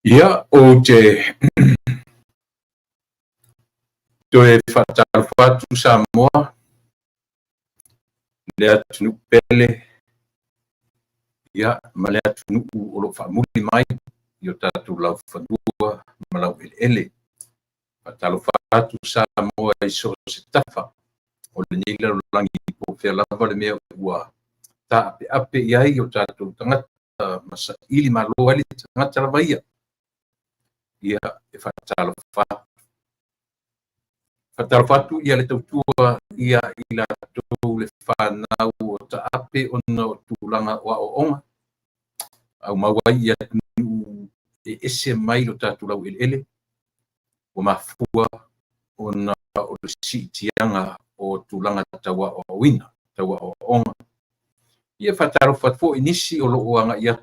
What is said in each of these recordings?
Ia o te whatarwhatu Samoa, le atunu pele, ia ma le atunu o lo whamuli mai, i o tātou lau whanua, ma lau ele. Whatarwhatu Samoa i so se tafa, o le nila langi po whea lava le mea ua ta ape iai o tātou tangata masa ili malo ali tangata lava ia. Ia e whatarwhatu ia le tautua ia i la tau le whanau o ta ape ona o tūlanga o onga. Au mawai ia tunu e ese mai lo tātou lau ele o mafua ona o le siitianga o tūlanga taua o wina, taua o onga. Ia whatarwhatu inisi o loo anga ia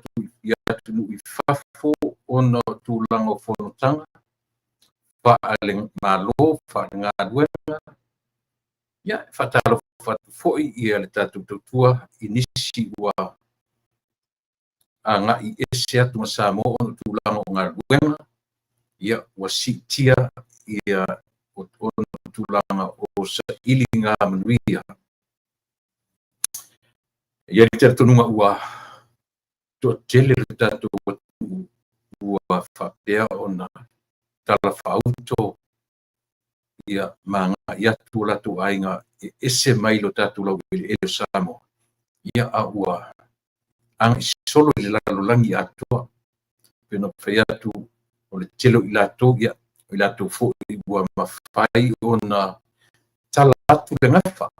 tunu i whafo ona o tūlanga o whanotanga. Fa'aleng malo fa'anga duenga ya fatalo foi ia le tatu tutua inisi wa anga i ese atu masamo on tulanga o ngaduenga ia wasitia ia on tulanga o sa ilinga manuia ia le tertununga ua to tele le tatu ua fa'pea ona tala fauto ia manga ia tula tu ainga ese mai lo tatu lau ele samo ia aua ang solo le lalo langi atua peno fea tu o le telo ila tu fo ua mafai ona tala atu le ngafa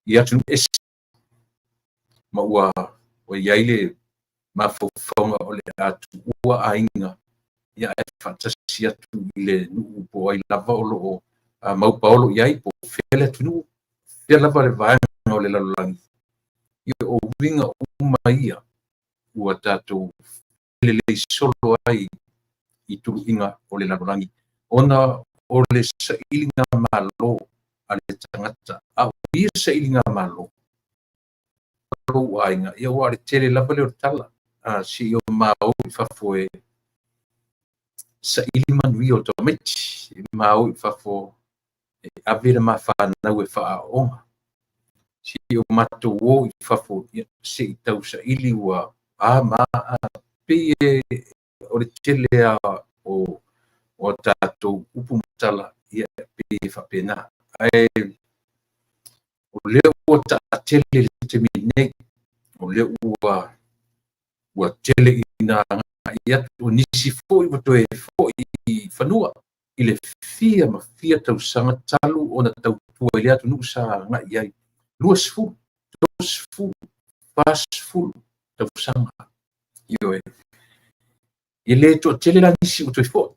ia tu ese ma ua o iaile mafofonga o le atu ua ainga ia e fantasia tu le nuu po ai lava o loo mau paolo iai po fele tu nuu fele lava le vaenga o le lalolangi ia o winga uma ia ua tātou lelei solo ai i tulu inga o le lalolangi ona o le sailinga malo a le tangata a ia sailinga malo ainga ia ua le tele lava le o tala si o mau i fafoe sa ili manui o tometi mau i fafo ave le mawhanau e whaonga si o mato o i fafo se i tau sa ili ua pe o le tele o tātou upu matala ia pe whapena o leo o ta tele le te minei o leo ua tele ina ia o nisi foi wato e foi fanua i le fia ma fia tau sanga talu o na tau tua i atu nuku sa nga iai luas fu pas fu tau sanga io i le to tele la nisi wato e foi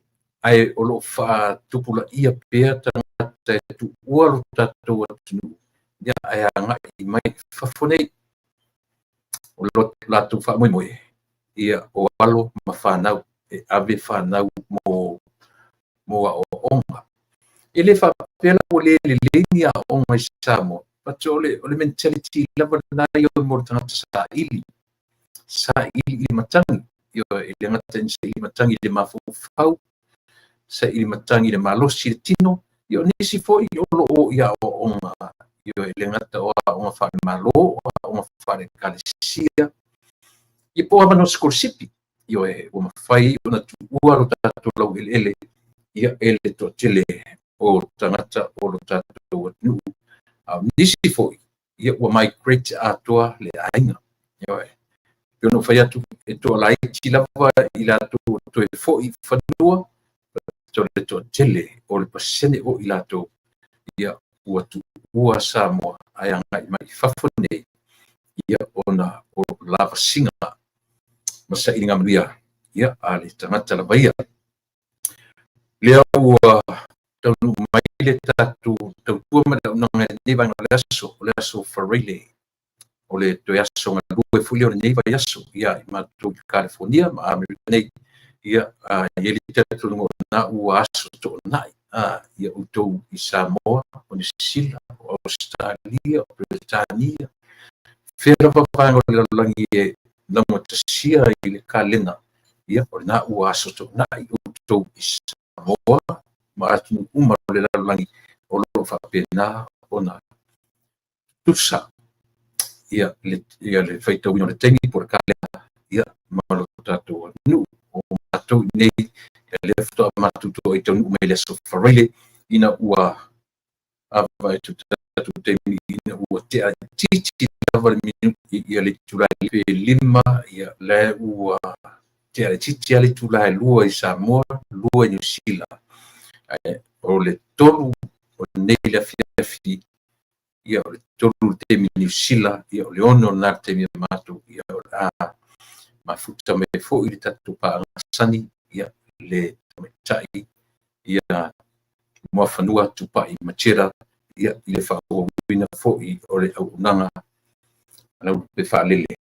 ai o lo fa tupula ia pea tangata e tu ua lo tatou atu nuku ia ai anga i mai fafonei o lo latu fa moe ia o alo ma whanau e ave whanau mo a o onga. E le whapela o le leini a onga i Samoa. Pati o le mentality lava nai o mo tangata sa ili matangi. Io e le ngata ni sa ili matangi le mafufau, sa ili matangi le malosi le tino. Io nisi foi o lo o ia o onga. Io e le ngata o onga whare malo, o onga whare kalesia. I po amano skolsipi. Io e o mawhai o na tu ua ro tātou lau ele ia ele to tele o tangata o lo tātou atu nisi foi ia ua migrate atoa le ainga io e piono whai atu e to lai ti lava i latou to e foi whanua to le to tele o le pasene o i latou ia ua tu ua Samoa ai angai mai whawhone ia ona o lava singa masa ininga manuia ia ale tangata lava ia lea ua taunu mai le tatu tautua ma le unanga nei vai le aso Farele o le toe aso nga lue fuli o le nei vai aso ia i matou i California ma Amerika nei ia ia le tatu na ua aso to nai ia utou i Samoa o New Zealand o Australia o Britania fera papanga o le langi e lango tasia i le kalena ia o na ua asoto na I outou I Samoa ma atu uma o le lalolagi o loo faapena ona tusa ia le faitauina o le taimi po le kalea ia ma lo tatou nuu o matou I nei e le fetoa matutoa I taunuu mai le asofaraile ina ua ava e tatou taimi ina ua tea titi lava le minuti ia le tulai pe lima ia le ua tea le titi ale tulai lua I Samoa lua I New Zealand o le tolu o nei le afiafi ia o le tolu le temi New Zealand ia o le ono na temi matou ia o le a mafuta me fo'i le tatou pa'agasani ia le tamaita'i ia mo fanua tupa'i matera ia I le fa'auauina fo'i o le au'unaga lau pe fa'alele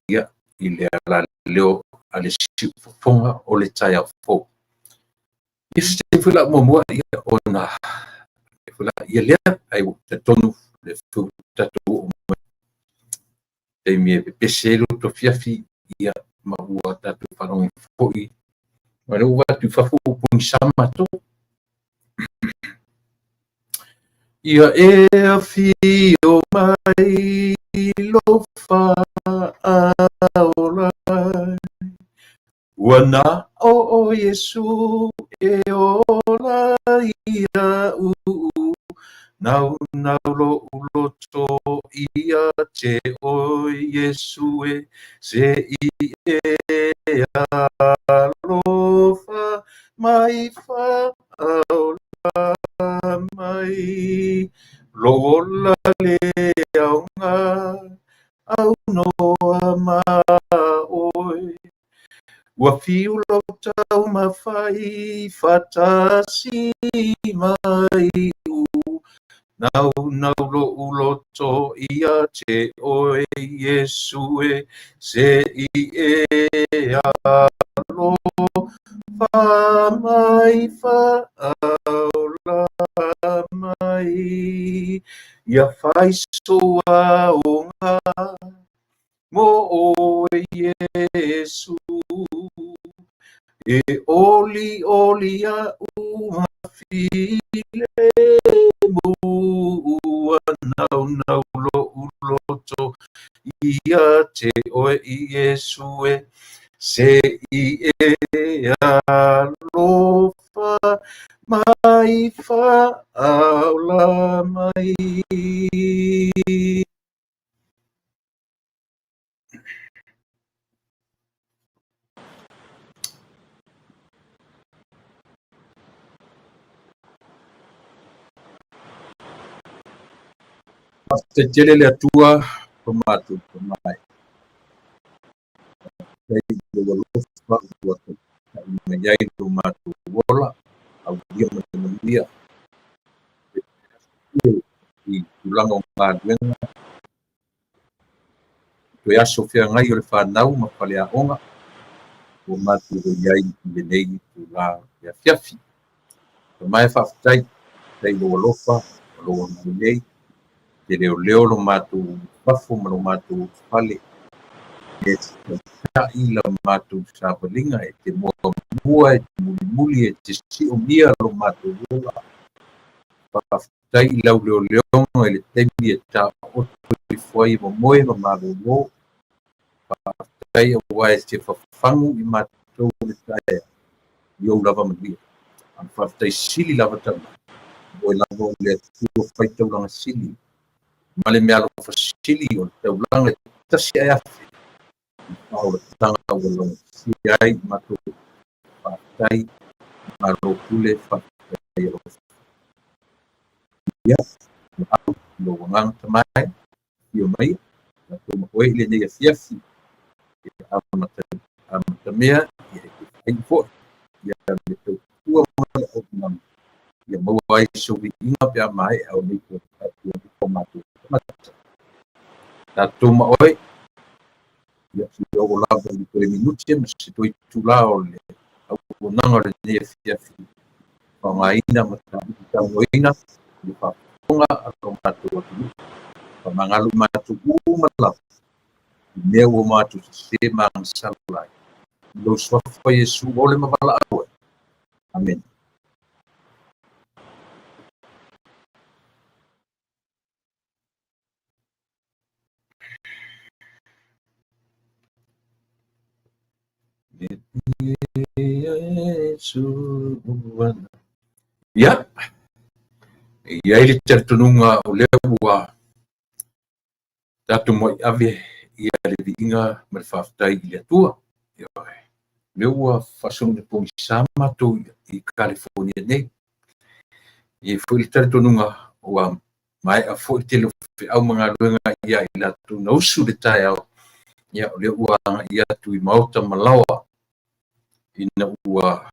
ia I le alaleleo a le sisi'u fofoga o le taeaofou ia se tefula muamua ia ona tefula ia lea ai tatonu le tatou o taimi e pepese lo tofiafi ia ma ua tatou fa'alogi fo'i ma le ua atu fa'afu'upuni sama to ia e afio mai lo fa'aolai ua na o Iesu e ola ia nau lo uloto ia te o Iesu e se I e alofa mai fa'aola mai lo ola le aunga au noa ma oi ua fiu lo tau mawhai fatasi mai nau lo uloto ia te oe Iesu e se I e alo mai fa'aola mai ia fai soa o ngā mo o Iesu e oli a mafile mua nau lo uloto ia te oe Iesu e se I e alofa mai fa'aola mai te tele le atua o matu o mai dai le walofa ua me yai no matu wola au dia matamia I tulanga o ngāduenga to ia sofia ngai o le whanau ma whale a onga o matu o yai le nei tula ia fiafi o mai whaftai dai lo walofa o lo nei te leo lo matu whafu ma lo matu whale e tai la matu sawalinga e te mua e te muli e te si o mia lo matu wola whaftai lau leo e le temi e ta oto I fuai mo moe ma malo whaftai a wai te whafangu I matu le tae iau lava malia an whaftai sili lava tama o lava le tua whaitau langa sili ma le mea lo whasili o le tau langa tasi ai afi o le tanga o longa si ai matu whaftai ma lo pule whaftai o ia lo ngang tamai io mai la tuma oe le nei fiafi ama mea ai fo ia le tau tua mai o nam ia mau ai so vi inga pe mai au ni ko matu la tuma oe ia si o la ni ko minuti ma si toi tu la o le au nanga le nei fiafi pa mai na ma ta moina ni pa ponga a matu mangalu matu umala neu matu se mang salai lo suafa Iesu o le mavala'au. Amen. Ia, ia i le talitununga o lea ua tatu mo i ave ia le vi'inga ma le fa'afetai i le atua. Le ua fa'asono le pogisā matou i California nei. I foi le talitununga ua mae'a fo'i tele fe'au magaluega ia i latou na usu le taeao ia o le ua aga'i atu i maota malaoa ina ua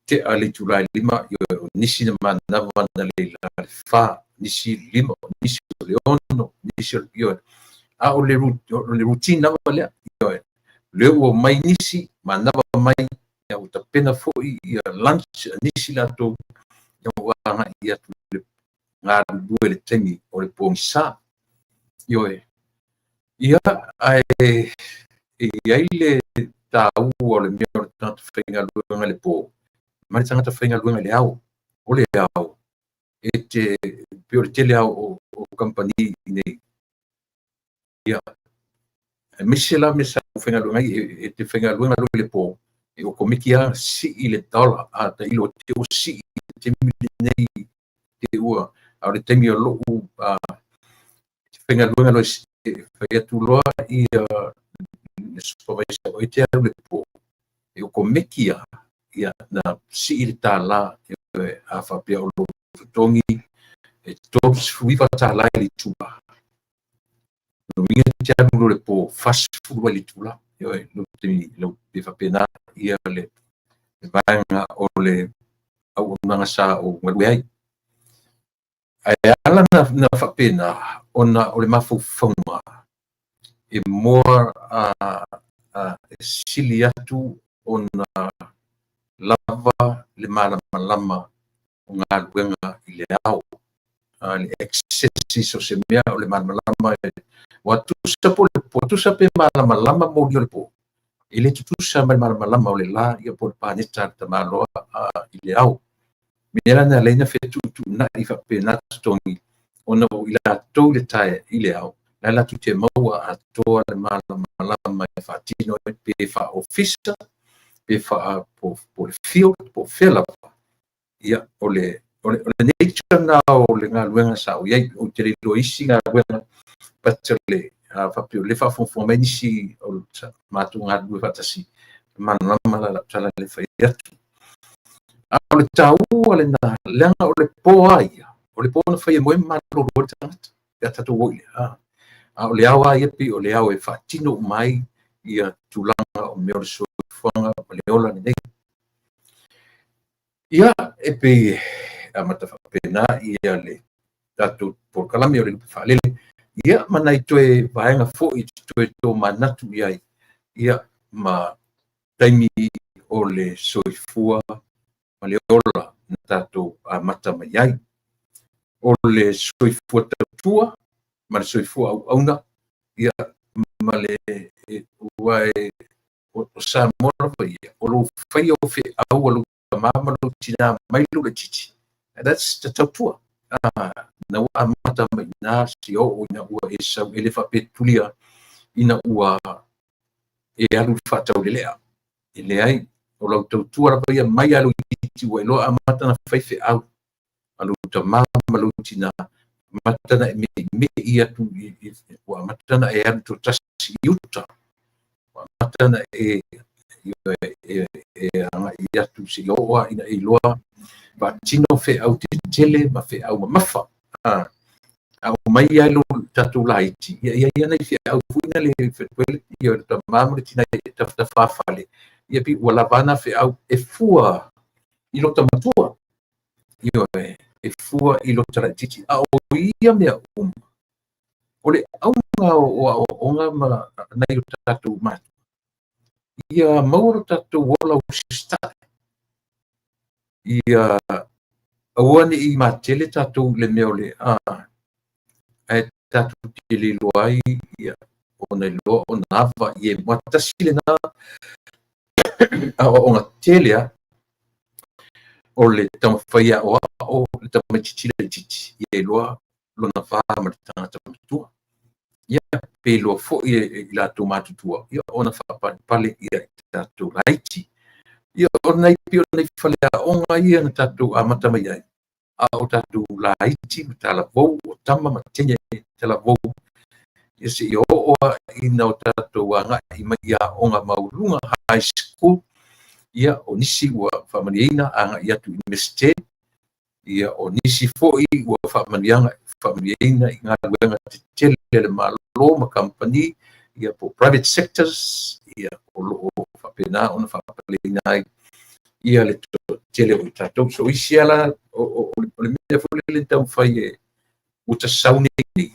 te'a le Julai 5 ia o nisi na manava na leila le fā, nisi lima o nisi o le ono, nisi ia a o le routine lava lea ia le ua mai nisi manava mai ia o tapena fo'i ia lunch nisi latou ia ua aga'i atu le galulue le taimi o le pogisā ioe ia ae iai le tāua o le mea o le tagata faigaluega le po ma le tagata faigaluega le ao o le ao e te pe o le tele ao o company nei ia e misi la me sa faigaluega ai e te faigaluega lo le po e o komiki a si'i le dala a tailo te o si'i te mili nei te ua a o le taimi o lo'u te faigaluega lo fai atu loa i le supervisor o te alu le po e o komiki a ia na si'i le tālā e a whapea o lo futongi e tōpis fuiwa tālā i le tūla. No minga te alu lo le po fast food i le tūla. Ioe, lo te lo pe whapena ia le vaenga o le au nanga sa o ngalue ai. Ai ala na whapena ona o le mawhauwhaunga e moa e sili atu ona lava le malama o ngā luenga i le au. Le excesses o se mea o le malama wa tusa po le po tusa pe malama mo le po. I le tusa mai malama o le la ia po le paneta ta maloa i le au. Mea na leina fetu na i fa pe na tongi ona o ila to le tae i le au. La la tu te maua a toa le malama e fa tino pe fa ofisa pe fa po le field po fela ia o le nature na o le galuega sa o iai o te lo isi galuega patele fa pe le fa fo mai nisi o matu galu fa tasi manama la tala le fa atu a o le tau o le na lenga o le po ai o le po na fa mo malo o tata ya tatu o ia a o le awa ia pi o le awa e fa tino mai ia tulanga o me o le so fanga o le ola nei ia e pe a mata fa pena ia le tatu por kalami o le falele ia manai toe vaenga fo i toe to manatu ia ma taimi o le soifua ma le ola na tatu a mata mai ai o le soifua tatua ma le soifua auna ia ma le uai o sa mora ia o lo fai o fe au lo mama lo tina mai lo le chichi that's the tatua na ua amata mai na si o ina ua e sau ele fa petulia ina ua e alu fatau lelea e leai o lau tautua rapa ia mai alu iti ua ilo amata na fai fe au alu tamama lo tina amata na me ia tu ua amata na e alu to tasi iuta amata na e anga ia tu si loa ina e loa ba tino fe au te tele ma fe au mafa au mai alu tatu laiti ia nei fe au fuina le fe ia ta mamre tina ta fafale ia pi wala bana fe au e fua ilo tamatua ia e fua ilo tara titi au ia mea ole au o nga ma nei tatu ma ia mauro tatu wala usista ia awane i matele tatu le meole e tatu tele loai ia ona lo ona va ia matasi le na o nga telia o le tamawhaia o le tamatitila le titi ia loa lona wha ma le tangata matua ia pe loa fo'i i latou matutua ia ona whapale ia i tatou laiti ia ona i pio nei whaleaʻoga ia na tatou amata mai ai a o tatou laiti ma talavou o tama ma tene talavou ia seʻi o'oa ina o tatou agaʻi mai iaʻoga mauluga high school ia o nisi ua whaamaniaina agaʻi atu universite ia o nisi fo'i ua whaamaniaina i ngā luenga tetele le malo ma company ia po private sectors ia o loo whapena ona whaapaleina ai ia le tele o tatou so isi ala o le mea fo le tau whai e uta saune ni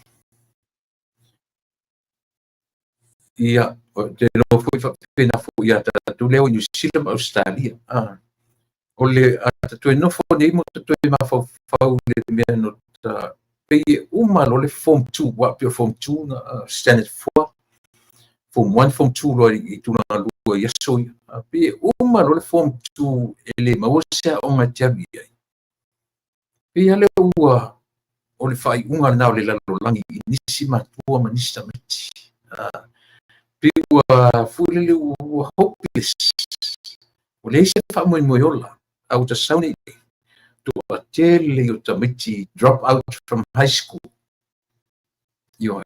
ia te no foi whapena fo ia tatou leo New Zealand Australia o le tatou no fo nei mo tatou ma fau le mea no ta pe uma lo le form 2 wa pe form 2 na standard 4 form 1 form 2 lo i tuna lua ia so pe uma lo le form 2 ele ma o se o nga tabi ai pe ale ua o le fai unga na le lalo langi nisi matua ma nisi tamiti pe ua fulele ua hopeless o le se fa mo ola au ta sauni to atele o tamiti drop out from high school yo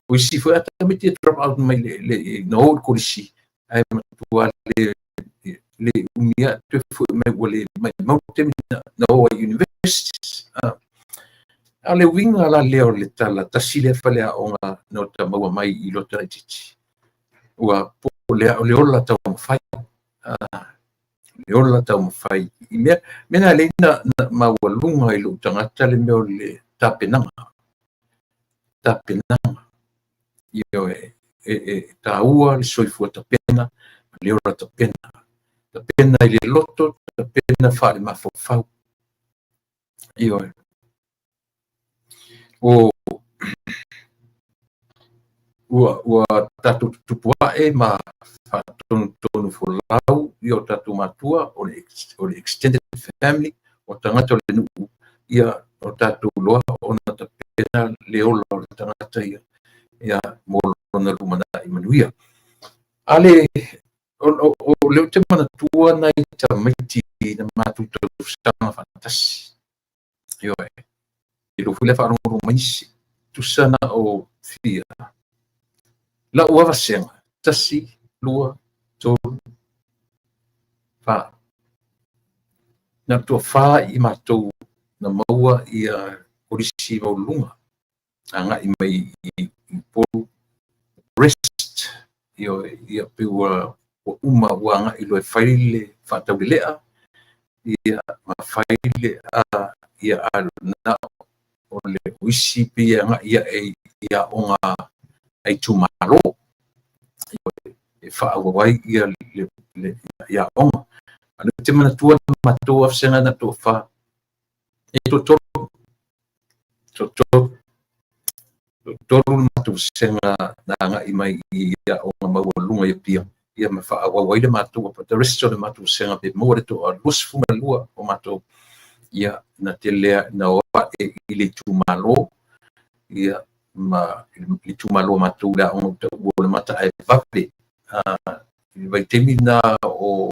o si foi tamiti drop out mai le no kolisi ai matua le umia te foi mai wale mai mountain no universities ale winga la leo le tala tasile fale a onga no ta maua mai I lo titi ua po le ola ta fai le ola ta fai I mena le na maua lunga I lo tangata le meo le tapenanga io ta ua le soifua tapena le ola tapena I le loto tapena fa le mafofau io o ua tatu tupuae ma tonu folau I o tatu matua o le extended family o tangata le nuu ia o tatu loa ona tapena le ola o le tangata ia mo lona lumana I manuia ale o leo te manatua nai tamaiti na matuta usanga fantasi io I lo fule whaarongoro maisi tusana o fia la ua vasenga tasi lua tolu fa na tua fa I matou na maua ia orisi maulunga anga I mai I polu rest ia pe ua uma wanga I lo faile whataulea ia ma faile ia na o le uisi pe anga ia onga ai tumalo e whaawawai ia le ia onga anu te manatua matua afsenga na to fa e tolu matu senga na anga I mai ia onga maua lunga ia pia ia ma whaawawai le matua pa the rest of the matu senga pe mo le to a lusfu malua o matua ia na te lea na oa I le tumalo ia ma I tumalo matua la onga te ua le mata ai vape vai temi na o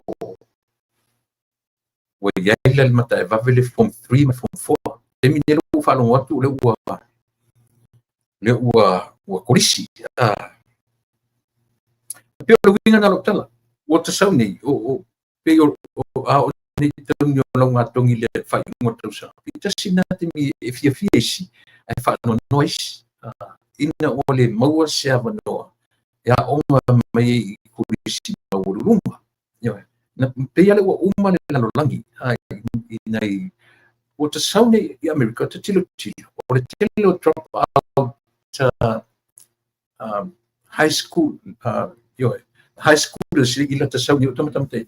iai le mata e vave le form 3 ma form 4 temi ne lo whalongo atu le ua korisi pe o winga na lo tala o te sau nei o pe o nei taungi o lau ngatongi le whai ingo tau sa pe tasi na temi e fia isi ai whano nois ina o le maua se avanoa ia onga mai I korisi maururunga na pe ale ua uma le lalolangi inai o te saune I Amerika te tilo o le tilo drop out high school high school is ila te saune o tamatamate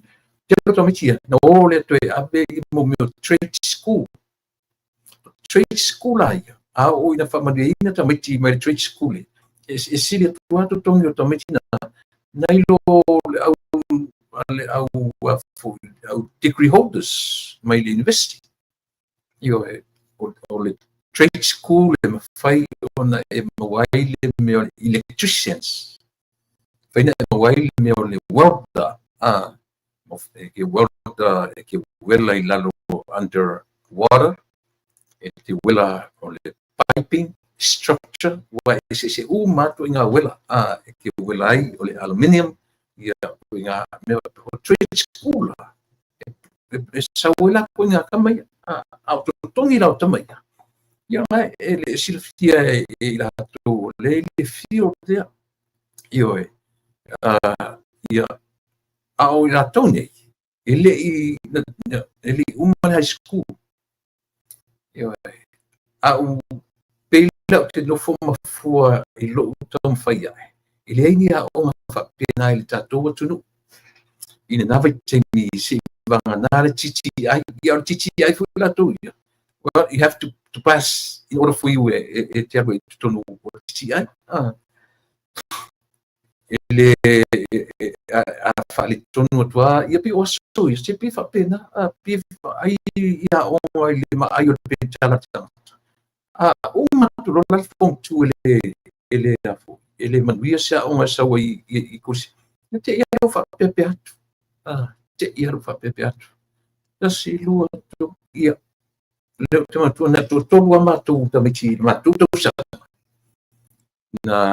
tilo tamitia na o le toe abe I mo meo trade school ai a o ina whamaria tamiti mai trade school e sili atu atu tongi o tamiti na ilo ale au degree holders mai le university. Io o le trade school e mawhai ona e mawai le mea electricians. Whaina e mawai le mea le welder. Ke welder e ke wela I lalo underwater. E te wela o le piping structure. Wa e se matu inga wela. E ke wela ai o le aluminium. Ia inga mea o trade school. E sa wela ko inga kamai. Au tongi lau tamai. Ia mai e le silafia e la to le fio there. Io ia au la tone. Ele high school. Io au pela te no forma fua I lo tom faia. Ele ai ni a o fa pena ele tato tunu. Ina nave te mi si vanga na chichi ai ia chichi ai fu la to. Well, you have to pass in order for you to tunu chichi ai. Ele a fale tonu tua ia pe oso ia se pe fa pena pe ai ia o ele ma ai o pe tala tanga uma tu lo la fong tu ele manuia sa o sa I kursi te ia o fa pe atu te ia o fa pe atu da si lua tu ia le te ma tu na tu ma tu ta michi ma tu sa na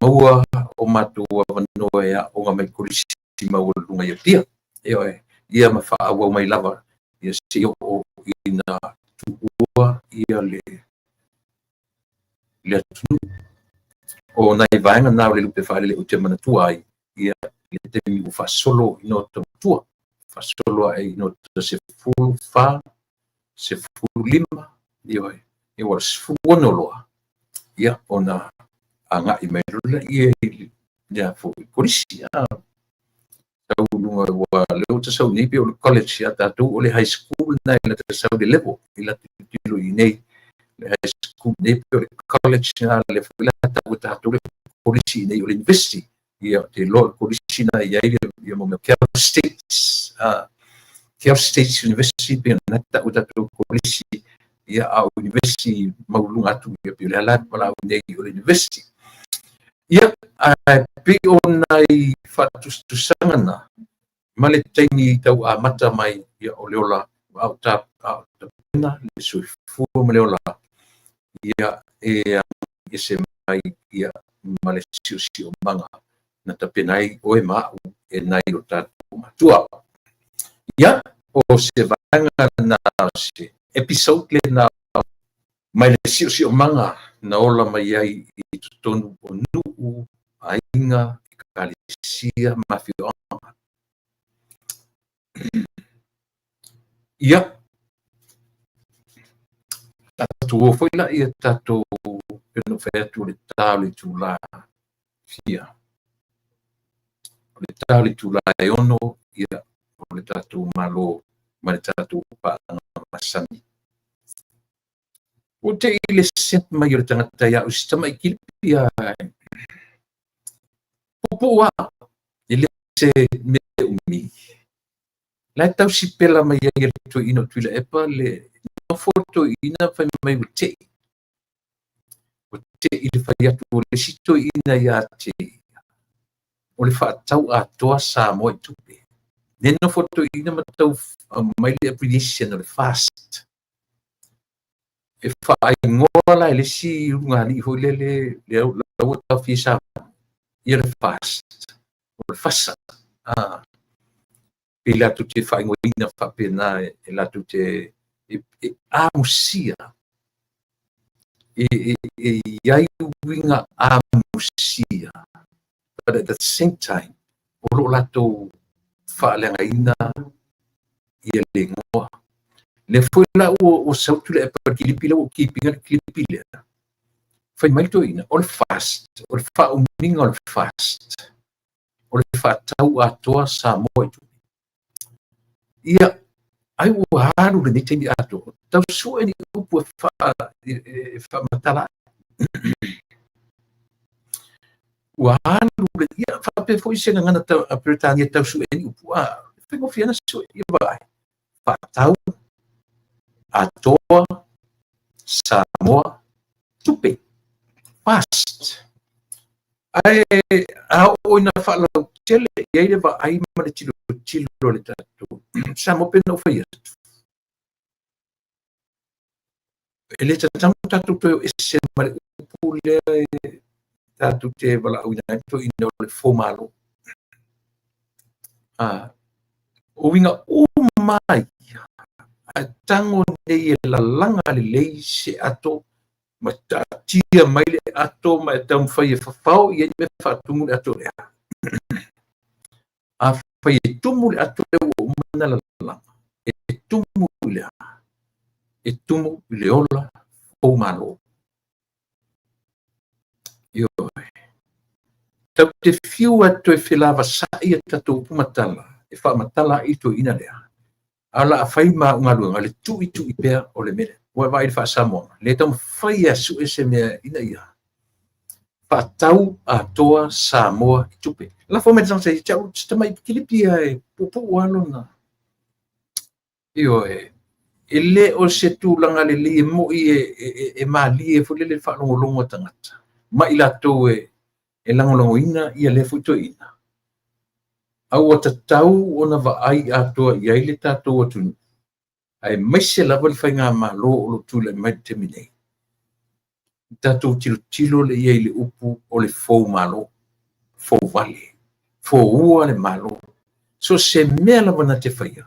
maua o matua vanua ia o ngā mai kurisi maua lunga ia pia. Ia ma wha awa mai lava. Ia se o ina tuua ia le atunu. O nai vaenga nao le lupe whaile o te manatua ai. Ia le te mi u whasolo ino te matua. Whasolo ai ino te se fulu wha, se fulu lima. Ia wa se fulu onoloa. Ia o na anga I melula ia fo kurisi tau lunga wa leo te sau nipi o le college ia tatu o le high school na ila te sau le level ila te tilo I nei le high school nipi o le college na le fila tatu le kurisi nei o le university ia te lo kurisi na ia mo me Care States University pe na tatu kurisi ia au university maulunga atu ia pe le ala pala nei o le university. Ia pe onai whatusanga na ma le taimi tau a mata mai ia o leola au ta pena le sui fua ma leola ia se mai ia ma le siu manga na ta penai o mau nai o tatu matua. Ia o se vanga na se episode le na mai le siu manga na ola mai ai I tonu o nuu ainga kalisia mafioanga. Ia tatu foi la ia tatu peno fetu le tali tula fia. Le tali tula ono ia le tatu malo ma le tatu pa masani. O te ile sent mai o tangata ia ustama ikilipia pupua ile se me umi la tau si pela mai ia tu ino tuila epa le no foto ina fai mai o te ile fai atu le sito ina ia te o le whaatau a toa sa mo I tupe ne no foto ina matau mai le appreciation o le fast e whaai ngola ele si ngani ho le lau tau fisa ia le fast o le fasa e la tu te whaai ngoina whapena e la tu te amusia e iai winga amusia but at the same time o lo lato whaalenga ina ia le ngoa le foi la o sautu le pa kilipi o keeping le kilipi le fai mai to ina o fast o fa o minga o fast o fa tau a toa sa mo ia ai o haru le niteni ato tau so ni upu fa matala ua alu le ia fa'ape fo'i se gagana Britania tausu'eni upu a fegofiana sui ia va'ai fa'atau atoa Samoa tupe fast ai o ina fa'alau tele iai le va'ai ma le tilo le tatou Samoa pena o faia e le tatamu tatou toe o ese ma le upu lea e tatou te vala'auina ai to'ina o le fomalo o winga mai a tango nei e lalaga lelei se ato ma ta'atia mai le ato ma e taumafai e fafao ia me fa'atumu le ato lea a fai e tumu le ato lea ua umana lalaga e tumu i le a e tumu i le ola ou malo io tau te fiu atu e whelava sa'i e tatou pumatala e whaamatala i to ina lea ala a fai ma unga luanga le tui pea o le mele ua vai le whaasamoa le tau fai a su ese mea ina ia whaatau a toa Samoa i tupe la fo me tang se tau tamai kilipia e pupu walo na io e le o se tūlanga le li e moi e mali e fule le whaalongolongo tangata ma ila tau e langolongo ina ia le fuito ina au o tatau ona vaai atoa i ai le tatou atunu ai maise lava le whainga malo o lo tūle mai te minei tatou tilo le iai le upu o le fou malo fou vale fou ua le malo so se mea lava na te whaia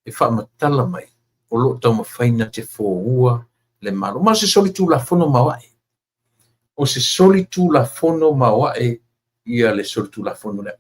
e whaamatala mai o lo tau mawhaina te fou ua le malo ma se soli tū la fono mawae o se soli tū la fono mawae ia le soli tū la fono le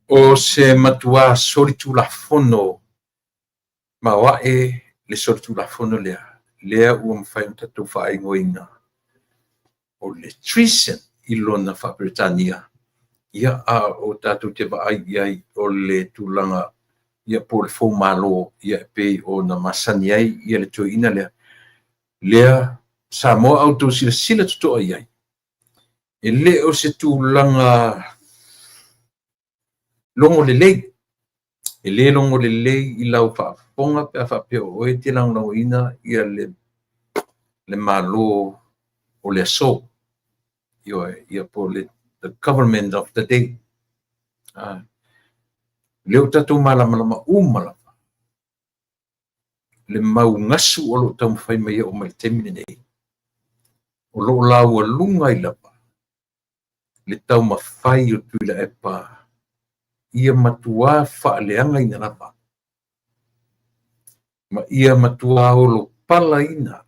o se matua soli tū la fono mawae le soli tū la fono lea ua mawhai tatou whaingoina o le treason i lona wha Britania ia a o tatou te vaai iai o le tūlanga ia po le fou malo ia pe o na masani ai ia le toina lea Samoa au tau sila tutoa iai e le o se tūlanga longo lelei e le longo lelei i lau whaafonga pe a whapeo o e te langoina ia le malo o le aso ia po le the government of the day leo tatou malamalama umalama le mau ngasu o lo tau mawhai mai o mai temine nei o lo lau alunga i lapa le tau mawhai o tuila e pa ia matua whaaleanga ina lapa ma ia matua o lo pala ina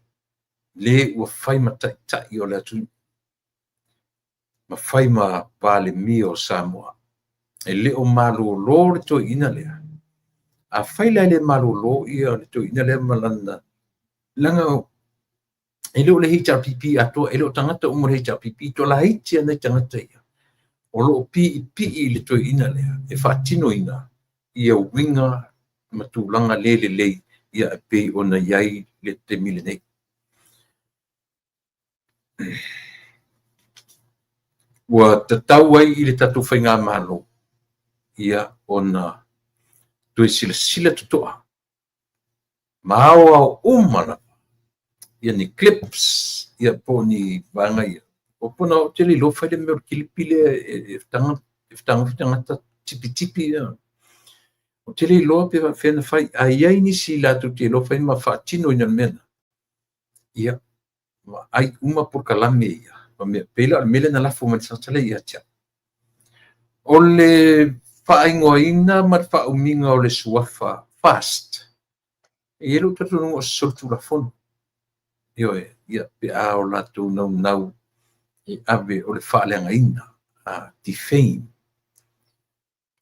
le ua whai matai o le atu ma whai ma pale mi o Samoa e le o malo lo le to ina lea a whai le malo lo ia le to ina lea malana langa e le o le HRPP ato e le o tangata umo le HRPP to la hiti ane tangata ia o lo pi le to ina lea e whaatino ina ia winga matulanga le ia e pe ona iai le te mile nei ua tatau ai i le tatou whainga malo ia ona tue sila tutoa mao au umana ia ni clips ia po ni vanga ia o pona o te li lo whaile meo kilipile e tangata tipi ia o te li lo pe whena whai a iai nisi la tu te lo whai ma whaatino ina mena ia ai uma por kalame ia me pela mele na lafu man sa tele ia tia ole fa'aigoaina ma le fa'aumiga o le suafa fast ia lu tatu no soltu la fono ioe ia pe a o latou naunau i ave o le fa'aleagaina defame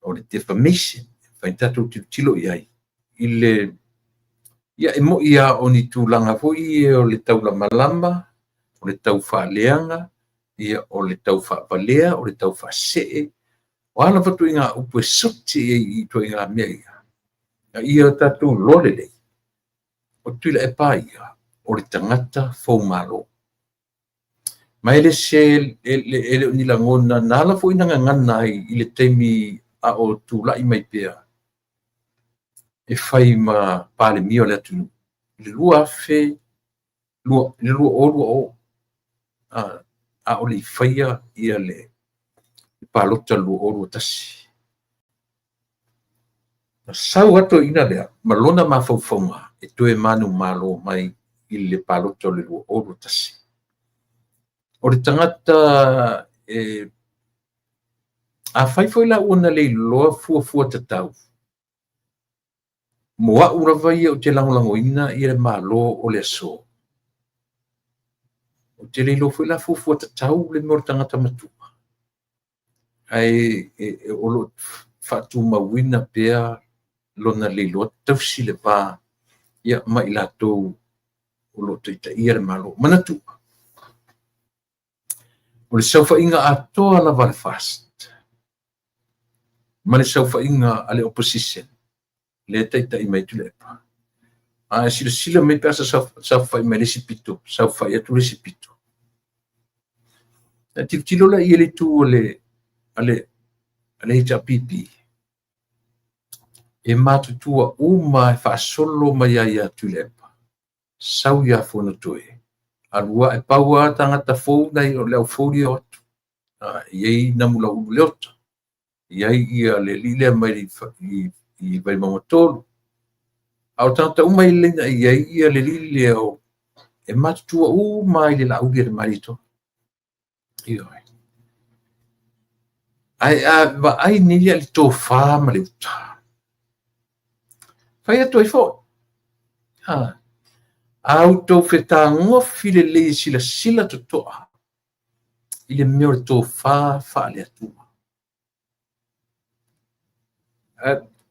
o le defamation fai tatu tilo iai i le ia e mo ia o ni tulaga fo'i o le taulamalama o le tau fa'aleaga ia o le tau fa'apalea o le tau fa'ase'e o ala fatuiga upu e soti i toiga mea ia tatou lole lei o tuila e pā ia o le tagata faumālō mai le se ele ni langona na ala fo'i na gagana ai i le taimi a o tula'i mai pea e fai ma palemia o le atunu le lua afe le lua o a o le faia ia le palota lua o tasi na sau ato ina lea malona mafaufauga e toe manu malo mai i le palota o le lua o tasi o le tagata a fai foi la una le loa fuafua tatau mo a'u lava ia o te lagolagoina ia le malo o le aso o te leilo foi la fuafua tatau le mo le tagata matua ai o lo fa'atumauina pea lona leiloa tausi le pā ia mai latou o lo taʻitaʻia le malo manatua o le saufaʻiga atoa lava le fast ma le saufaʻiga a le opposition le taʻitaʻi mai tulepa a silasila mai pea saufaʻi mai le sipito saufaʻi atu le sipito na tilotilo laʻi e le tu o le HRPP e matutua uma e fa'asolo mai ai atu lepa sau ia fono toe alua e paua tagata fou nai o le aufoli o atu iai na mulaulu le ota iai ia le lile mai i vai mamatolu au tagata uma i leina iai ia le lile o e matutua uma i le la'auli e le marito ioe ai va'ai ni ia le tofā ma le uta fai atu ai fo'i autou fetagofi lelei silasila toto'a i le mea o le tofā fa'aleatua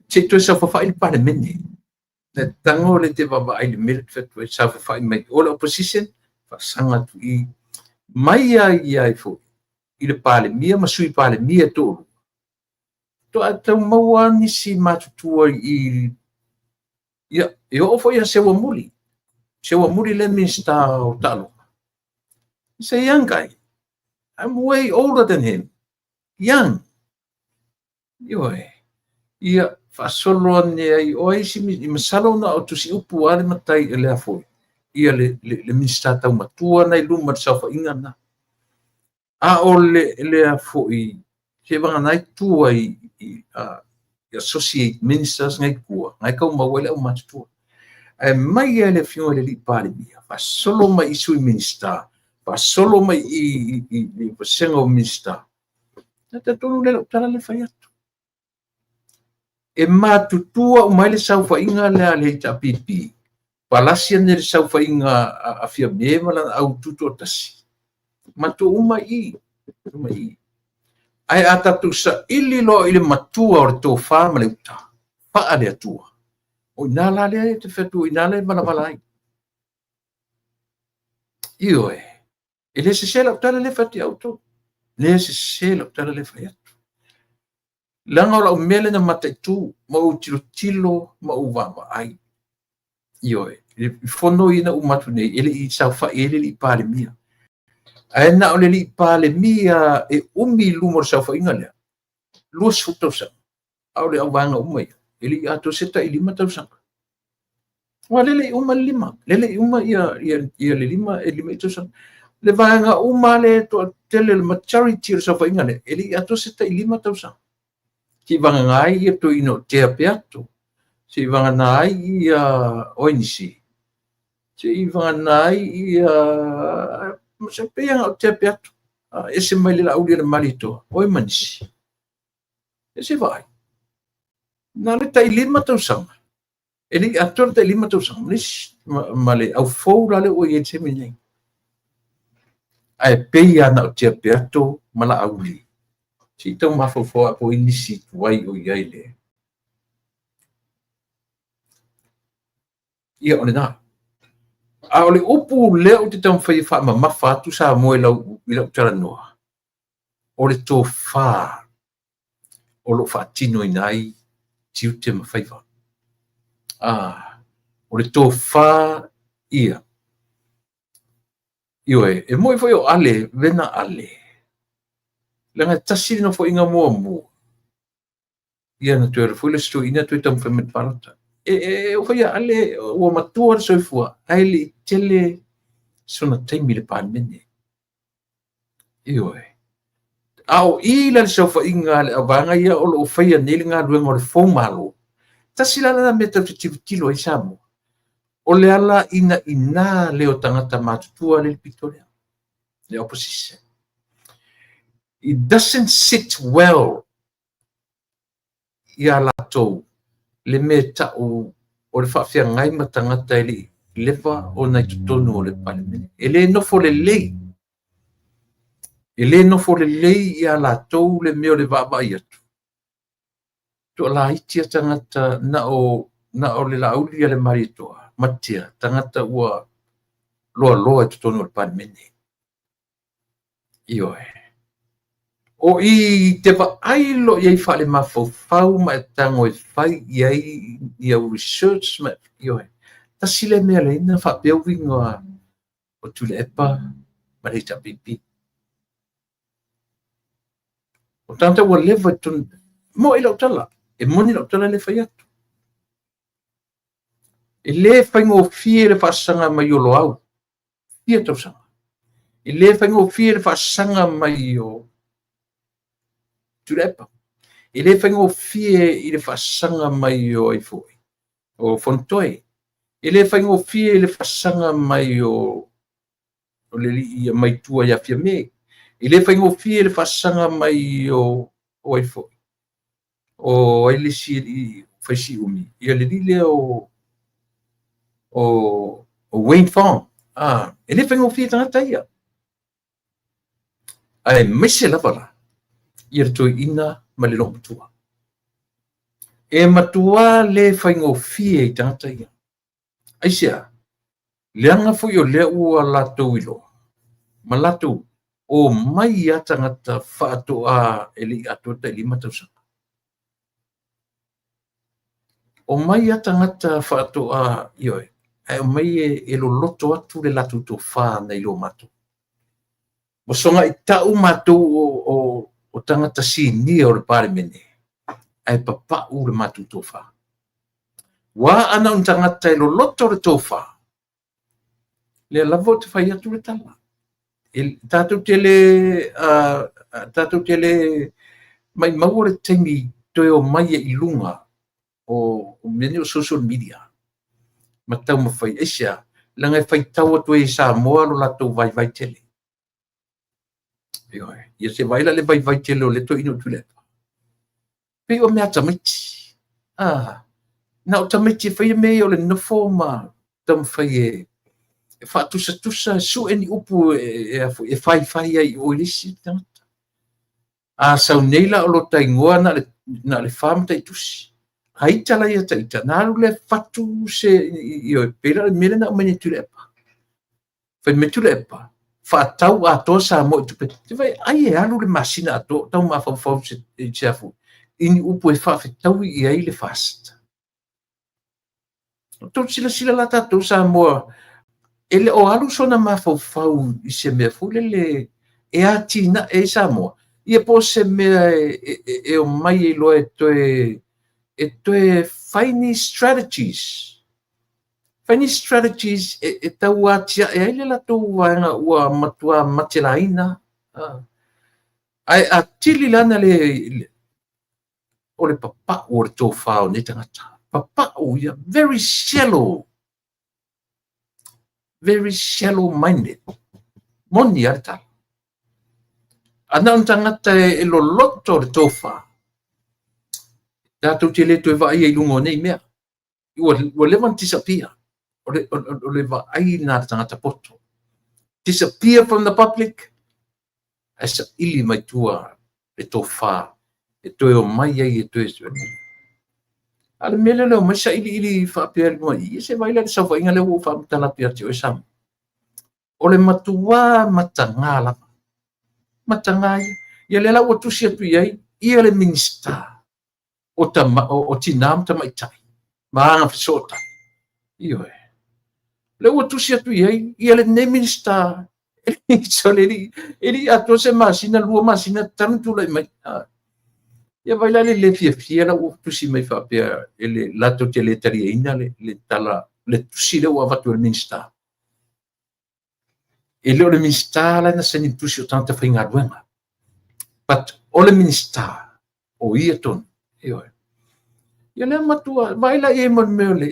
te toe saufafa'i le palemene le tago le te vava'ai le mele fetu ai saufafa'i mai o le opposition fa'asaga atu i mai ai fo'i i le palemia ma sui palemia to'olu to'a taumaua nisi matutua i ia e o'o fo'i a seua muli le minister o ta'aloga he's a young guy I'm way older than him young ioe ia fa'asolo ane ai o isi i masalo na o tusi upu a le matai e lea fo'i ia le minister taumatua nai luma le saufa'iga na a o lea fo'i se vaganai tua i associate ministers ngai kua ngai kaumaua i le au matutua e mai ai le fioga i le li'i palemia fa'asolo mai i sui minister fa'asolo mai i pasega o minister na tatonu le lautala le fai atu e matutua umai le saufa'iga lea le HRPP palasi ane le saufa'iga afia me ma lana aututu o tasi matua uma i ai a tatou sa'ili loa i le matua o le tofā ma le uta fa'aleatua o inā la lea te fetu inā le malavala ai ioe e le sese lautala le fati autou le sese lautala le fai atu langa o la'u mea lena mataitu ma ou tilotilo ma ou va'ava'ai ioe i fono ina umatu nei e le'i saufa'i e le li'i palemia ae na o le li'i palemia e umi luma o le saufa'iga lea 20 tausaga a o le auvaga uma ia e li'i atou se ta'ilima tausaga ua le le'i uma le lima le le'i uma ia le lima e lima i tausaga le vaega uma le to'atele le majority o le saufa'iga lea e li'i atou se ta'ilima tausaga si'ivagaga ai ia to'ina o tea pe atu si'ivagana ai ia oinisi si'ivagana ai ia se pea o tea pe atu ese mai le lauli le malito oi manisi ese vai na le tai lima tau sanga ele ator tai lima tau sanga nis male au fou la le oi ese minei ai pei ana o tia peato mala auli si tau mafofo a po inisi tuai o iai le ia ona na a ole upu le o te tau fai fa ma mafa tu sa mo ila ila tara noa o le tō whā o lo whaatino i nai tiu te mawhaiwa. O le tō whā ia. Ioe, e moi whai o ale, vena ale. Langa tasiri no fo inga mua mua. Ia na tuere fwile stu ina tui tamu whamet parata. O whai ale, o matua ra soifua, aile i tele sona taimi le pāmene. Ioe. Ao ila le sofa inga le avanga ia o lo faia nele ngā ruenga o le fōmalo. Tasila na me tau te tivitilo i Samoa. O le ala ina leo tangata mātutua le Pitoria. Le opposition. It doesn't sit well ia latou le me tau o le whawhia ngai ma tangata ili lewa o nai tutonu o le palemene. Ele nofo le lei. Ele nofo le lei ia latou le meo le vavai atu. To la itia tangata na o le lauli le maritoa. Matia, tangata ua loa tutonu o le palemene. Ioe. O i te ailo iai whale mawhau ma e tango e whai iai au research ma ioe. Ta sile mea le ina whapeo wingoa o tule epa ma reita pipi. O tanta ua lewa tun mo i lautala. E moni lautala le whai atu. E le whaingo fie le whaasanga mai o lo au. Fie tausanga. E le whaingo fie le whaasanga mai o Turepa. E le whaingo fie i le whaasanga mai o ai foi. O Fontoi. E le whaingo fie i le whaasanga mai o le li mai tua ia fia me. E le whaingo fie i le whaasanga mai o ai foi. O ai le si i whaisi umi. Ia le li le o Wayne Fong. E le whaingo fie tangata ia. Ai mese lava la. Ia to ina ma le longa tua. E matua le whaingo fie i tangata ia. Aisia, leanga fo yo le ua lato ilo. Ma lato o mai a tangata whaato a eli ato ta lima tausanga. O mai a tangata whaato a ioi. O mai e lo loto atu le lato to wha na ilo mato. Mo songa i tau mato o tangata si ni o le parimene. Ai papa u le matu tofa. Wa ana un tangata lo loto le tofa. Le lavo te fai atu le tala. Tatu tele mai mau le temi toi o mai i lunga o mene o social media. Ma tau ma fai esia. Langa fai tau atu e Samoa lo lato vai tele. Ia se vaila le vai tele o le to ino tule. Pe o mea tamiti. Na o tamiti fai me o le nofo ma tam fai e fa tusa su eni upu e fai ai o lisi tangata. Sau neila o lo taingoa na le fam tai tusi. Hai tala ia taita. Na le fatu se i o pera le mele na o mene tule epa. Fai me tule epa. Fa tau a to sa mo tu pe. Te vai ai e alu le masina ato tau ma fa se chafu. Ini upu e fa tau i ai le fast. To sila la tatu sa mo ele o alu sona ma fa i se me fule le e ati na e sa mo. Ia po se me e o mai lo e to finding strategies. Finding strategies e tau atia e ele la to wanga ua matua matelaina. Ai a tili lana le o le papa o le tō whao ne tangata. Papa o ia very shallow minded. Moni ar tala. ana on tangata e loloto le tofa tatou te le toe vai ai lungo nei mea ua le man disappear o le vai na tangata poto disappear from the public asa ili mai tua le tofa e toe o mai ai e toe ale mele le mai sa ili fa pe mai se vai le sa vai ngale u fa tala pe o sam o le matua matanga ia le la o tusi atu ia le minister o tinam ta mai tai ma fisota io le o tusi atu ia le ne minister so ele ato se masina lua masina tantu le mai ia vai la le fia la o tusi mai fa pe ele lato te le tari ina le tala le tusi le o avatu le minister ele o le minister la na seni tusi o tanta fainga ruenga but o le minister o ia ton io ia le matua vai la e mon mele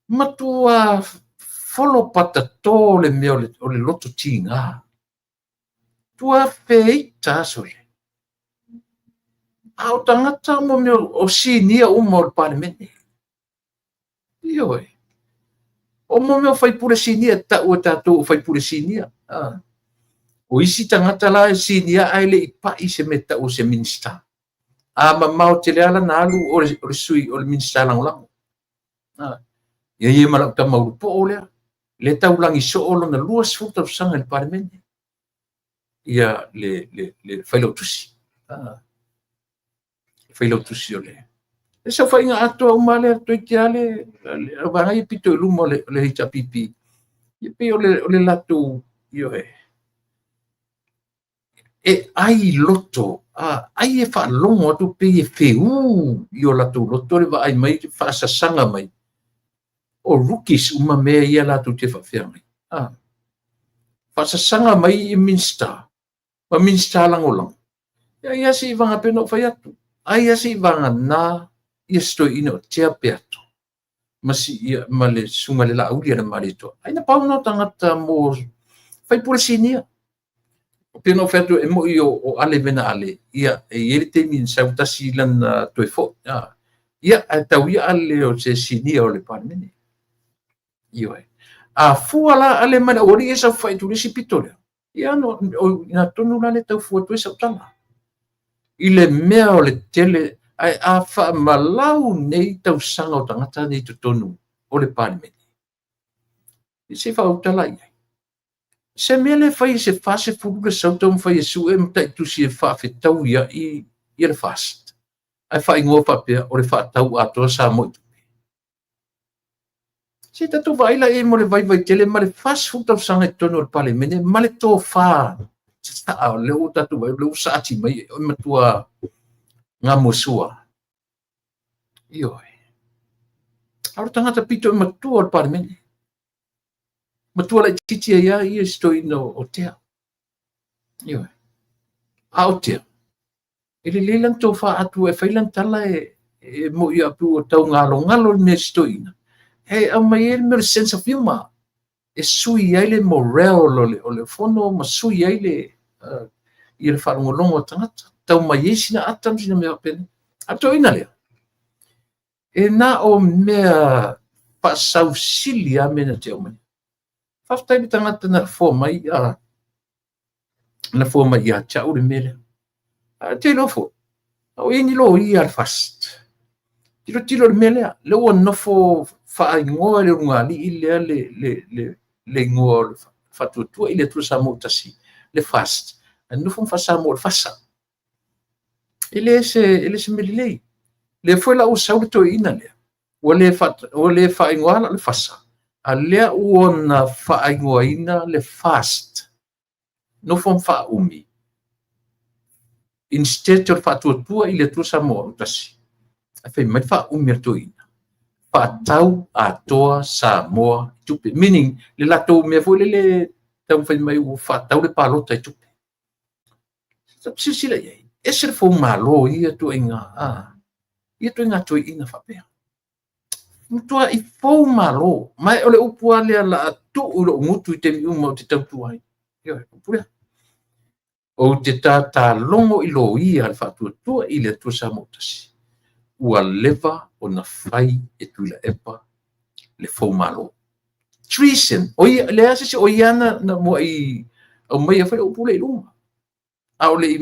matua follow pata to le mele o le loto tinga tua feita sole au tangata mo me o sinia o mo parlementi io o mo me fai pure sinia ta o tato fai pure sinia o isi tangata la sinia ai le pa ise meta o se minister ma mau te le ala na alu o sui o minister lang lang ia mala ta mau po le tau langi so o na luas futa sanga le parlementi ia le fai lo tusi fai lo tusi ole e sa fai nga ato o male to tiale va ngai pito lumo le hita pipi ia pe ole lato io e ai loto ai e fa longo tu pe e feu io lato loto le va ai mai fa sa sanga mai o rookies uma me ia lato te fa fermi fa sa sanga mai i minsta ma minsta lang olang ia si vanga pe no fa atu ai si vanga na ia sto ino te aperto masi ia male sunga le la ulia na marito ai na pau no tangata mo fai pure sinia peno fetu e mo io o ale vena ale ia e ele te min sa uta silan to e fo ia tau ia ale o se sinia o le parmeni io a fuala ale mana ori esa fai tu si pitole ia no na tonu la le tau fu tu esa tala ile mea o le tele ai a fa malau nei tau sanga o tangata nei tu tonu o le parmeni se fa utala ia se mele fai se fase fuga sautam fai su em tai tu si fa fetau ia i le fast ai fai ngo papia o le fa tau ato sa mo se tatu vai la e mo le vai tele ma le fast fuga sanga tono le pale mene ma le to fa sta le o tatu vai le usa ti mai o matua nga mosua io ora tangata pito matua le pale mene matua la titi ia i sto ino o te io autia ele lelan to fa atu e failan tala e mo ia pu o tau ngalo me sto ina a mai el mer sense of humor e sui ai le morale o le fono ma sui ai le i le whaongolongo tangata tau mai sina atam sina mea pene ato ina lea e na o mea pasau sili a mena te o mani whaftai mi tangata na fo mai a chau le mele te lofo o ini lo i al fast tiro le mele le o nofo fa ingoa le rungali le ingoa fatutua ile tu sa mo tasi le fast no fon fa sa mo fasa ele se melilei le foi la o sauto ina le o le fa ingoa le fasa alea uona fa ingoa ina le fast no fon fa umi instead of fatutua ile tu sa mo tasi fai mai fa umi to ina tau atoa Samoa tupe meaning le lato me foi le tau fai mai u tau le palota tupe sila ia ese fo malo ia tu inga tu ina fa pe tua I fo malo mai ole upua le la tu ulo ngutu te mi mo te tau tuai ia pura o te tātālogo i lo ia le whaatuatua i le atua sa motasi. Ua lewa o na whai e tuila epa le fōmalo. Treason, o ia, le asisi o iana na mo i, o mai a whai o pule i lunga. A o le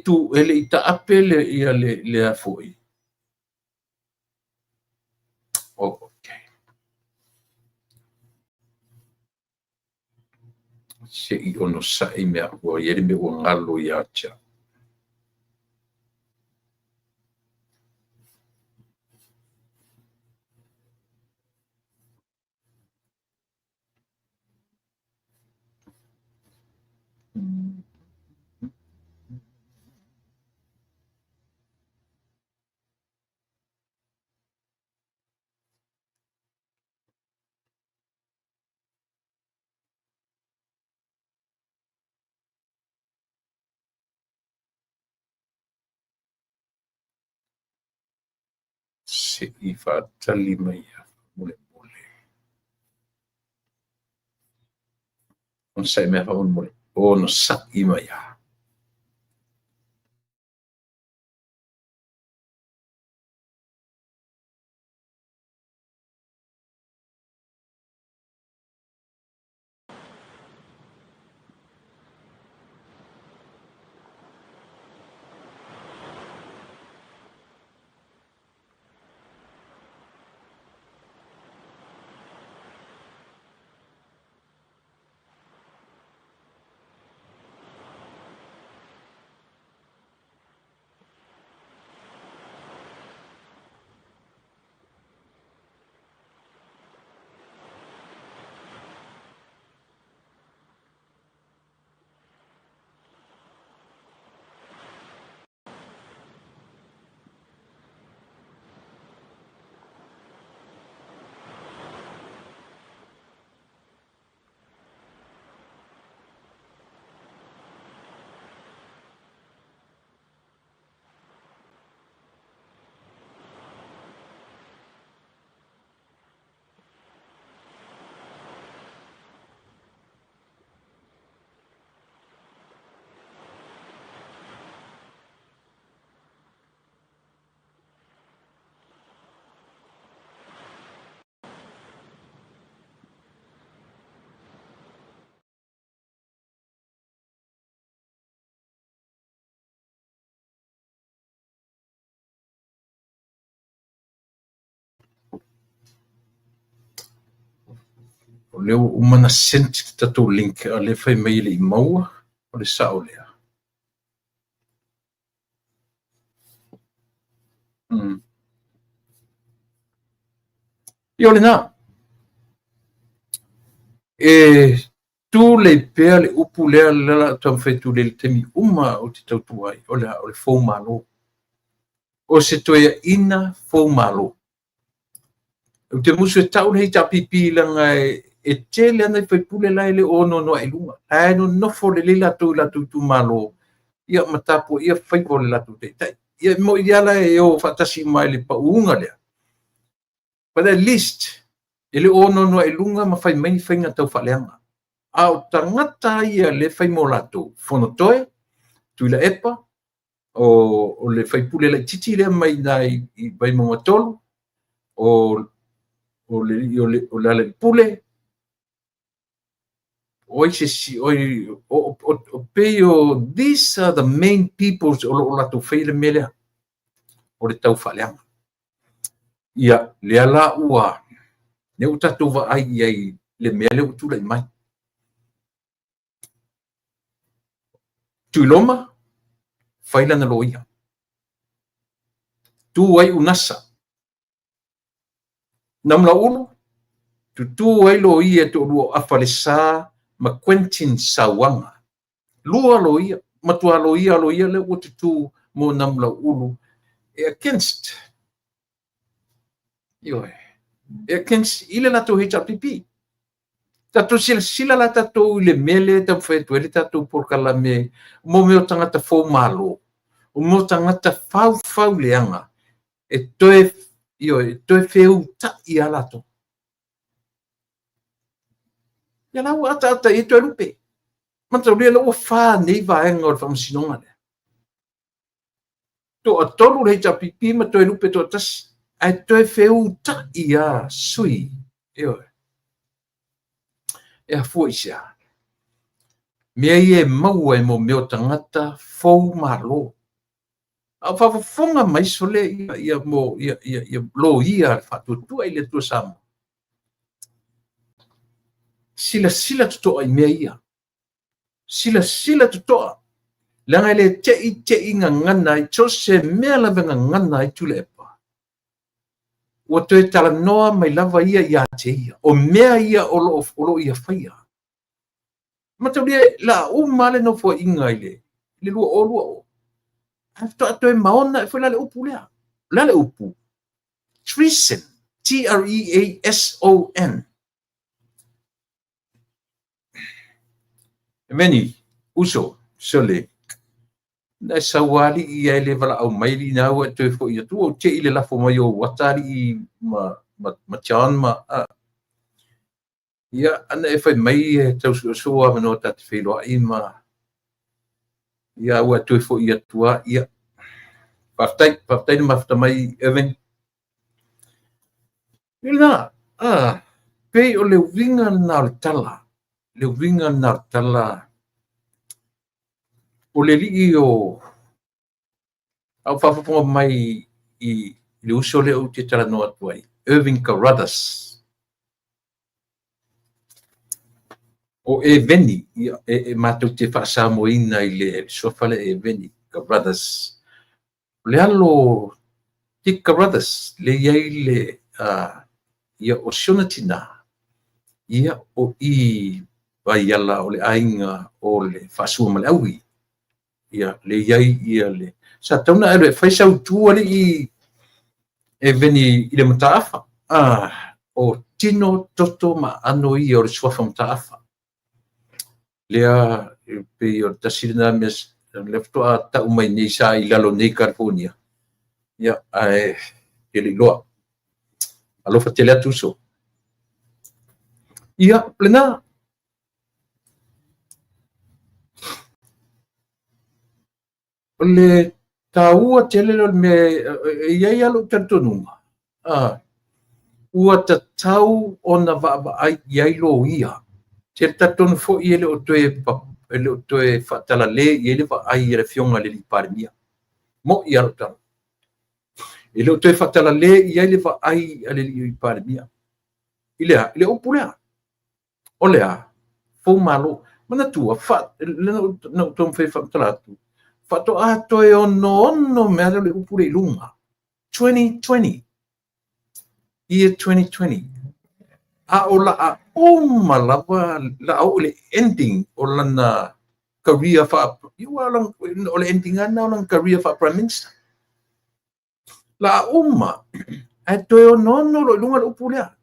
tu, le i ta ape le ia le a foi. Okay. Se i ono sa i mea ua ieri me ua ngalo i acha. Se i whaatali mai a mule mule. On sa i mea wha mule. O no sa i mai a. O leo umana senti tatou link a le whai mai le i maua o le sao lea. I ole nā. E tu le pea le upu lea lala tam whaitu le temi uma o te tautuai o le fōmalo. O se toia ina fōmalo. O te musu e tau hei tapipi langa e tele ana i whaipule lai le ono no ai lunga. Ai no nofo le lila tu la tu malo. Ia matapo, ia whaipo le latu te. Ia mo iala e o whatasi mai le paunga lea. But at least, ele ono no ai lunga ma whai mai whainga tau whaleanga. A o tangata ia le whai mo latu. Whonotoe, tuila epa, o le whaipule lai titi lea mai nai i bai mo matolu, o le pule, these are the main peoples o la tu feile mele o le tau whaleanga. Ia, le ala ua, ne utatu wa ai le mele utula i mai. Tuiloma, whaila na loia. Tu ai unasa. Namla ulu, tu ai loia tu lua afalesa ma Quentin Sawanga. Lua loia, matua loia le o tu mo namla ulu. Against against ile la to HRPP. Tato sila la tato ile mele ta fetu ele tato por kala me mo me tangata fo malo. O mo tangata fau leanga. E toe feu ta ia lato. Ya la ata i toe lupe. Mata ule lo fa nei va en or fam sinonga. To atolu le tapipi ma to lupe to tas ai to feu ta ia sui. Io. E a fuisia. Mea ie mau e mo meo tangata fou malo. A whawafonga mai sole ia mo ia lo ia whatutua i le tua sama. Sila tutoa i mea ia. Sila tutoa. Langa le te i ngana i tose mea lava ngana i tule epa. Ua toe tala noa mai lava ia te ia. O mea ia olo ia whaia. Mata lia la male no fo inga ile. Le lua o lua o. Atoe maona e foi lale upu lea. Lale upu. Treason. Treason. Meni, uso, sole. Na sawali i ele vala au maili na ua toe fo ia tu o te ile lafo mai o watari i ma chan ma ia ana e fai mai e tau soa mano tati wheloa i ma ia ua toe fo ia tua ia Paftai na mafta mai Irving. Ila, pei o leo vinga na tala. Leo vinga na tala. O le li o au whafaponga mai i le uso leo te tala noa tuai. Irving Carruthers. O e veni, e mātou te whaasamo ina i le sofale e veni Carruthers. Le alo Dick Carruthers le iai le ia o siona tina ia o i vai ala o le ainga o le whaasua ma le aui ia le iai ia le sa tauna e le whaisau tua le i e veni i le mataafa o tino toto ma ano i o le suafa mataafa lea pe o tasirina mes le ftoa ta umai nei sa i lalo nei California ia ai ele loa alofa te lea tuso ia plena le taua tele me ia alo tantonuma ua tatau ona ai iai lo ia te tatonu fo i ele o toe whatala le i ele wa ai ele fionga le li parimia mo i alo tala ele o toe whatala le i ele wa ai ele li parimia ile upu lea o lea fo malo mana tua le no tom fe whatalatu fato toe ono mea le upu le lunga 2020 year 2020 o la malava la o le ending o lana career fa you are long o le ending ana o lana career fa prime minister la toe ono lo lunga upu lea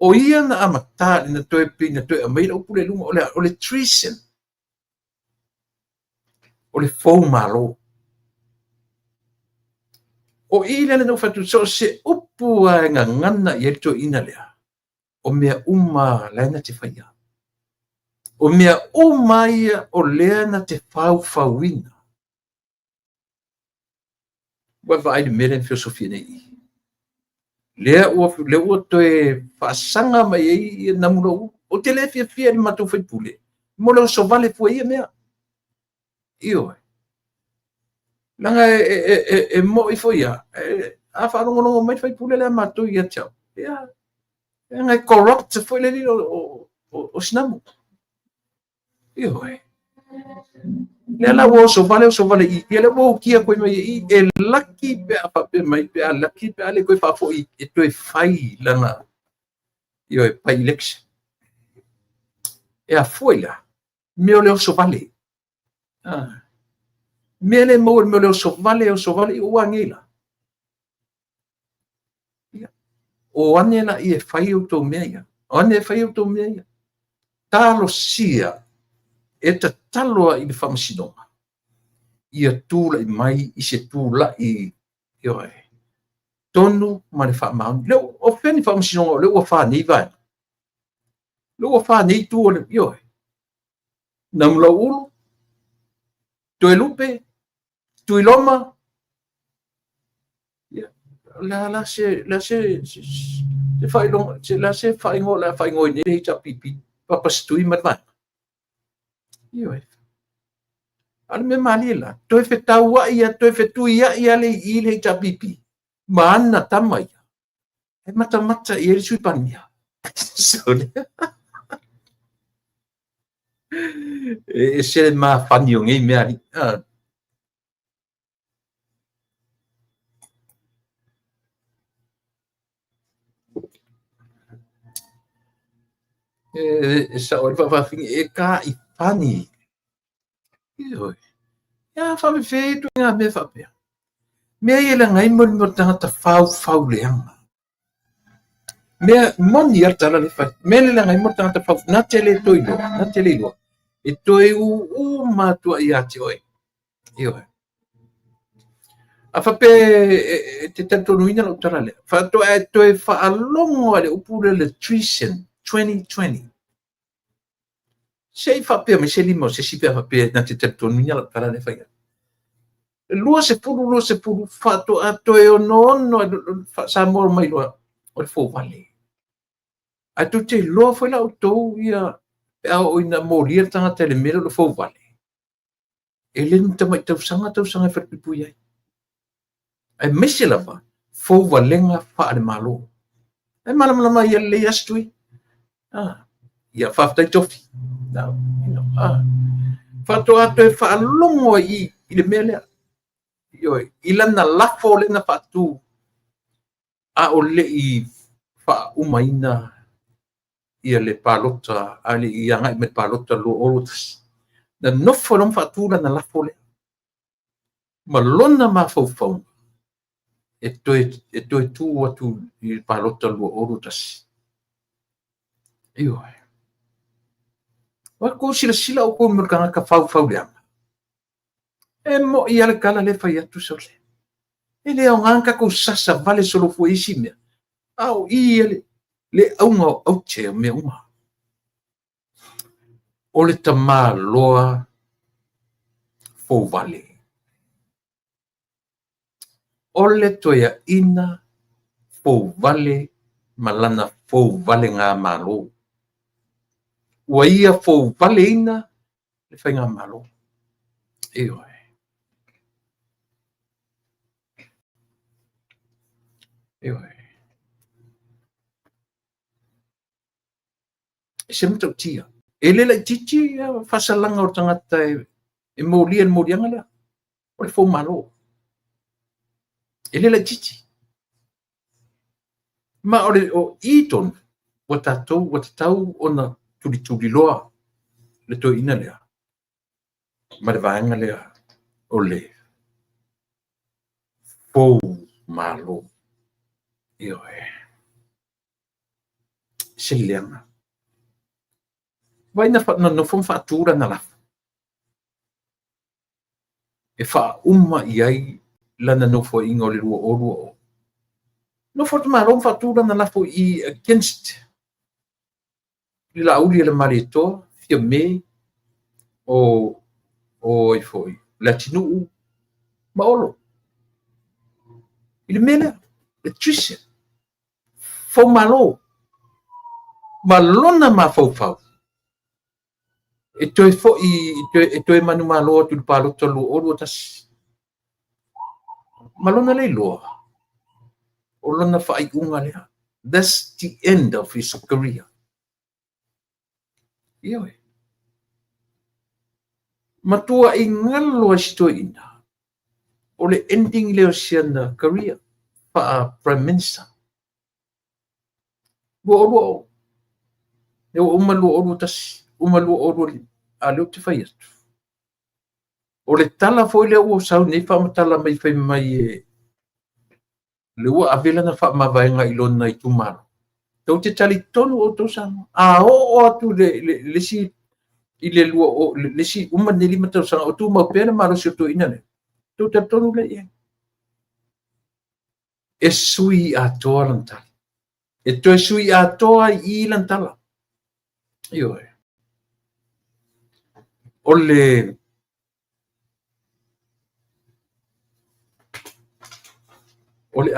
o ia na amata na toe pina toe mai upu le lunga o le treason o le fou malo o ile no fatu so se upu a ngana i to ina lea o mea lena te whaia o mea ia o lea na te fauina wa vai de meren filosofia nei lea ua toe whaasanga mai i na muro o te le fia ni matu fai pule mo le so vale fu ia mea io langa e mo i foia a fa no mai fai pule le matu ia chao ia nga corrupt foi le o snamu io le la wo so vale i le wo kia ko mai i e lucky pe a pe mai pe a lucky pe ale ko fa fo i to e fai lana io e pa election e a foila me le so vale me le mo le so vale o angela o anela i e fai o to mea o ane fai o to mea talo sia e ta taloa i le whamasinonga ia tūla i mai i se tūla i oi tonu ma le whamau leo o wheni whamasinonga leo o whanei vai leo o whanei tū o le oi na mula ulu, toe lupe, tui loma, la se whaingo ni hei ta pipi, papastui matwa. Iyo e. Ala me mali la, toe whetaua ia, toe whetui ia le i le hei ta pipi. Maana tama ia. E mata ia le sui pania. So le. E se ma fanio ngai mea li. Sa o le whawhawhingi e ka i pani. Iyo. Ia whawhi tu ngā me whapea. Mea i la ngai mo tangata whau leanga. Mea moni ar tala le whai. Mea le la ngai mo tangata whau. Nā te le toilo. Nā te le loa. E toi u mātua i ate oi. Iyo. A whape te tatonu ina lo tala le. Whato e toi whaalongo ale upule le Treason 2020. Se i whapea me se limo se sipe a whapea na te tatonu ina lo tala le whai. Lua se pulu, whato a toi ono sa moro mai loa o le fōwale. A tu te loa whai la o tau ia au ina mōria tangata le mera le fōwale. E le nita mai tausanga e whapipu iai. Ai mese lava, fōwalenga wha ale malo. Ai malama ia le astui. Ia whaftai tofi. Whato ato e whaalongo i le mea lea. I lana lafo le na whatu. A o le i wha umaina ia le palota, a le i angai me palota lo orotas. Na nofo lom whatu lana lafo le. Ma lona ma fau. E toi tu atu i palota lo orotas. Iyo. Wa ko sila o ko merkanga ka fau leanga. E mo i ale kala le fai atu sole. E le o nganga ko sasa vale solo fu isi mea. Au i le aunga au te me uma. O le tama loa fo vale. O le toia ina fo vale malana fo vale ngā malo. Ua ia fo vale ina le fai ngā malo. Iyo e. Iyo e. E se mtau tia. E le lai titi whasalanga o tangata e mōlianga lea. O le fo malo. E le lai titi. Ma o le o iton wata tau ona tuli loa le to ina lea. Ma le vaenga lea o le fo malo. Iyo e. Se leanga. Vai no fom fatura na lafa. E fa uma iai lana no fo inga o le rua o. No fo te marom fatura na lafa i against li la uli le marito fia me o i foi latinu maolo. Il mena le Treason. Fo malo. Malona ma fo. E toi fo e toi manu malo tu palo tolu o tas. Malona le loa. O lona fa ai unga lea. That's the end of his career. Iyo e. Matua i ngalo asto ina. O le ending leo siana career. Pa Prime Minister. Wo. E o umalu tas. Umalu a leo te whai atu. O le tala foi leo o sau nei whamatala mai whai mai e le ua avela na whamavaenga i lona i tumaro. Tau te tali tonu o tau sama. A o atu le si i le lua o le si umane lima tau sama o tu mau pēna maro si o tu ina ne. Tau te tonu le ia. E sui a toa lantala. E toi sui a toa i lantala. Iyo e. o le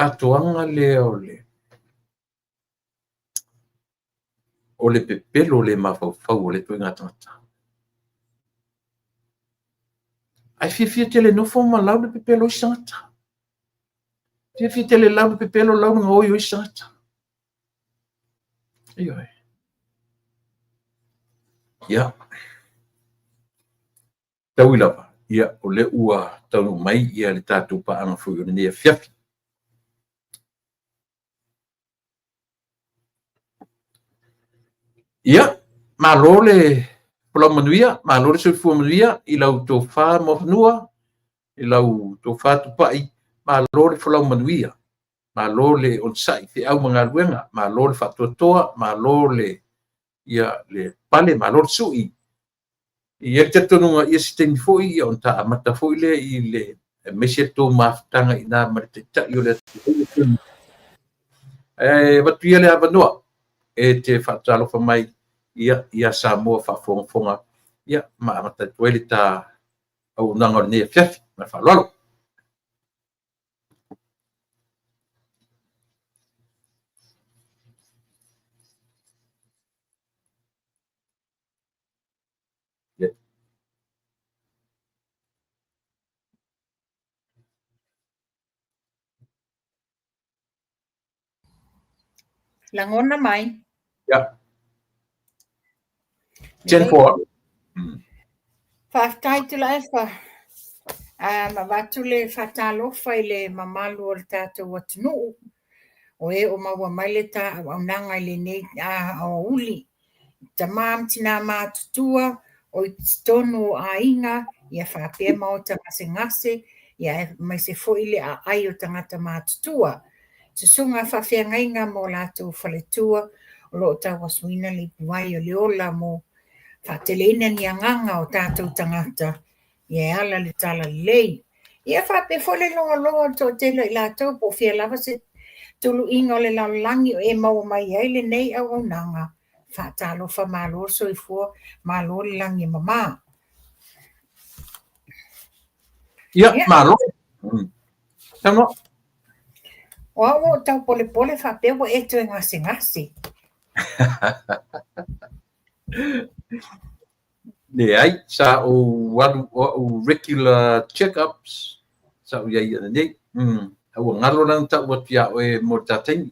atoaga lea o le pepelo o le mafaufau o le toiga tagata ae fiafia tele nofo malau le pepelo i sagata fiafia tele lau le pepelo lau na oi i sagata ioe ia tau i lava ia o le ua taunu mai ia le tatou paaga foi o lenei afiafi ia malo le polau manuia malo le soifua manuia i lau tofā mo fanua i lau tofā tupaʻi malo le folau manuia malo le onsai feʻau ma galuega malo le faatoatoa malo le ia le pale malo le suʻi ia le tatonuga ia siteni foʻi ia ona taamata foʻi lea i le mesi atou mafutaga inā ma le taʻitaʻi o le vatuia le avanoa e te faatalofa mai ia Samoa faafogafoga ia ma amatatu ai le auaunaga o lenei afiafi ma faaloalo Langona mai. ia Jen Ford Whaftai tu la efa. Ma watu le whatalofa i le mamalu o le tātou atunu. O e o maua mai le tā au nanga i le nei o uli. Ta mam tina mātutua o i tonu a inga ia whapea mao ta ngase ia mai se fo i le a ai o tangata mātutua. Se sunga whawhia ngainga mo lātou whaletua o lo ta waswina li puai o le ola mo whateleina ni anganga o tātou tangata ia ala le tala lei. Ia whape fo le longa longa to tela i lātou po fia lava se tulu inga o le laulangi o e mau mai ai le nei au au nanga. Whatalo wha malo so i fua malo le langi mama. ia malo tamo O tau pole pole whape o e tu e ngasi. ai sa o regular check-ups sa o iai ana nei au ngalo lang ta o tia o e mo tating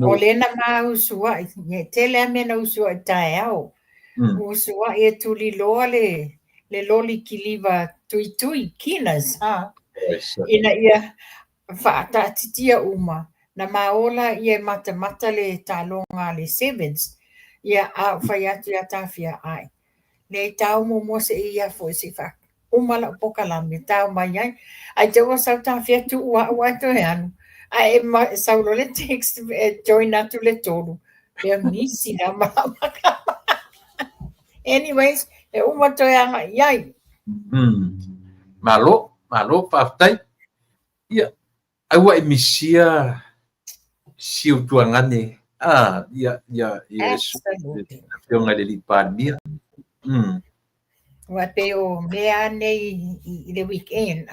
O lena ma usua e tele me na usua tai au usua e tuli loa le loli kiliva tui kinas ina ia fata titia uma na maola ia mata le talonga le sevens ia a faiatu ia tafia ai le tau mo se ia fo se fa uma la poka la me tau mai ai te wa sa tafia tu wa to anu ai ma saulo le text join atu le tolu pe misi na mama anyways e uma to anga iai malo paftai ia au ai misia siu tuangane ia fiona le lipania wa pe o mea nei i le weekend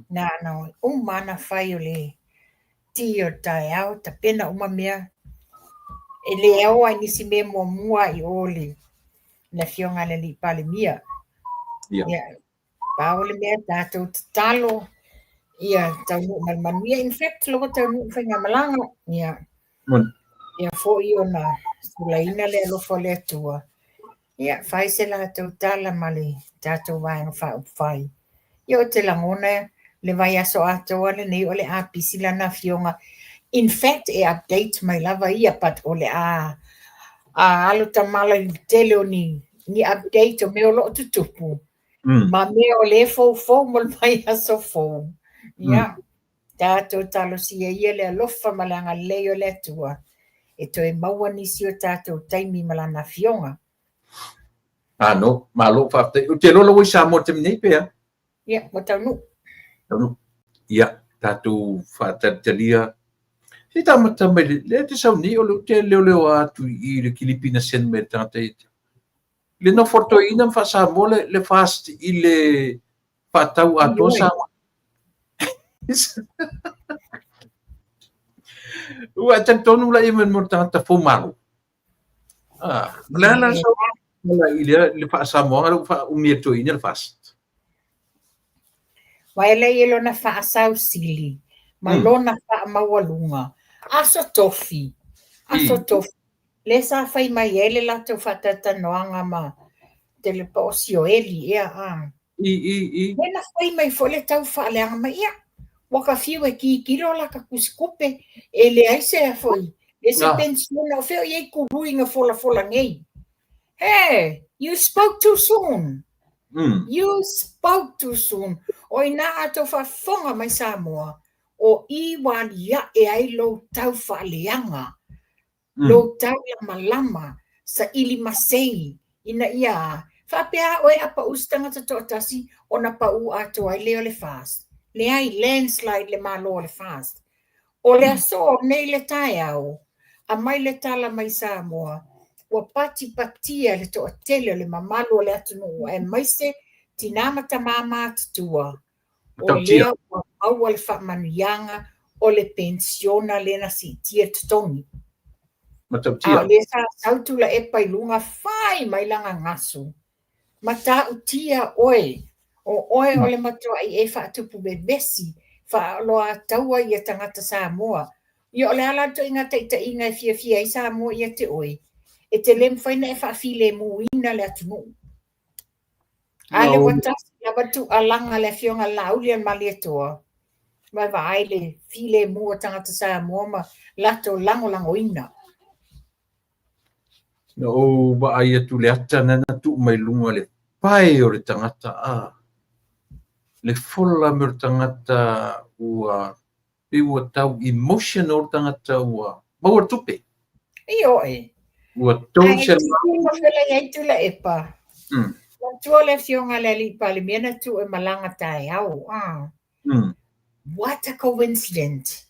na no mana fai o le tio tai au ta pena uma mea e le au ai nisi me mua i ole na fiona le lipale mia ia paole mea tatou talo ia tau malmania in fact lo tau whainga malanga ia fo i ona sulaina le alofo le atua ia fai se la tau tala male tatou vaenga whai ia o te langona le vai aso atoa le nei o le apisi lana fionga in fact e update mai lava ia pat o le alo tamala i tele o ni update o meo lo tutupu ma meo le fo mo le vai aso fo ia tatou talo sia ia le alofa malanga leo le atua e toe maua nisi o tatou taimi malana fionga no malo fafte o te lolo sa mo te nei pe ia mo tau ia tatou fatatalia si tamata mai le te sauni o te leo atu i le Kilipina sen me tangata le no fotoina fa sa mole le fast ile patau ato sa ua tantonu la imen mo tanta fumalo la so la ile le fa sa mo la fa umieto ina fast Waele yelo na fa asau sili malona fa mawalunga aso tofi le sa fai mai ele la to fa tata noanga ma tele posio eli Nena fai mai fole tau whaaleanga mai ia. Waka whiu e ki kiro la ka kuskupe e le aise a foi. Le se pensiona o wheo iei kuruinga fola ngei. Hey, you spoke too soon. You spoke too soon. O ina ato whafonga mai Samoa. O iwa ia e ai lo tau whaaleanga. Lo tau lama sa ili masei. Ina ia Whapea oe apa ustang at totasi o na pa u ato ai leo le fast. Le ai landslide le malo le fast. O le aso nei le tai au. A mai le tala mai Samoa. Ua pati patia le to atele le mamalo le atunu e maise tinama tamama tutua. O leo ua au le whamanianga o le pensiona le na si tia tutongi. A le sa sautu la e pailunga fai mai langa ngasu. Mata utia oe o le matua i e whaatupu bebesi whaaloa taua i a tangata Samoa. I o le ala to inga teita inga e fia i Samoa i a te oe. E te lem whaina e whaafile muina le atunu. Ale watasi la batu alanga le fionga lauli an malietoa. Mai vai le file mua tangata Samoa ma lato lango ina. No ba ai tu le ata na tu mai lunga le pai o le tangata le fola me tangata ua ua tau emotional tangata ua maua tupe Io e ua tau se ai tu la epa tua le fionga le li pale mena tu e malanga tai au what a coincidence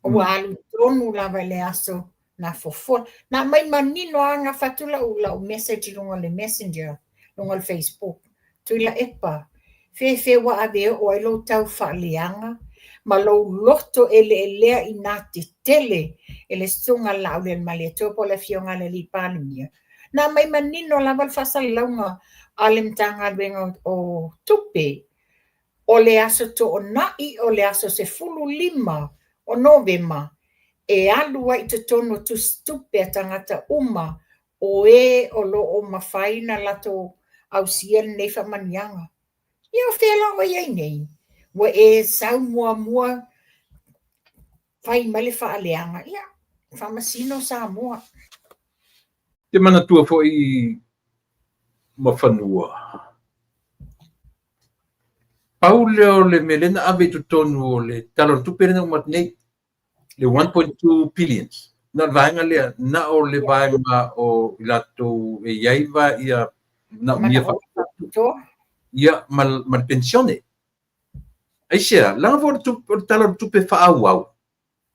ua alu tonu lava le aso na fofo na mai manino anga fatula ula o message lunga le messenger lunga le Facebook tu la epa fe wa ave o ilo tau whaaleanga ma lo loto ele ina te tele ele sunga lau le male topo le fionga le li panemia na mai manino lava le fasalaunga alem tanga venga o tupe o le aso to o nai o le aso se fulu lima o novema e alua i te tono tu stupe tangata uma o o lo o mawhaina lato au sien nei whamanianga. Ia whela o iei nei. Wa e sau mua whai male whaaleanga. Ia, whamasino sa mua. te mana tua fo i mawhanua. Pau leo le melena ave tu tonu o le talor tu perena umat nei le 1.2 billions. Na vaenga lea, na o le vaenga o ilato e iaiva ia na mia ia mal pensione. Aisea, langa vo tu talor tu pe whaau au.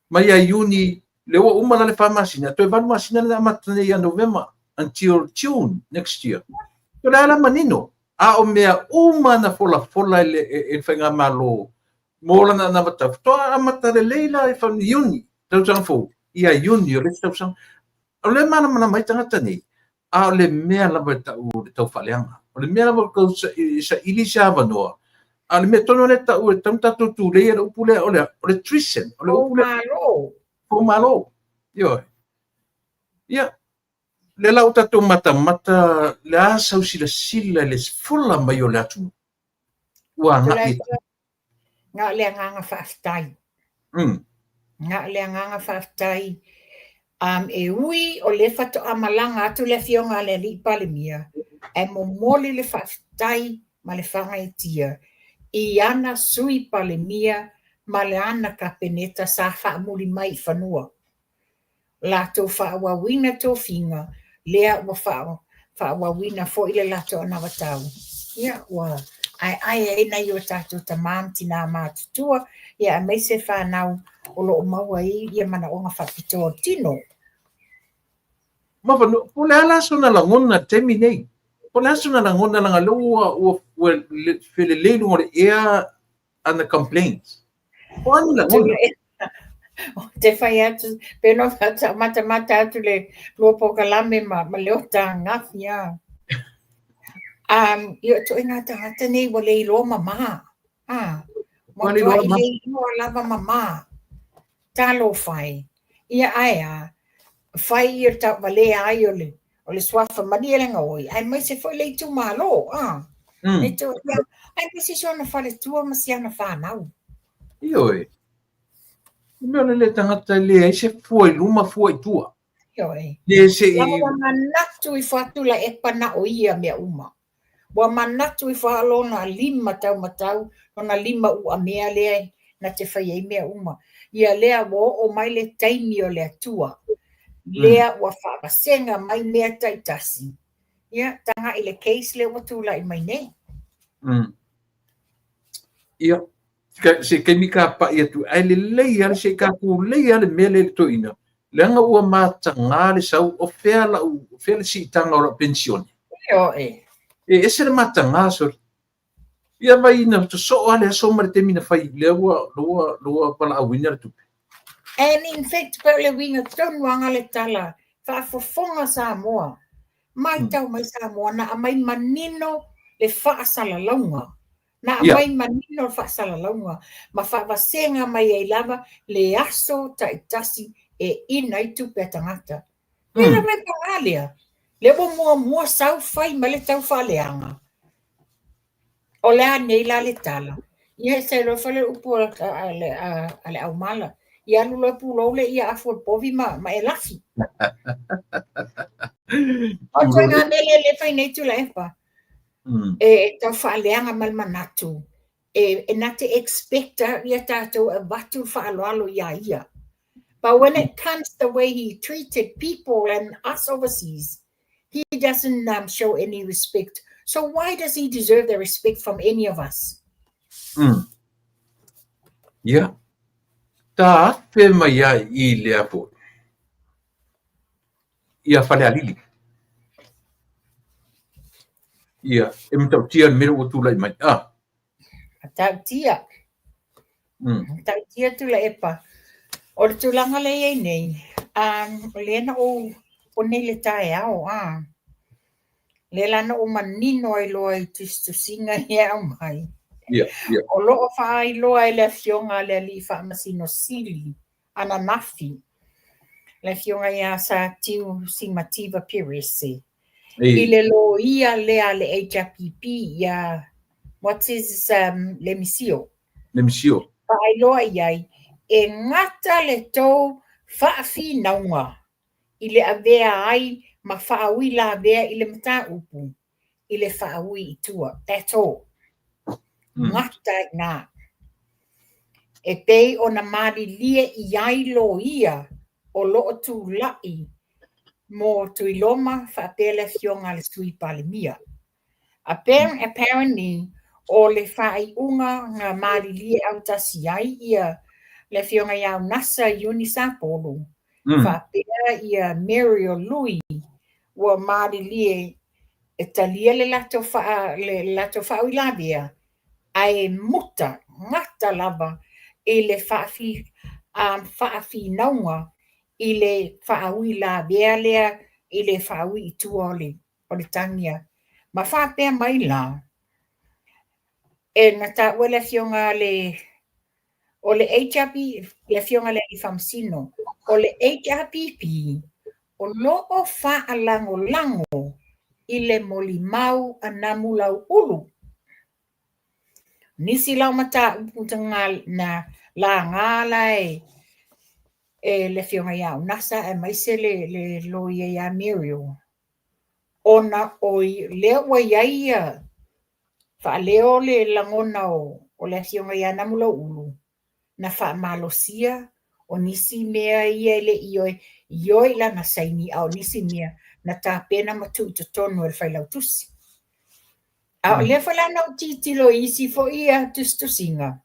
Mai a iuni le o umana le whamasina, toi vanu masina na amatane ia November until June next year. Yo le ala manino. A o mea umana fola e whainga malo mola na mata. Toa amata le leila e whanu iuni. Tau fo ia iuni o le tau sang. O le mana mai tangata nei. A o le mea lava tau whaleanga. O le mea lava kau sa ili sa avanoa. A le mea tono le tau e tau tatu tu le ia upule o le trisen. O le upule. O malo. Yo. Ia. Le lau tatu mata le asau sila le fula mai o le atu. Ua ngai. Nga le nganga whaaftai. Nga le nganga whaaftai. E ui o le whato amalanga atu le fionga le li palemia. E mo moli le whaaftai ma le whanga e tia. I ana sui palemia ma le ana kapeneta sa whaamuli mai whanua. La tō whaawawina tō whinga. Lea ua whaawawina fo ile lato ana watau. Ia ua ai e nei o tātou ta mam tina mātutua. Ia a meise whanau o lo o maua i ia mana o ngā whapitoa tino. Ma fa no, po le ala so na langona temi nei. Po le so na langona langa lua o fele le no le ea ana complaints. Po ana langona. Te whai atu, pēno mata atu le luopo kalame ma leo tā ngafi a. Io to inga tangata nei wa le iloa mama. Mo toa i le iloa lava mama. Talo whai. Ia aia, whai i ta wale ai o le swafa mani lenga oi. Ai mai se foi le tu malo. Ne to ia, ai mai se sona whale tua masiana whanau. Ioi. Mea le tangata le ai se foi luma foi tua. Ioi. Le se Lama manatu I whatula e pana o ia mea uma. Wa manatu I whalona 5 tau matau, ona 5 ua mea lea na te whai ei mea uma. Ia lea wo o mai le taimi o lea tua. Lea ua whawasenga mai mea taitasi. Ia, tanga I le case le watula I mai nei. Ia. Se ke mika pa ia tu ai le leia se ka ku leia le mele to ina. Lenga ua matanga le sau o fela si tanga o pensione. Io e. Ese le matanga so. Ia vai na to so ale so mar te mina fai le lua pala awina tu. And in fact, pele winga ton wanga le tala. Fa fofonga Samoa. Mai tau mai Samoa na mai manino le fa sala longa. Na mai manino fa sala longa. Ma fa vasenga mai e lava le aso taitasi e ina I tupe tangata. Pela mai pangalia. Le mua sau fai ma le tau faleanga. O lea nei la le tala. Ia se lo fale upu ale au mala. Ia lula pulo le ia afu povi ma e lafi. O toinga mele le fai nei tu la efa. E tau faleanga mal manatu. E nate expecta ia tato a batu faaloalo ia. But when it comes the way he treated people and us overseas, he doesn't show any respect. So why does he deserve the respect from any of us? Yeah. Ta fe mai ai I le apo. Ia fale alili. Ia, e mtau tia mero o tula I mai. Tau tia. Tau tia tula epa. O le tulanga le ei nei. Lena o nei le tae ao. Le lana o manino ai loa I tusinga ia au mai. O loo wha ai loa le fionga le li wha masino sili. Ana nafi. Le fionga ia sa tiu simativa pirisi. I le lo ia lea le HRPP ia what is le misio. Le misio. Pa ai loa iai. E ngata le tau whaafi naunga. I le avea ai ma whaawi la avea I le mata upu. I le whaawi I tua. That's all. Ngata ngā. E pei o na mari lie I ai lo ia o loo tu lai mo tu iloma whaapele fionga le sui palemia. Apparently o le whai unga ngā mari lie au tasi ai ia le fionga iau nasa Unisa polo. Whaapea ia Mary o Louis ua mari lie e talia le lato whau ilavia ai muta ngata lava I le whaafi naunga I le whaawi la bea lea I le whaawi I tua o le tangia. Ma whaapea mai la. E ngata ua le fionga o le HRP, le fionga le I whamsino. O le HRPP, o loo whaalango lango I le molimau anamu lau ulu. Nisi lau mata uputanga na la ngala e le fionga iau nasa e maise le loia ia Miriam. Ona oi leo wa iaia fa leo le langona o le fionga ia namula ulu na fa malosia o nisi mea ia le ioi la na saini au nisi mea na ta pena matu tonu e fai lautusi. A le fa la nau titilo isi fo ia tustusinga.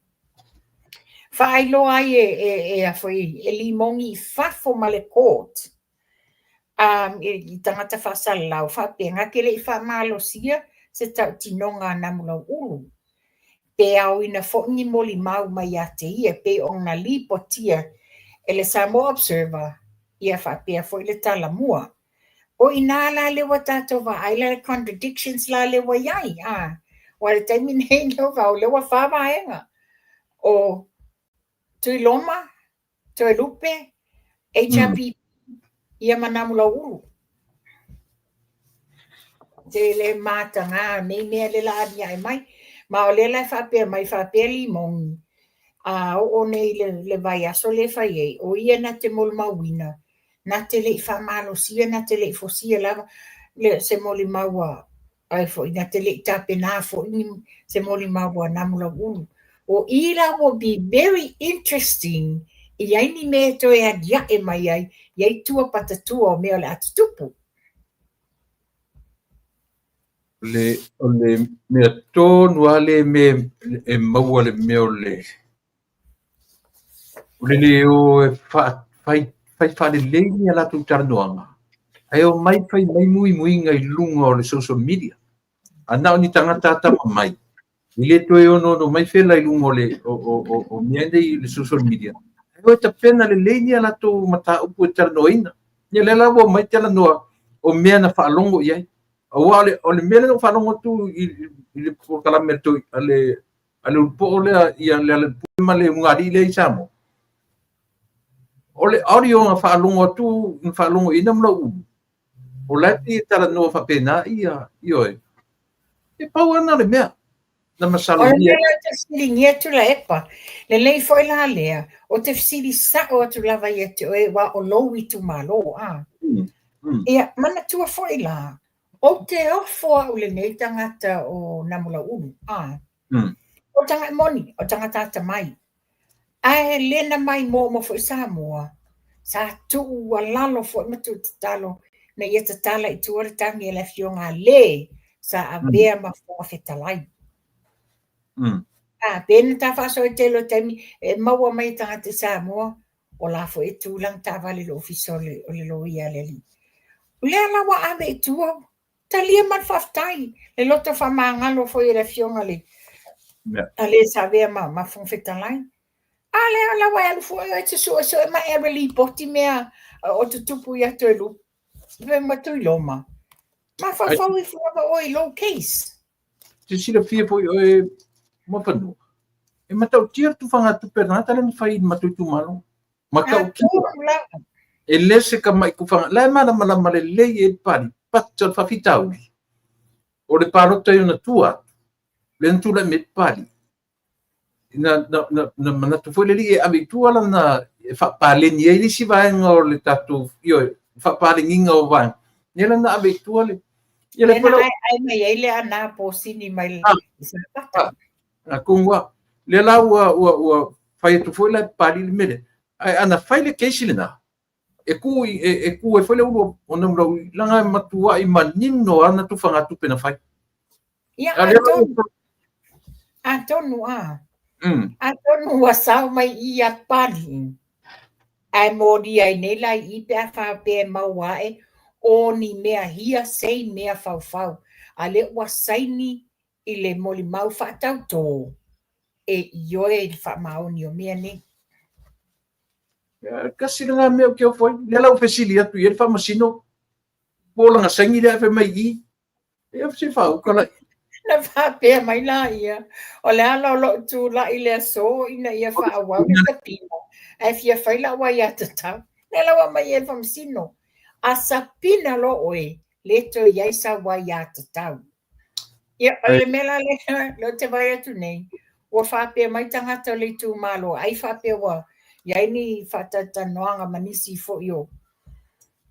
Fa ilo ai e foi limongi fafo male court. I tangata whasalau, whapea ke le I whamalosia, se tau tinonga namulau ulu. Pe au ina whongi moli mau mai a te ia, pe o ngā lipotia, e le Samoa Observer, ia whapea fo I le tala mua. O ina la lewa tātou wa aila contradictions la lewa iai. Wa le taimi nei lewa o lewa whamaenga. O tui loma, tui lupe, HRP, ia manamula ulu. Te le mātanga, nei mea le la adi ai mai. Ma o le lai whapea mai whapea li mongi. O nei le vai aso le whai ei. O ia na te mol mawina. Na te le whamalo sia, na te le fosia lava. Le se moli maua. Ai fo, na te le tape nā fo. Se moli maua namula ulu. O ila will be very interesting. I aini mea to e adia e mai ai. Iai tua patatua o mea le atutupu. O le mea tōnu ale me e maua le mea o le. O le o e fai whale leini a latu taranoanga. Ai o mai fai mai mui ngai lunga o le social media. Ana o ni tangata atama mai. I le toe ono mai whela I lunga o mea nei le social media. Ai o e ta pena le leini a latu mata upu e taranoina. Ia le lawa mai tala noa o mea na whaalongo iai. O le mele no whanongo tu I le kalame tu ale upo ole ia le puma le ngari le isamo. O le audio nga whalongo tu whalongo ina mla u. O lati tala no whapena ia ioe. E pau ana le mea. Na masalo ia. O le mea te fili ngia tu la epa. Le lei foi la lea. O te fili sa o tu lava ia te oe wa o lowi tu malo. Ia mana tua foi la. O te ofo au le nei tangata o namula ulu. O tangata moni, o tangata ata mai. Ai lena mai mo fo Samoa. Sa tu a lalo fo matu te talo. Na ia te tala I tuare tangi e la fionga le. Sa a bea ma fo a fetalai. Pena ta faso e telo temi. E maua mai tangata Samoa. O la fo e tulang ta vali lo ofisole o le lo ia le li. Lea lawa ame e tuau. Talia man whaftai. Le loto whamangalo fo I le fionga le. Ale sa vea ma whongwhetalai. Ale ala wai alu fo e te so e ma e reli poti mea o te tupu I atu e lu. Ve ma tui loma. Ma whawhau I fuava o I low case. Te sira fia po I oe mawhanu. E matau tia tu whangatu pera tala ni whai matui tu malo. Makau kia. E lese ka mai ku whanga. Lai mara le lei e pari. Patsa whawhitau. O le parota I ona tua. Le ntula me pari. Na manatu foi le e abitua la na whapaleni e lisi vaenga o le tatu. Io, whapalenginga o vaenga. Nela na abitua le. Ai mai ele ana po sini mai. Na kungwa. Le la ua whai tu foi la pari le mele. Ai ana whai le keisi le na. E ku e foi le ulu o namrau langa matua I manino ana tu whangatu pena whai. Ia atonu atonu wa sao mai I a pari. Ai modi ai nei lai I pe whape maua e o ni mea hia sei mea whau. A le ua saini I le moli mau whatau tō. E ioe I whamaoni o mea ni. Kasi nga mea o kia foi. Le lau pesili atu I e whamasino. Pōlanga sangi le awe mai I. E a se whau kala. Na whapea mai la ia. O le ala o lo tu la I le aso ina ia whaawau ni tapina. E fia whaila wai ata tau. Ne lawa mai e whamsino. A sapina lo oe. Le to iaisa wai ata tau. Ia o le mela le te vai atu nei. Ua whapea mai tangata le tu malo. Ai whapea wa. Iai ni whatata noanga manisi fo io.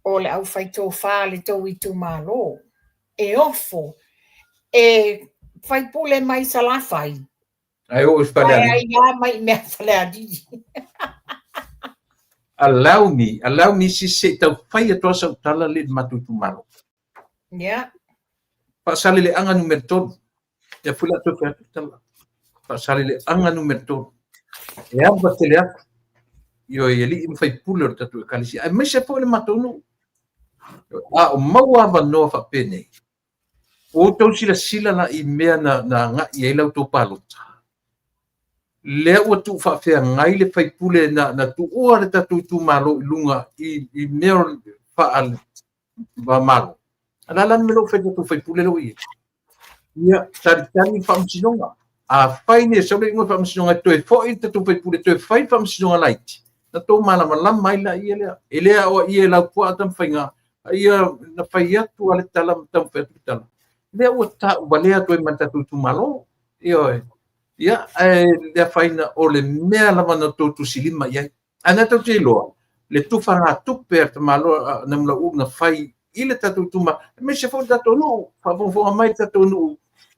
O le au whai tō wha le tō I tu malo. E ofo. E fai pule mai salafai. Ai o spalhar. Ai ia mai me faladi. Allow me si se tau fai atua sa utala le matutu malo. Yeah. Pasali le anga numero todo. Ya fui la tu fai tala. Pasali le anga numero todo. E amba tele aku. Io e li fai pule o tatu kalisi. Ai mai se po le matonu. o maua vanoa whapene. O tau sila na I mea na ngā I eilau tō pālota. Lea ua tu whawhea ngai le whaipule na tu ua le tatu tu malo I lunga I mea whaal wa malo. Ana lan me lo whaipule lo I. Ia, tari whamsinonga. A whaine, sau le ingo whamsinonga, toe fōi tatu whaipule, toe whai whamsinonga laiti. Na tō malama mai la I elea. Elea o I lau pua atam whainga. Ia, na whai atu ale tala, tam whaiatu tala. Lea ua ta walea toi matatu tu malo. Ia, ia, lea whaina o le mea lama na tō tu silima iai. Ana tau te loa. Le tufa ngā tupe ar te malo na mula u na whai I le tatu tu ma. Me se fo tatu no, whawonga mai tatu no.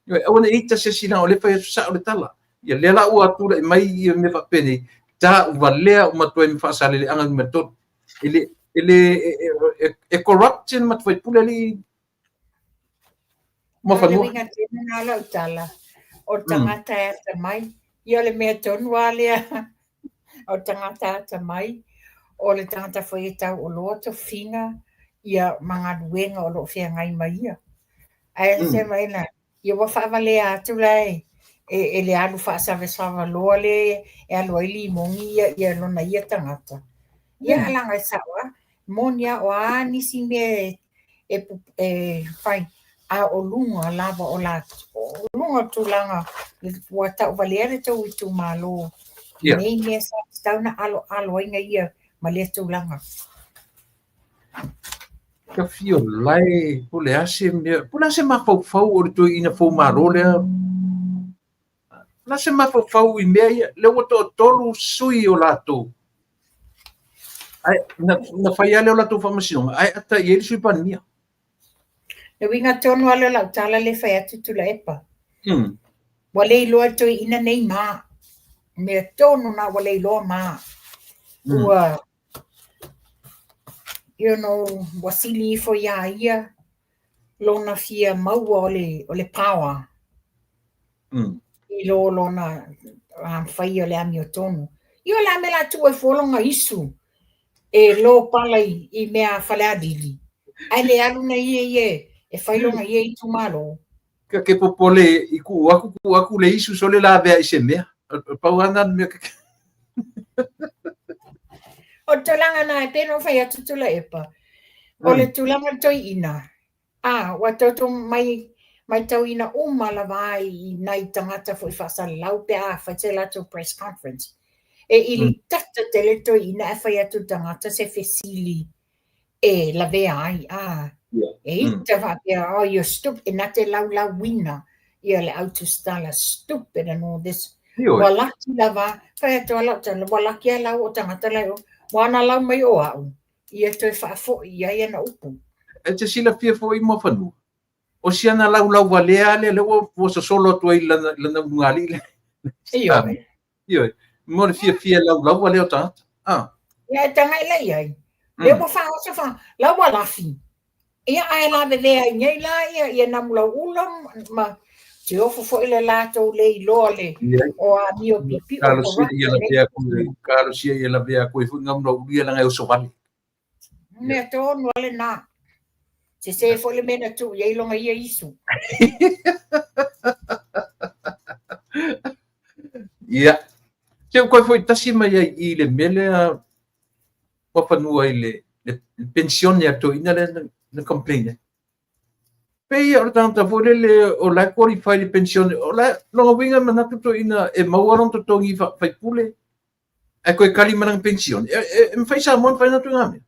Awana ita se sina o le whai atu sa o le tala. Ia lela ua atura I mai I me whapene. Ta walea o matua I me whaasale le anga me tot. E corruption mat whai pule li. Ma whanua. Winga tēnā ngā lau tala. O tangata e ata mai. Ia le mea tonua lea. O tangata ata mai. O le tangata whai e tau o loa to whinga. Ia mga duenga o lo whia ngai mai ia. Ai se mai na. Ia wa whaavale atu lai. E le alu whaasaweswawa loa le. E alu aili mongi ia lona ia tangata. Ia alanga sawa. Monia o a nisi me e whai. A o lunga lava o la. O lunga tūlanga. Wa tau valere tau I tū malo. Nei mea sa tauna alo inga ia. Ma le tūlanga. Ka fio lai pule ase ma fau o to ina fau maro le na se ma fau I mea le o to tolu sui o lato ai na fai ale o lato famasiona ai ata I sui pania le winga tonu ale la tala le fai atu tula epa wale loa to ina nei ma me tonu na wale loa ma ua you know, wasili fo ia lona fia maua o le power. I lona whai o le ami o tonu. Io la me la tu e wholonga isu. E lo palai I mea whale adili. Ai le aluna e whailonga I tu malo. Ka ke popole I ku aku le isu sole la vea I se mea. Pauana mea O tolanga na e peno whai atu tula epa. O le tulanga toi ina. Wa toto mai tau ina umala vai I nai tangata fo I whasa lau pe whai te lato press conference. E ili tata te le toi ina e whai atu tangata se fesili e la vea ai. E ita whapea, you're stupid. E na te lau wina. Ia le auto stala stupid and all this. Walaki lava, whai atu ala tala, walaki a lau o tangata leo. Wana lau mai o au. Ia toi whaafo ia na upu. E te sila fia fo I mo whanua. O siana lau walea le o sa solo tu ai lana ungali le. Iyo. Mo le fia lau walea o tangata. Ia tanga I lai ai. Le mo wha o sa wha. Lau walafi. Ia ai la vevea ngai la ia namu lau ulam ma te ofo fo ile lato le I loa le. O a mio pipi. Karo sia ia la vea koe fu ngam no ulia la ngai o so wali. Mea tonu ale na. Se fo le mena tu, ia ilonga ia isu. Ia. Te koe foi tasi mai I le mele a wapanua I le pensione ato ina le complain. Pei o tanta fore le o la qualify le pensione o la longa winga manatu to ina e mauaron to tongi fai pule. E koe kali manang pensione. E me fai sa mon fai natu ngame.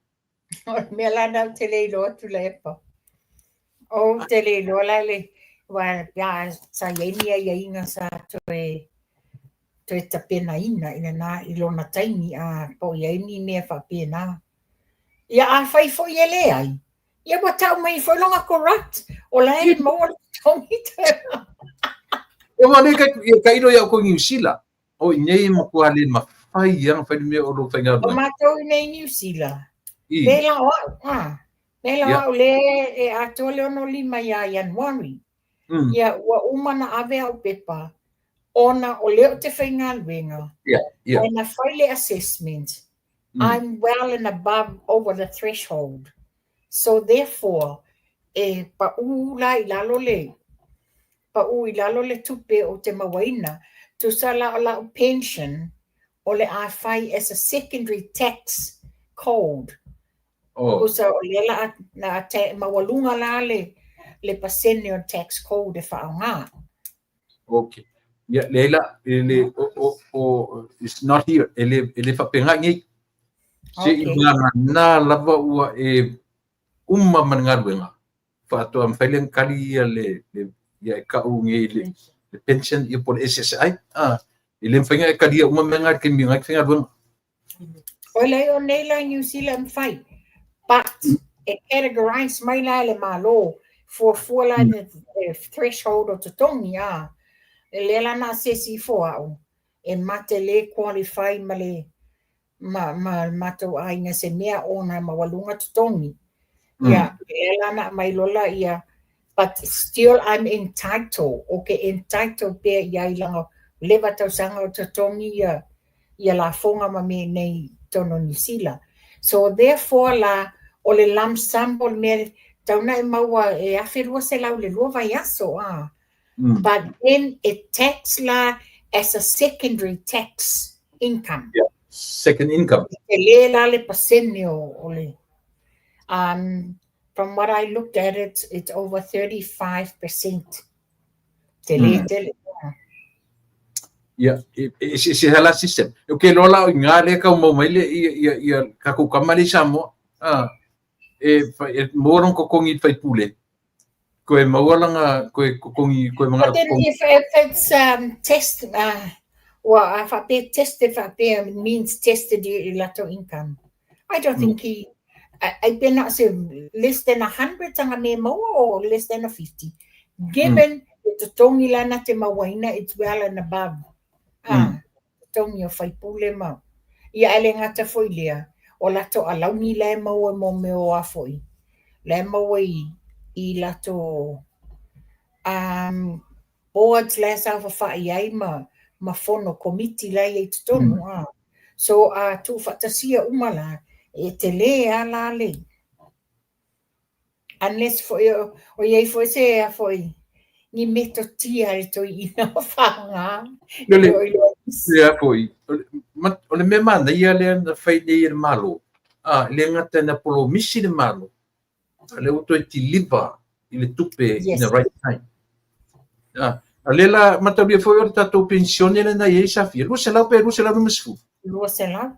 Me la na te le lo tu le pa. O te le lo la le wa ya sa yenia ya inga sa to e tapena ina na I lona taimi a po yeni me fa pena. Ia a fai fo ele ai. Ia wa tau mai fo longa corrupt. O la e mo tongi te. E wale ka ino ya ko New Zealand. O nei mo ko ale ma fai yang fai me o lo fai nga. O ma to nei New Zealand. Bela o le e ato le ono lima ia Januari. Ia ua umana ave au pepa. Ona o leo te whainga luenga. Na whaile assessment. I'm well and above over the threshold. So therefore, pa ula I lalo le tupe o te mawaina, to sala la pension, o le a fai as a secondary tax code. O sa o le la na te mawalunga la le pasene o tax code e whaonga. Okay. Yeah, Leila, it's not here. Ele whapenga ngi. Si na lava ua umma man ngaruenga. Whaato am whailen kari le ka unge le pension I por SSI. Ele whainga kari umma man ngar ke mi ngai whainga ruenga. Ole o Neila New Zealand fight. But it categorized mai la le malo for the threshold o te tongi le la na sesi fo au e mate le qualify male mato ainga se mea ona mawalunga te tongi le la na mai lola ia but still I'm entitled entitled pe ia ilanga leva tau sanga o te tongi ia la fonga ma me nei tono New Zealand. So therefore la o le lump sum o me tauna maua e awhirua se lau le lua vai aso but then it tax la as a secondary tax income. Yeah, second income. Le la le pasene o le. From what I looked at it, it's over 35%. Yeah, it's a hala system. Okay, lola ngale ka mo mai le ia ka ku kamali samo. Morong ko kongi fai pule. Ko e mawalanga ko kongi ko mga. But then if it's test well if I tested means tested lato income. I don't think I've been not say less than 100 tanga me mo or less than 50. Given the tongi lana te mawaina, it's well and above. Tongi o fai pule ma. Ia ele ngata foi lea. O lato alauni le mau mo me o afoi. Le mau I lato boards le sa fa ai ma fono committee le I tonu so tu fatasia umala e te le ala le unless for o ye for se foi ni meto tia e to ina fanga le foi o le mema na ia le na fai le malo le ngata na polo misi le malo le auto ti liva ile tupe in the right time alela matabia foi o tato pensione le na ia sa fia lu se la mesfu lu se la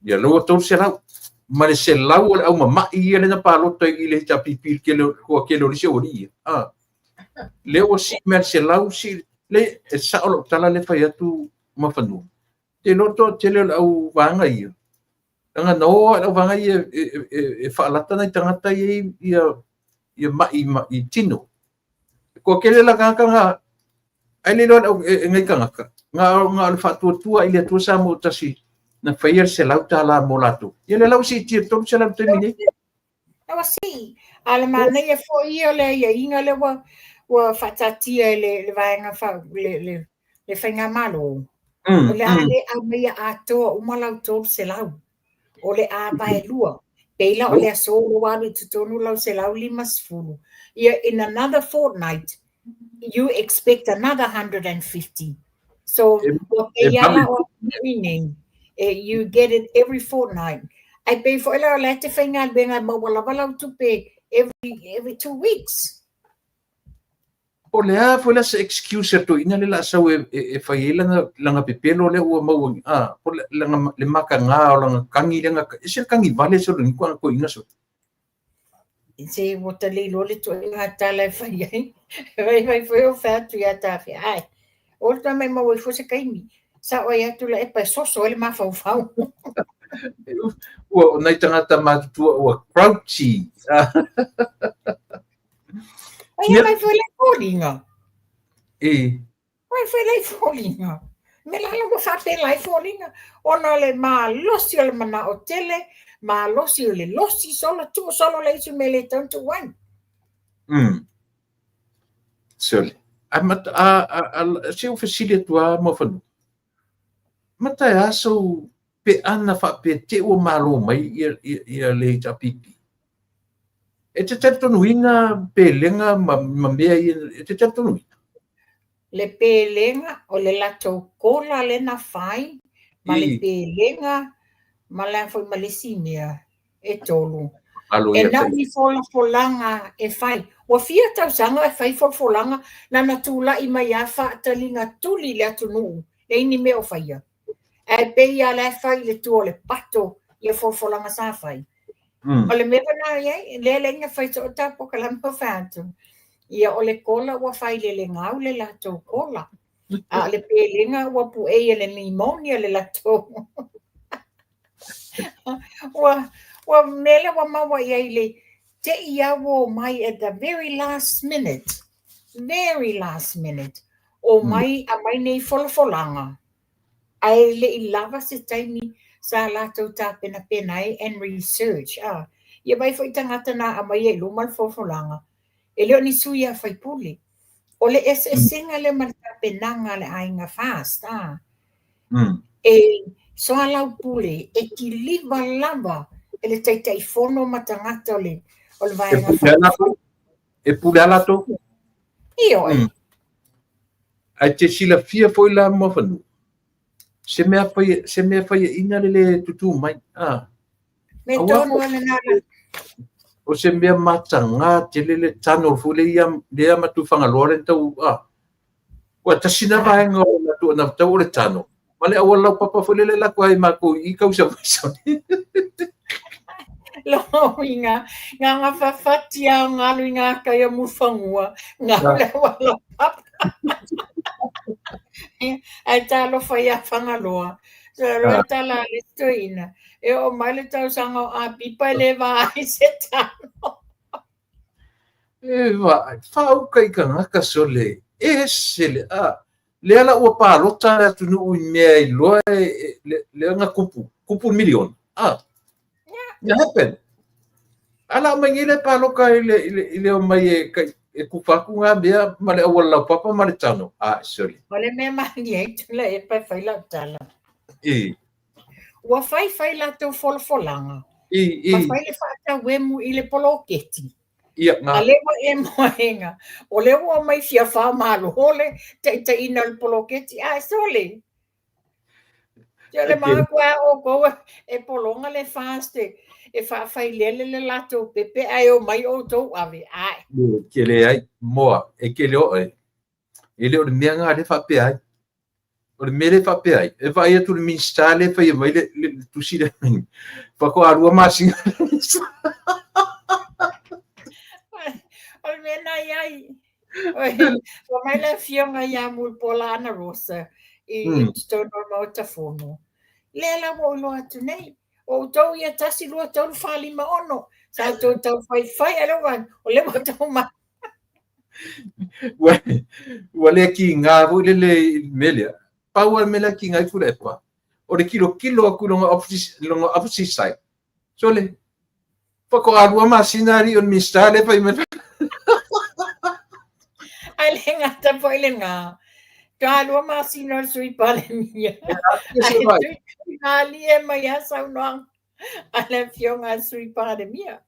ya lo to se la ma le se la o au mama ia le na palo to ile ta pipil ke lo ko ke lo se ori le o si mer se la si le sa o tala le fai atu ma fanu te lo to te le au vanga ia nga no au vanga ia e fa lata na tangata ia mai tino ko ke le la kanga ai le lo ngai kanga nga al fatu tua ile tu sa mo tasi na fair se lauta la molato ia le lau si ti to se la termine wa si al mana ia fo ia le ia inga le wa fatatia le vanga fa le fanga malo le ale a mea ato umala to se lau o le a vai lua peila o le so lo wa tu tonu lau se lau limas fulu ia in another fortnight you expect another 150 so you get it every fortnight. I pay for a letter finger being a mobile to pay every 2 weeks. Olha, foi essa excuse to ina le sa e fai langa pepelo le o mau langa le makanga o langa kangi langa ese kangi vale so ni ko ina so. Se wota le lole to ina tala fai vai foi o fato ya ta fi ai. Olta me mau foi se kaimi. Sa o ia tu le pa so ele ma fau. O nai tangata matu o crouchy. Ai vai foi le folinga. Vai foi le folinga. Me la lo fa pe le folinga. Ona le ma losi le mana o tele, ma losi le losi solo le su me le tanto one. Sole. Se o facile tua mo fanu. Mata aso pe ana fa pe te o malo mai ia le ta pipi. E te tatonuinga pelenga mamea e te tatonuinga. Le pelenga o le lato kola le na fai, ma le pelenga ma la foi malesimia e tolu. E na ni folanga e fai. Wa fia tau sanga e fai folanga na natula i mai a talinga tuli le atunu. E ini me o faia. E pe ia le fai le tu le pato ia folanga sa fai. O le meva na ia le lenga fai to tapo kala mo fanto. Ia o le kola wa fai le ngau le lato kola. A le pelenga wa pu e le limonia le lato. Wa mele wa mawa ile te ia wo mai at the very last minute o mai a mai nei folanga ai le ilava se taimi sa lato ta pena and research ia vai foi tangata na a mai e lumal folanga e leo ni suia fai puli o le singa le marta penanga le ainga fast e so alau pule e ki liva lava ele teitai fono matangata le o le vai e pule alato io ai te sila fia foi la mo fanu se me fai ina le tutu mai me tono ana nana o se me matanga te le tano fule ia matu fanga lore tau wa tasina vai ngo na tu na tau le tano male awala papa fule le la kwai mako I kausa so lo inga nga fafatia nga luinga kaya mufangua nga wala papa ai talo fai fanga loa so reta la listoina e o male tau sanga a pipa le vai se tano e va fau kai kanga ka sole e sele le ala ua palota le atu nuu mea I loa le anga kupu milion ya happen ala mai le paloka ile o mai e kufaku nga mea ma le awala papa ma le tano sorry ole me mangi e tula e pa fai la tala ua fai la tau folanga ma fai le fata wemu I le poloketi Alewa e moenga. O lewa mai fia wha malo hole te ina le poloketi. Sole. Le maa kua o koa e polonga le faste. E whai lele le lato pepe ai o mai o tau ave. Ke le ai moa. E ke leo e. E leo le mea ngā le whape ai. O le mere whape ai. E whai atu le minsta le whai mai le tusi le mingi. Whako arua masinga. Mena iai. O mai le fionga ia mul pola ana rosa I tono mo tafono. Lela wo lo atu nei. O tau ia tasi lua tau whalima ono. Sa tau whai alowan. O le mo tau ma. Wale ki ngā vule le melia. Paua mela ki ngai kura epa. O le kilo aku longa opposite side. So le. Pako arua masinari on mistale pa imen. Ai le ngata po ile ngā. Ka lua masino sui pale mia. Ai tui ali e mai asa unoang. Ale fionga sui pale mia.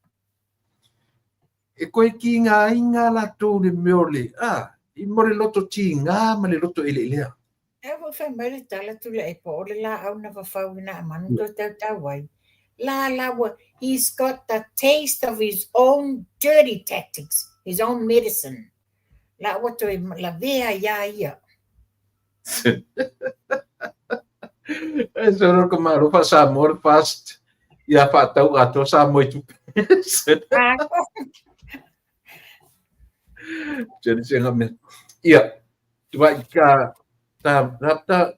E koe ki ngā inga la tō le meole. I more loto ti ngā ma le loto ele lea. E wo whai mai le tala tula e po. O le la au na whawhau ina amanu tau tau wai. La he's got the taste of his own dirty tactics, his own medicine. La wato la vea ia. Eso no como lo pasa amor fast. Ya fa tau ato sa moi tu. Jadi saya ngamen. Iya. Tuwa ka ta rapta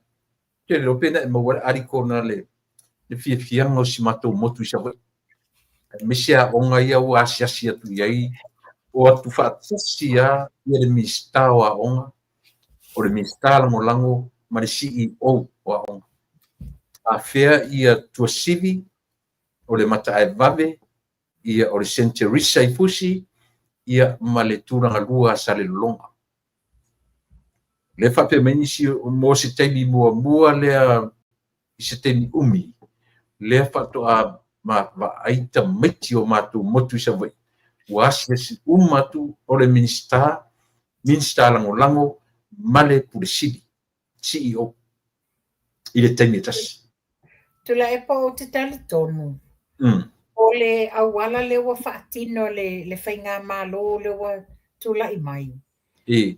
ke lo pena mo wa ari kona le. Le fia ngo si matou motu sa wa. Misia onga ia wa sia tu yai. O atu fatsia ia le mistawa onga. O le mistala mo lango ma le CEO wa onga. A fea ia tua sivi o le mata e vave ia o le senterisa I fusi ia ma le turanga lua sa le longa. Le whape menisi mo se teimi mua lea I se teimi umi. Le whato a ma aita meti o mātou motu sa vai. wasi si tu o le minista lango male pulisili CEO i le taimi tasi. Tula e pa o te tali tonu. O le awala le wa whaatino le whainga malo le wa tula i mai. E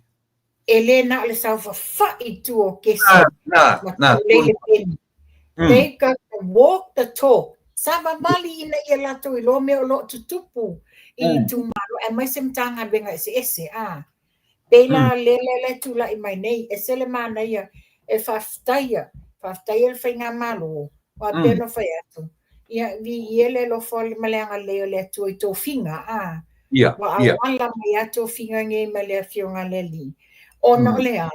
le na le sau whawhai tu o kesi. They got to walk the talk. Sama mali ina ia lato i lo meo lo tutupu i tu malo. E mai sem tanga benga ese Bela le tula i mai nei. E sele mana ia e whaftaia. Whaftaia le whainga malo. Wa peno whai atu. Ia vi ele lo fol maleanga leo le atu i tō finga Wa awala mai atu finga nge ma le fionga le li. Ono lea.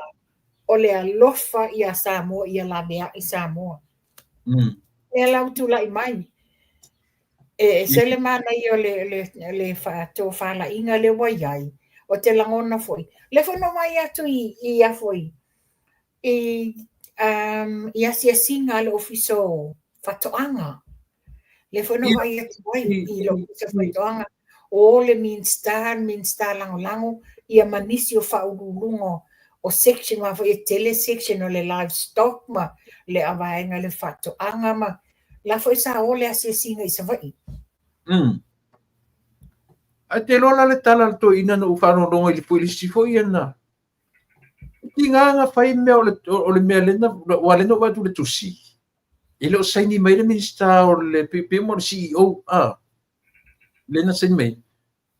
O lea lofa i a Samoa i a labea i Samoa. E lau tula i mai. E sele mana i o le tō whala inga le waiai. O te langona foi. Le whano mai atu i a foi. I asia singa le ofiso whatoanga. Le whano mai atu wai i lo ofiso whatoanga. O le minsta lango i a manisi o whaurulungo o section ma foi e tele section o le livestock ma le awaenga le whatoanga ma. La foi sa o le asia singa i sa vai. A te lola le tala to ina no whano rongo i le polisi foi ana. Ti nga whai mea o le mea lena wale no watu le tusi. I leo saini mai le minista o le pepe mo le CEO lena saini mai.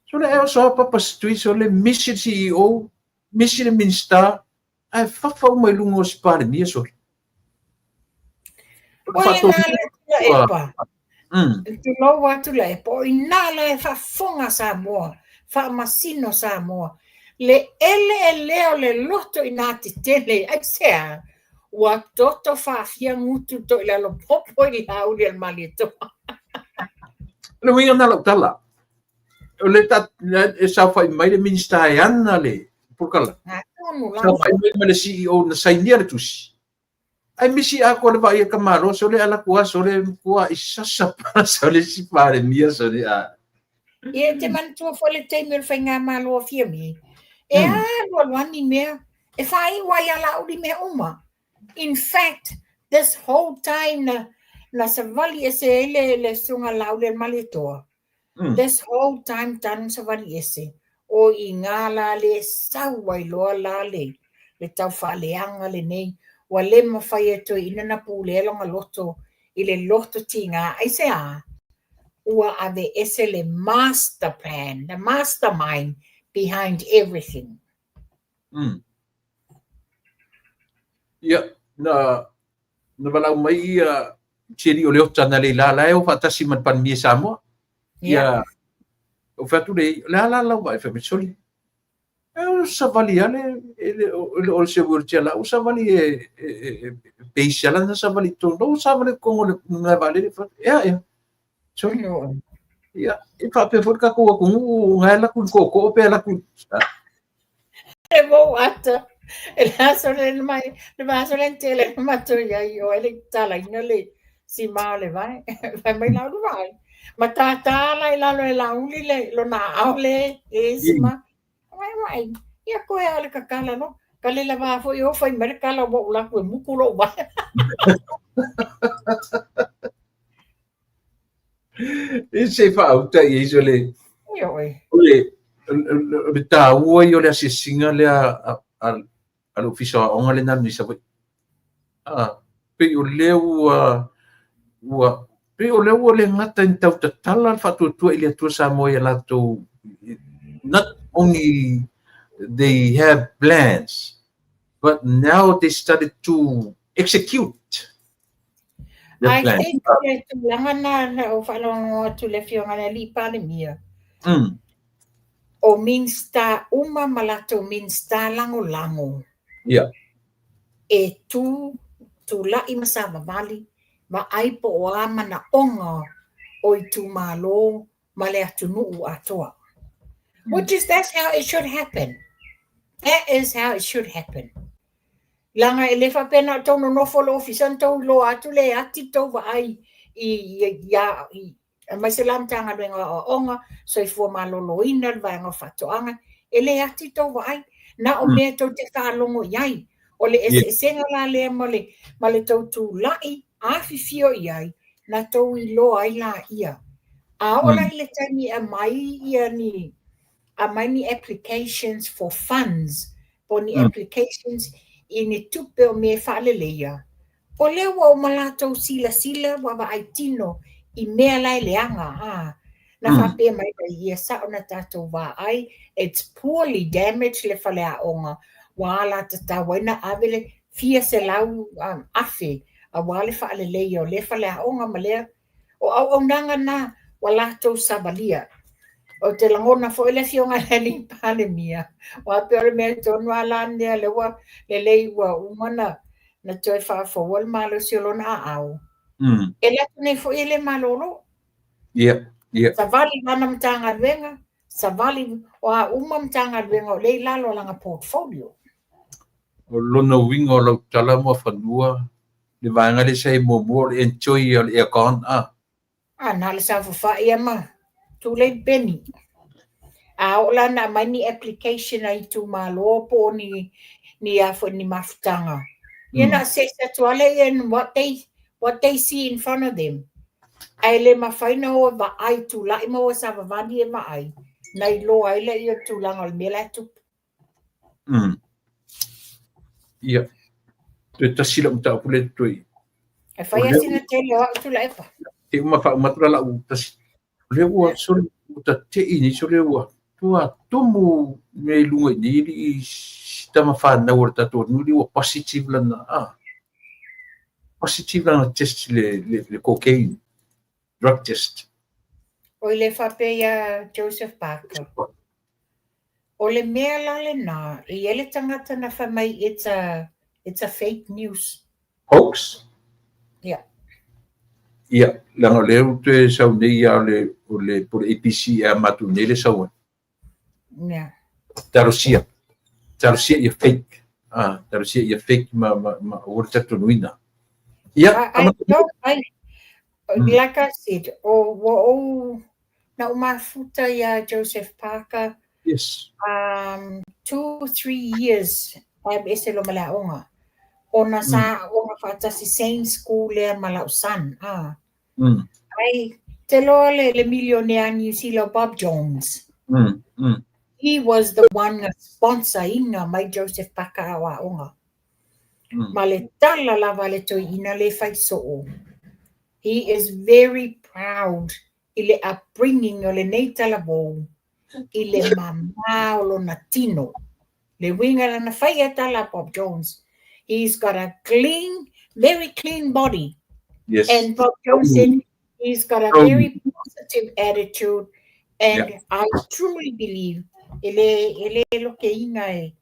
So le eo soa papa situi so le misi CEO, misi le minista, ai whawhau mai lungo o si pare mia so. Oe nā le tula epa. Te lo watu la epa. Oe nā le whawhonga Samoa, whamasino Samoa. Le ele leo le loto i nā te tele, ai sea, wa toto whawhia ngutu to ila lo popo i lau le mali toa. Le winga nā lau tala. O le e sa whai mai le minista e ana le, purkala. Sa whai mai le CEO na sainia le tusi. Ai misi ako le vai e kamaro, so le ala kua, so le kua i sasapa, so le si pare mia, so le Ia te mantua fo le teimi le whainga malo a fia mi. E luani mea, e whai wai ala uri mea uma. In fact, this whole time na savali ese le sunga lau le malitoa. This whole time tan savali ese. O i ngala le sawai loa la le tau whaleanga le nei. Wa le mawhai e toi ina na pule longa loto i le loto tinga. Ai se ua ave ese le master plan, the mastermind behind everything. Na walau mai tiri o leo tana le la e o fatasi man pan mie Samoa. O fatu le la vai fa misoli. O savali ale o se burtia o savali peisala na savali to no savali como na vale sorry no e fa pe for ka ko ngala kun ko pe la kun e vo ata e la sole mai le va sole tele mato ya io ele tala ina le si male vai mai la vai ma ta la uli le lo na aule e si ma vai ia ko e ale kakala no kale la va fo yo fai merkala bo la ko mukulo ba e se fa uta i isole le ta ua i ole a singa le al ufisa o ngale na ni sa pe o leu le ngata in tau tatala fa tu ile tu Samoa la to not only they have plans, but now they started to execute the I plan. think tu langana o falong tu le fiona li pandemia. O minsta uma malato minsta lango. Yeah. E tu la imasama bali ma ai po o ama na onga o i tu malo ma le atunu atoa. That's how it should happen. That is how it should happen. Langa e lefa pena tono no folo ofisan to lo atu le ati to va ai i Mai se lam tanga renga o onga, so I fua malolo ina, vanga whatoanga, ele ati tau vai, na o mea tau te whalongo iai, o le senga la lea ma le tau tū lai, a fifio iai, na tau I lo ai la ia. A ola I le tangi a mai ia ni, a mai ni applications for funds, po ni applications I ni tupe o me whaleleia. O lea wa o malatou sila wa wa ai tino I mea lai leanga na whapea mai ia sa o na tātou wā ai it's poorly damaged le whale a onga wa ala tata waina avele fia se lau afe a wale whaale leia o le whale a onga ma lea o au nanga na wa lātou sabalia o te langona fo ele fionga heli pale mia wa pere mea tonu ala nea le wa le lei wa umana na toi wha fo wal malo si olona au. Ele tune fo ele malolo. Sa vali wana mtanga wenga, sa vali o a mtanga wenga o lei lalo langa portfolio. O lona winga o lau tala mo whanua, le vanga le sei mo enjoy o le akon Nale sa fufa ia ma, tu le beni. O lana mani application ai tu malo po ni afo ni maftanga. Yena says that and what they see in front of them. Ai le mawhaina o wa ai tu lai mo sa vavani e mai. Nei lo ai le ia tu langa le mela tu. Ia. Te tasila mta pule tui. E whai asina te leo tu lai pa. Te umatura la u tasi. Le ua sori uta te ini sori ua. Tua tumu me lunga ni tama whanau o tato nuri ua positive lana positive lana test le cocaine drug test. O le whapea Joseph Parker. O le mea lale nā, I ele tangata na whamai it's a fake news. Hoax? Yeah. Ia, langa leo te sau nei o le APC a matu nei le sau. Yeah. Tarosia ia fake. Tarosia ia fake ma ora tato nuina. Ia. Like I said, na umafuta ya Joseph Parker. Yes. 2-3 years ese lo malaonga. Ona sa ona fatasi same school le malausan. Ai te lo le millionaire New Zealand Bob Jones. He was the one sponsoring my Joseph Parker awaonga. Male tala lava le to ina le faiso. He is very proud ile upbringing o le nei talabo. Ile mama o lo natino. Le winga na fai tala Bob Jones. He's got a very clean body. Yes. And Bob Jones said he's got a very positive attitude. And I truly believe ele lo que inga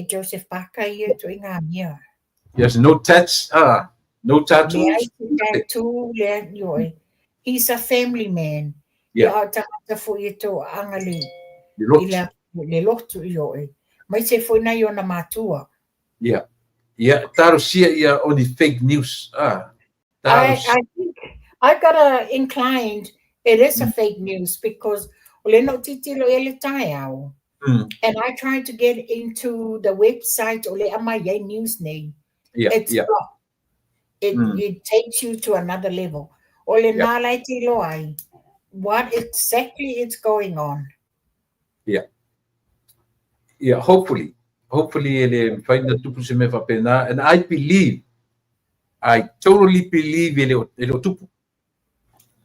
Joseph Parker ia to inga mia. Yes, no tats. No tattoos. He's a family man. Yeah. Yeah. Yeah. Tarosia on the fake news. I think I got inclined. It is a fake news because and I tried to get into the website or the news name. It's blocked. It takes you to another level. What exactly is going on? Yeah. Yeah, hopefully and I totally believe ele tupu.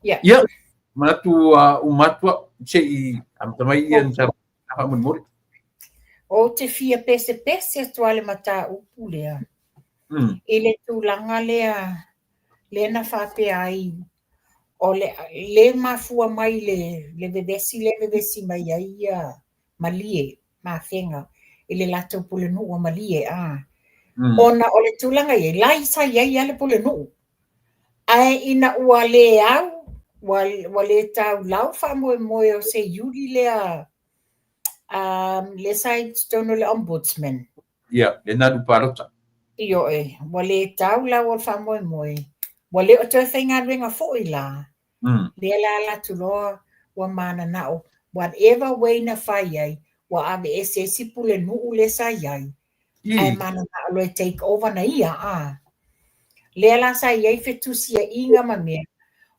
Yeah. Yeah. Matu umatwa che am tamai ian sa hamun mori. O te fia pese tuale mata upulea. Ele tu langa le na fape ai o le mafua mai le bebesi mai ai malie mafenga ele lato pulenu o malie ona o le tulanga ye laisa ye ale pulenu ai ina uale au wale tau lau fa mo o se yuli le side stone le ombudsman le nadu parota wale tau lau fa mo wale o te whainga ringa fo ila Le la tu loa wa mana nao. Whatever way na whai ai, wa ave ese si pule nuu le sa iai. Ai mana nao le take over na ia a. Le la sa iai fetusia inga ma mea.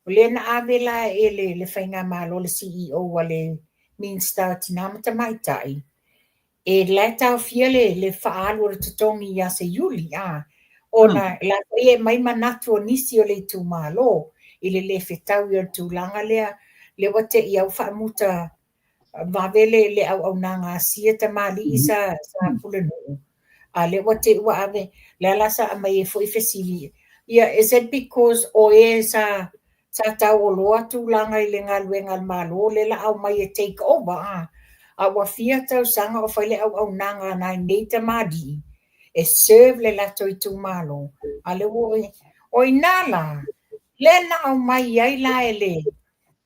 O le na ave la e le whainga malo le CEO wa le Mean Star Tinamata Maitai. E le tau fia le whaalu le tutongi ia se yuli a. Ona la e mai manatu o nisi o le tu malo. Ile le whetau i o tu langa lea. Le wate i au whaamuta vavele le au nanga sia te mali isa sa pule no. A le wate ua ave le lasa a mai e fo i fesili. Yeah, is it because o e sa tau o loa tu langa i le ngaluenga malo le la au mai e take over a. A wafia tau sanga o whaile au nanga na nei te mali. E serve le lato i tu malo. A le o inala. Le na au mai ai la ele.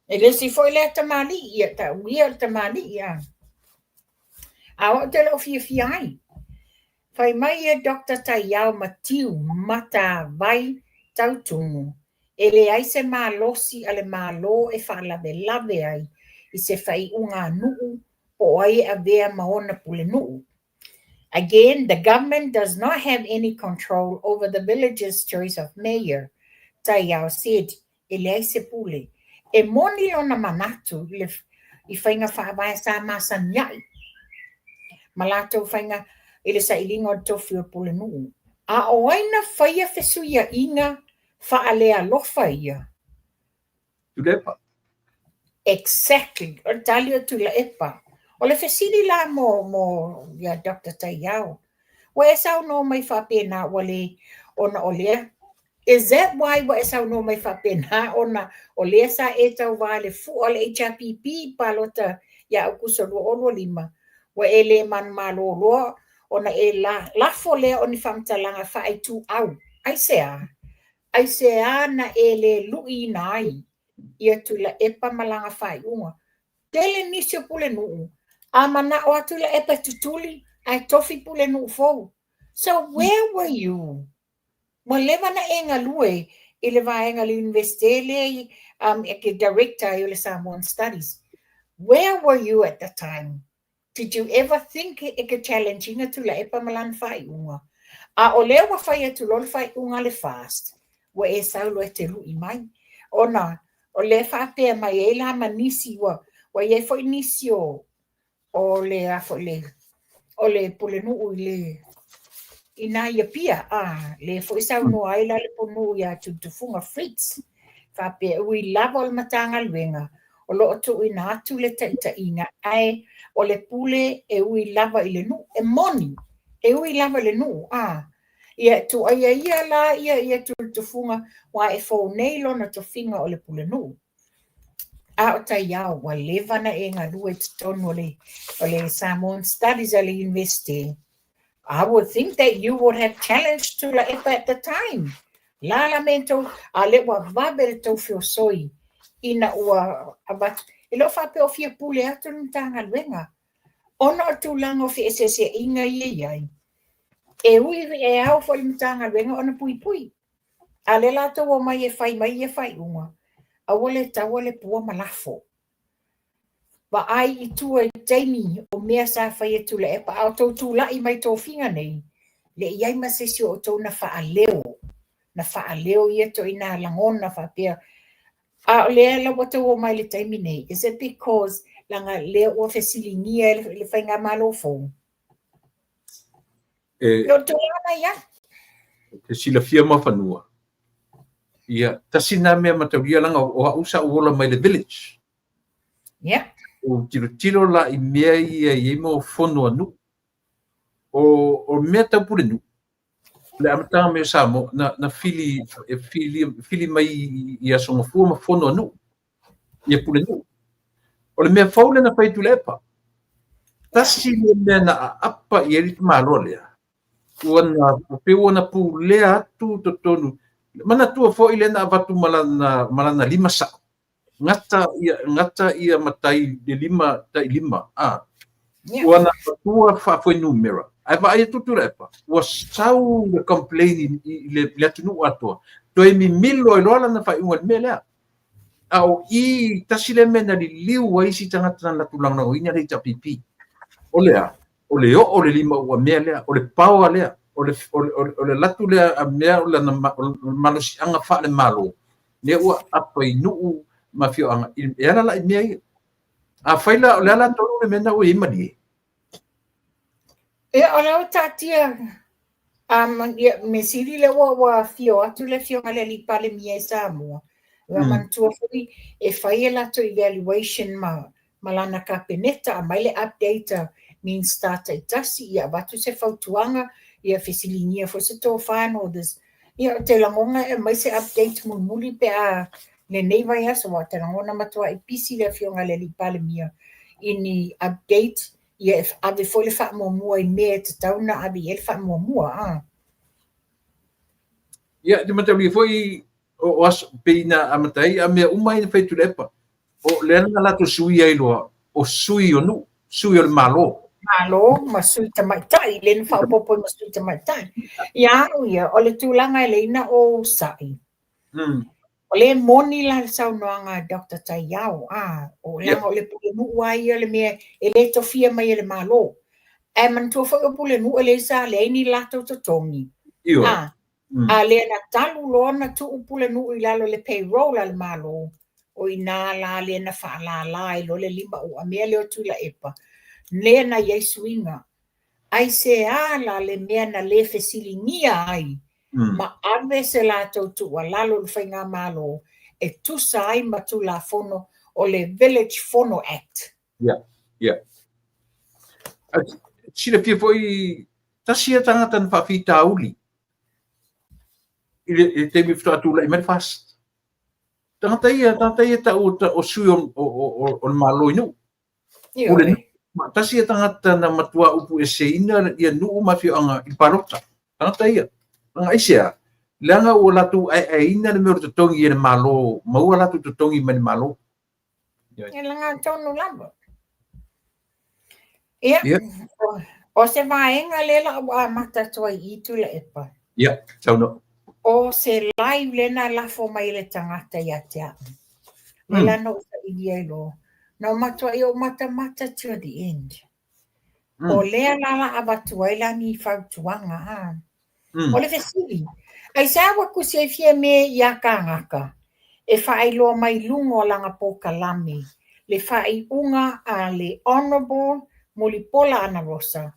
Ele si foi le te mali ia ta uia te mali ia. A o te lo fia ai. Fai mai e Dr. Taiao Matiu mata vai tau tungu. Ele ai se malosi ale malo e lave ai. I se fai unga nuu o ai a vea maona pule nuu. Again, the government does not have any control over the village's choice of mayor. Taiao said, ele ai se pule. E moni ona manatu i whainga whaabaya sa masanyai. Malato whainga ele sa ilinga o tofi o pule nuu. A oaina whaia fesuia inga whaalea lofa ia. Tulepa. Exactly. O tali o tula epa. O le fesili la mo ya Dr. Taiao. Wa esau no mai whapena wale ona olea. Is that why wa esau no mai whapena ona olea sa e tau wale fu o le HRPP palota ya ukusolo olo lima. Wa ele man malo loa ona e la fole oni famtalanga fa ai tu au. Ai sea na ele lui nai. Ia tula epa malanga fai unga. Tele nisio pule nuu. Amana o atula epa tutuli. Ai tofi pule nuu fou. So where were you? Mo leva na enga lue. Ile va enga li investiele. Eke director ile Samoan Studies. Where were you at the time? Did you ever think eke challenging atula epa malan fai unga? A o lewa fai atulol fai unga le fast. Wa e saulo e te lui mai. Ona. O le whapea mai e la manisi wa e fo inisi o le afo le o le pule nuu le ina ia pia le fo isa no ai la le punu ia tufunga Fritz whapea ui lava o le matanga luenga o lo tu ina atu le taita inga ai o le pule e ui lava i le nuu e moni e ui lava le nuu ia tu ia la ia tufunga wa e fo nei lona tofinga o le pule nuu. A o Taiao wa leva na e ngā lua te tonu o le Samoan Studies o le University. I would think that you would have challenged Tula Epa at the time. La lamento a le wa vabere tau fio soi ina ua abat. E lo whape o fia pule atu nitanga luenga. Ona o tūlanga o fia se inga iai. E ui e au fo nitanga luenga ona pui. A le lato o mai e fai unga. A wale tawale pua malafo. Wa ai I tua Jamie o mea sa whai e tula e pa au tau tula I mai tō whinga nei. Le iai masesi o tau na whaaleo. Na whaaleo I eto ina langona whapea. A lea la wata o mai le taimi nei. Is it because langa lea o whesilingia le whainga malofo? Lo tula na ia? Te sila fia mawhanua. Ia, tasina mea matauria langa o hausa uola mai le village. Yeah. O tiro la I mea I mo fono anu. O mea taupure nu. Le amatanga mea samo na fili mai I asonga fua ma fono anu. Ia pure nu. O le mea faule na pai tulepa. Tasi le mea na apa I eriti malo lea. Ua na pu lea atu totonu. Mana tua fo ile na avatu malana 5 sa. Ngata ia matai de 5 tai 5. Wana tua fa foi numera. Ai vai tutu repa. Was sau le complain le tunu ato. Toi mi milo lola na fai un mele. au I tasile mena li liu ai si tangata na tulang na oina le tapipi. Olea, ole o le lima ua mea lea, ole paua lea, ole latu lea a mea ole na malusi anga wha le malo. Lea ua apa I nuu mafio anga, e ala la I mea ia. A whaila ole ala tonu le mena ua ima ni. E ala o tatia, me siri le wa fio, atu le fio ngale li pale mia sa mua. Man tua fui e whai la to evaluation malana ka peneta a maile update mean start I tasi ia watu se fautuanga ia fesilinia fo se to final this ia te langonga e mai se update muli pe a le nei vai aso wa te langona matua I pisi le fionga le li pale mia ini update ia ave fo le fa mo mua I me te tauna ave el fa mo mua Ia te matawi foi o as peina amatai a mea umai na feitu lepa. O lena la to sui ai loa, o sui o nu, sui o le malo. Malo, masui tamaitai, len whaopopo masui tamaitai. Ia ia, o le tūlanga e leina o sai. O le moni la sau noanga Dr. Taiao, o langa o le pule nu ai le mea, e le tofia mai le malo. E man tua whaka pule nu le sa le ni lato totongi. A le na talu lona tu upule nu I lalo le payroll al malo. O ina la le na wha la lo le lima o a mea leo tula epa. Le na Yesuinga. Ai se ala le mea na le fesilingia ai. Ma ave se la tu a lalo le whainga malo. E tu sai ma tu la fono o le Village Fono Act. Yeah. Sila pia foi tasia tangata na whawhita uli. I te mi ftua tula I fast. Tangata ia ta o sui o malo inu. Tasi tangata na matua upu e se ina ia nuu mafio anga I parota. Tangata ia. Anga isia. Langa o latu ai ina le mero tutongi ia malo. Maua latu tutongi mani malo. Ia langa tonu lamba. Ia. O se vaenga lela o mata toa I tula epa. Ia, tauno. O se live lena lafo mai le tangata ia te a. Lela no sa idia ilo. No matua I o mata to the end. O lea lala abatua ila ni fautuanga O le fesili. Ai sawa kusi fie me ia kangaka. E whai loa mai lungo langa poka lami. Le whai unga a le Honorable Mulipola Ana Rosa,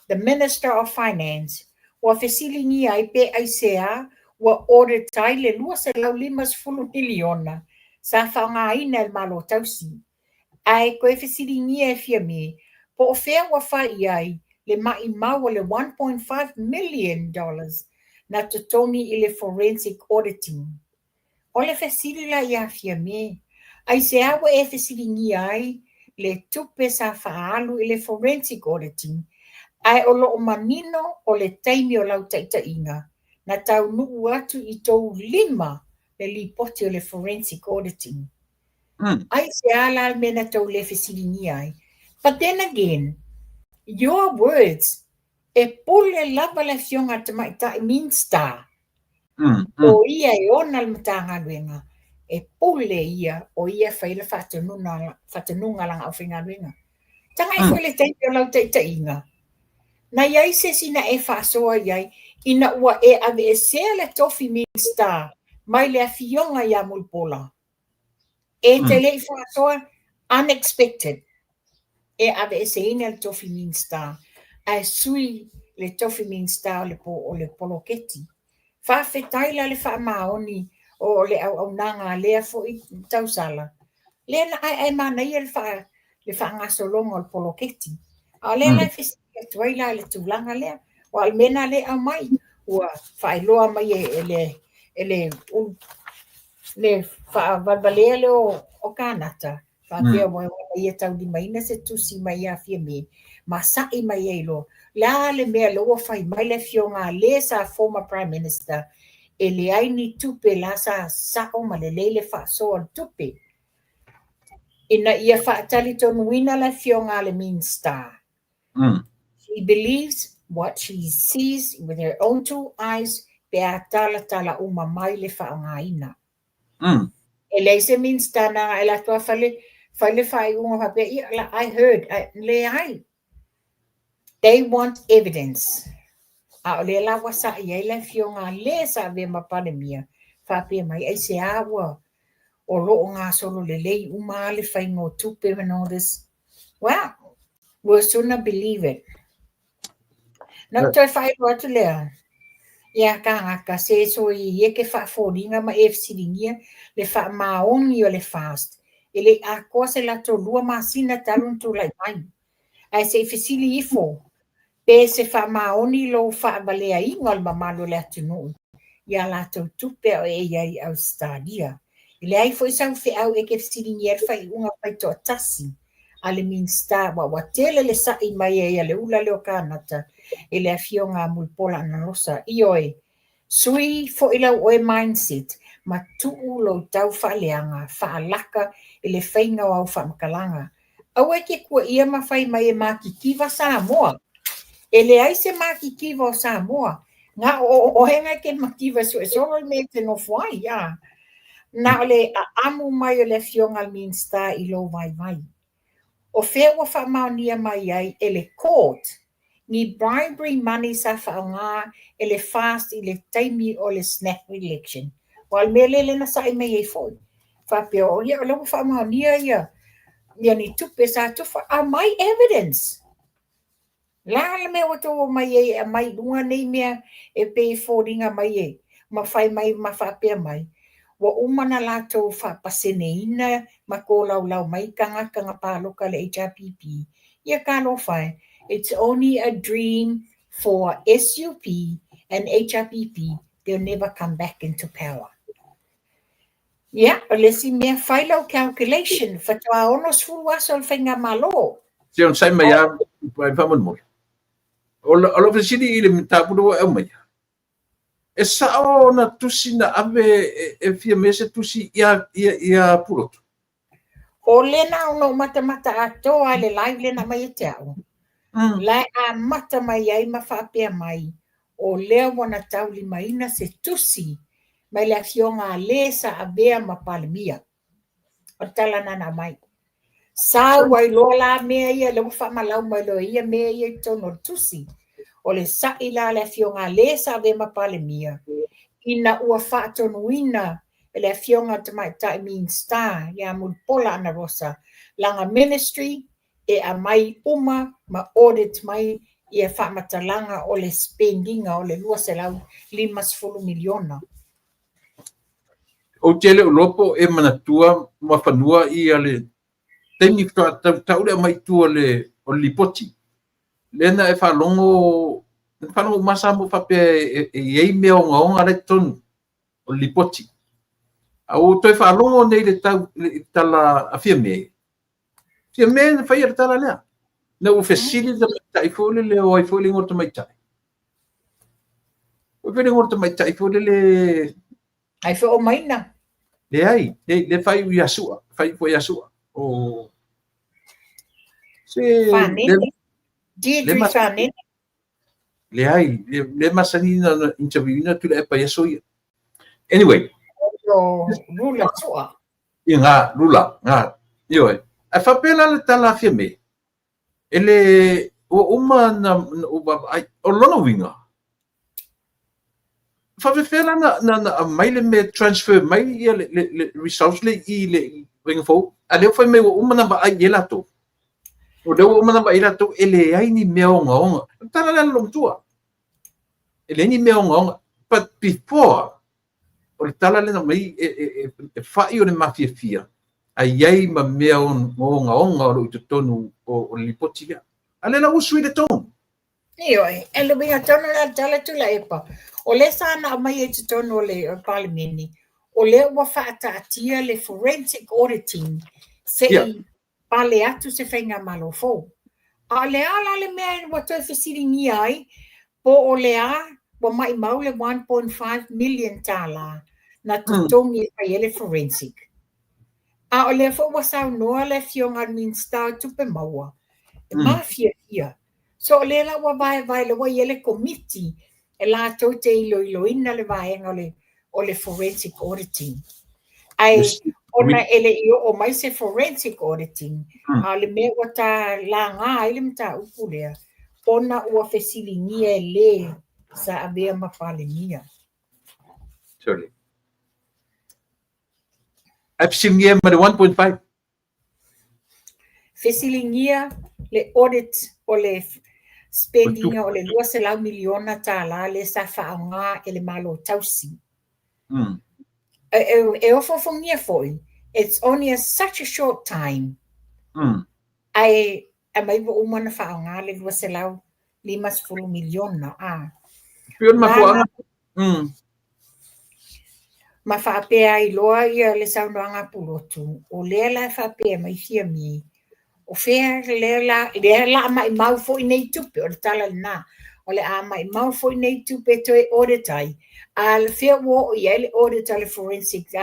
the Minister of Finance. Wa fesili ni ai pe ai sea wa audit tai le lua se lau limas fulu miliona. Sa whaunga ina el malo tausi. Ai koe fesili ni e fia me. Po o fea wa whai ai le mai maua le $1.5 million na tutoni I le forensic auditing. O le fesili la ia fia me. Ai se awa e fesili ni ai le tupe sa whaalu I le forensic auditing. Ai o loo manino o le taimi o lau taitainga. Na tau nuu atu I tou 5 le li poti o le forensic auditing. Ai se ala mena tau le fesili ni ai. But then again, your words, e pule lava le fionga te maita minsta. O ia e ona le matanga luenga. E pule ia, o ia whaile whatanunga langa au whinga luenga. Tanga e whaile teipi o lau teitainga. Na iai se sina e whasoa iai, ina ua e ave e sea le tofi minsta, mai le fionga ia mulpola. E te le whasoa, unexpected. E ave e se ina le tofi minsta. Ai sui le tofi minsta o le poloketi. Whawhetaila le whaamaoni o le au nanga lea fo I tausala. Lea na ai mana ia le whaangasolonga o le poloketi. A lea na whestia tuaila le tūlanga lea. O almena le au mai. Ua whailoa mai le whaavalvalea le o kānata. Whapea moe ia tau di maina se tusi mai a fia me. Ma sai mai eilo. La le mea loa whai mai le fionga le sa former Prime Minister. E le aini tupe la sa sao ma le leile whaasoa tupe. Ina ia whaatali tonu wina le fionga le minsta. She believes what she sees with her own 2 eyes. Pe a tala uma mai le whaangaina. Ele se minsta na ela tua fale fai unga pape I heard they want evidence. A le la wasa ia le fionga le sa ve ma pandemia fa pe mai ai se awa o lo nga solo le lei uma le fai ngo tupe and all this. Well, we'll sooner believe it. No toi fai what le. Ia ka se so I ke fa fodinga ma FCDingia le fa maoni o le fast. Ele a cosa la to lua masina talun tu lai mai. Ai se fisili ifo. Pe se fa maoni lo fa balea ingol mamalo le atunu. Ia la to tupe o ai au stadia. Ele ai foi sa fe au e ke fisili fai unga pai to tasi. Ale minsta wa tele le sa I mai e le ula le o kanata. Ele afionga mulpola na rosa ioi sui fo ila o mindset ma tu lo tau faleanga fa laka ele fainga o fa makalanga au e ke ku ia ma fai mai makikiva Samoa ele ai se makikiva Samoa nga o henga ke makiva so me te no foi ya na le amu mai le fionga minsta I lo vai o fe o fa maunia mai ai ele court ni bribery money sa faanga ele fast ele taimi o le snap election. Wal mele le na sa I me foi. Fa pe o ia lo fa ma nia ia. Ia ni tupe sa tu fa my evidence. La le me o to mai e mai lunga nei me e pe fodinga mai e. Ma fai mai ma fa pe mai. Wa umana la to fa paseneina ma ko lau mai kanga pa loka le HRPP. Ia ka lo fai. It's only a dream for SUP and HRPP. They'll never come back into power. Yeah, let's see me final calculation for to almost full wasol finga malo. Sion sai mai ya pai fa mon mo. Olo fe sidi ile mitapu do e mai. E sa o na tusi na ave e fia mese tusi ia pulot. O lena no mata ato ale live lena mai tau. La a mata mai ai ma fa pe mai o le wana tauli mai na se tusi mai la fionga lesa a bea ma palmia o tala na mai sa wai lola me ia le fa malau mai lo ia me ia tono tusi o le sa ila la fionga lesa a bea ma palmia ina ua fa tonuina le fionga te mai ta mean star ya mul pola na rosa langa ministry e a mai uma ma audit mai e fa matalanga o le spending o le lua se lau 5 miliona. O tele o lopo e manatua ma fanua I ale temi tau le mai tu le o lipoti. Lena e fa longo masa mo fa pe e me o nga le ton o lipoti. Au toi fa longo nei le tau tala afia me. Fia me fa ia tala lea. Na o fesili da tai fole le o fole ngorta mai tai. O fole ngorta mai tai fole le ai fo o mai na. Le ai, le fai Yasua, fai po Yasua. O se le fane. Le ai, le masani na interview na tu le pa Yasua. Anyway, Lula sua. Inga lula, nga. Yo, a fa pela le tala fia me. Ele o uma na o lona winga. Fa fela na mai le me transfer mai le results le le winga fo. Ale foi me o uma na ba ai elato. O de o uma na ba elato ele ai ni me onga. Tala la long tua. Ele ni me onga, but before o le tala le mai e fai o le mafia fia. Ai ai ma me onga o lo tonu o lipoti le. Ale la usui le ton. Io e lo binga tono la tala tu la epa. O le sana mai e tono le parliamenti. O le wa fata atia le forensic auditing se pale atu se fenga malofo. A le ala le mea wa toi fesiri ni ai po o le a wa mai maule 1.5 million tala na tutongi ai ele forensic. A o le fo wa sa no le fionga min sta tupe maua. Mafia ia. So le la wa vai le wa ele committee e la to te ilo ina le vai o le forensic auditing. Ai ona ele o mai se forensic auditing ale me o ta la nga ile mta upulea ona ua fesilingia le sa avea mafalenia sorry absingia ma 1.5 fesilingia le audit o le spending o le 2 miliona tala le sa faanga ele malo tausi e ofofongia foi it's only such a short time ai mai vo umana faanga le 2.5 miliona pion ma fuanga ma faapea i loa ia le saunoaga pulotu o lea la faapea mai fiami o fea le la mai mau foʻi nei tupe o le tala lenā o le a mai mau foʻi nei tupe toe auditai a le fea ua o ia le audit a le forensic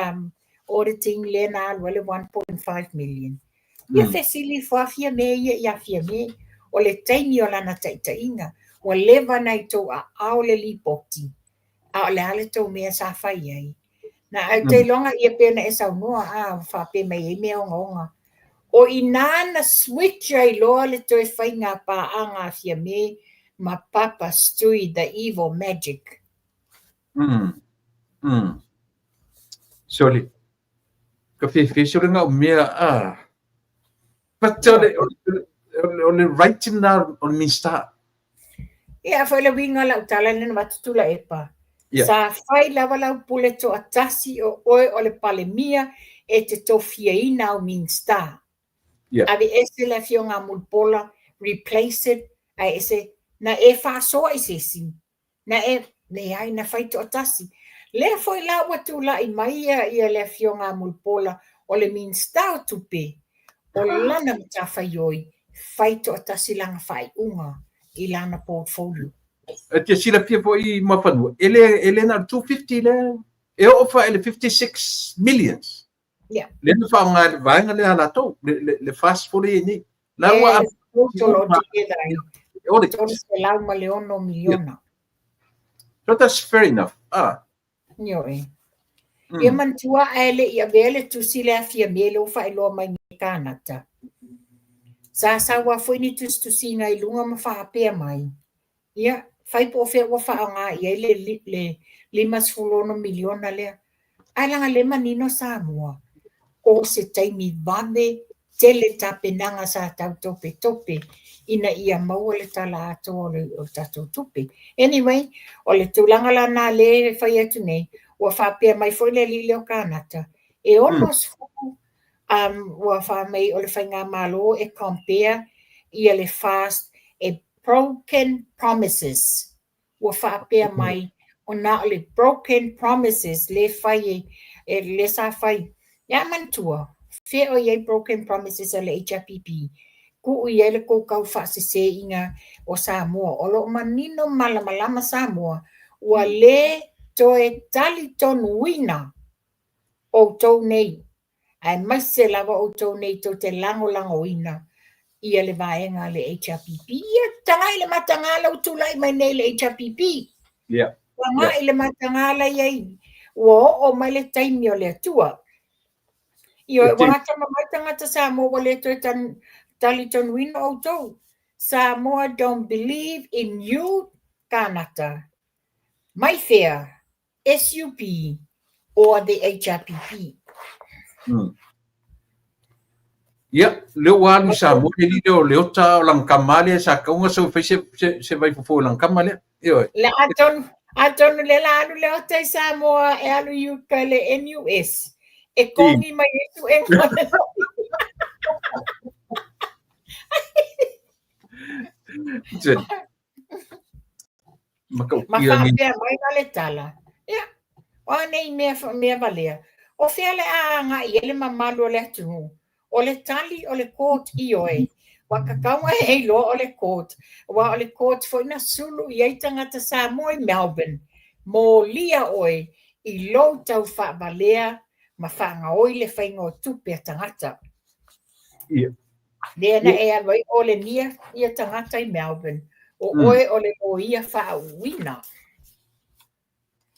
auditing le na alua le 1.5 million ia fesili faafia me ia fia me o le taimi o lana taʻitaʻiga ua leva nai tou aʻao le lipoti a o le ale tou mea sa fai ai na ai te longa ia pena e saunoa faapea mai ai mea ongaonga o inana switch ai loa le toe whainga pāanga fia me ma papa stui the evil magic. Sorry. Ka fe ringa o mea But on the writing now on minsta. Ia fa le winga la utala le matutula epa. Sa fai lava lau pule to atasi o oe o le palemia e te tofiaina o minsta. Ave ese la fionga mulpola replace it a ese na e fa so ese si na e ne ai na fai to atasi le foi la watu la i mai ia le fionga mulpola o le minsta o tupe o lana mta fai fai to atasi langa fai unga i lana portfolio te sila pia po i mafanu ele na 250 le e ofa ele 56 millions. Yeah. Le fa nga vainga le ala to le fast for ni. La wa tolo together. Ora tolo se la ma leono miliona. So that's fair enough. Nyoi. Ia mantua ele ia vele tu sila fia melo fa ilo mai kanata. Sa wa foi ni tu singa i lunga ma fa pe mai. Ia fai po fe wa fa nga ia le 5 miliona le. Ai langa le manino sa mua. O se taimi vame tele tapenanga sa tau tope ina ia maua le tala ato o tato tupe. Anyway, o le tulanga la na le fai atu nei, ua whapea mai foi le li leo kanata. E onos fuku, ua wha mai o le whai ngā malo e compare ia le fast e broken promises. Ua whapea mai o na le broken promises le fai e le sa fai. Ya mantua, fe o ye broken promises ale HRPP. Ku ye le ko kau fa se inga o Samoa. O lo manino malama Samoa. Wa le to e tali ton wina o to nei. Ai mai se lava o to nei to te lango ina. Ia le vaenga le HRPP. Ia tanga ile matangala o tulai mai nei le HRPP. Yeah. Wanga ile matangala ye. Wo o mai le taimi o le atua. Io wangata tangata Samoa wale to taliton win auto. Samoa don't believe in you, Kanata. My fair, SUP, or the HRPP. Yeah, leo walu Samoa ni leo ta lang kamale sa kaunga so se vai fo lang kamale. Io. Le aton le lanu leo te Samoa e alu yuka le NUS. E kongi mai etu e Makapea mai vale tala. Ia. O nei mea valea. O fea le nga i ele mamalu o le atu. O le tali o le court i oe. Wa kakaunga heilo o le court. Wa o le court foi na sulu i eitangata Samoa i Melbourne. Mo lia oe i lo tau wha valea ma whanga oi le whainga o tupe a tangata. Ia. Lena e alwai o le nia i a tangata i Melbourne. O oe o le o ia wha wina.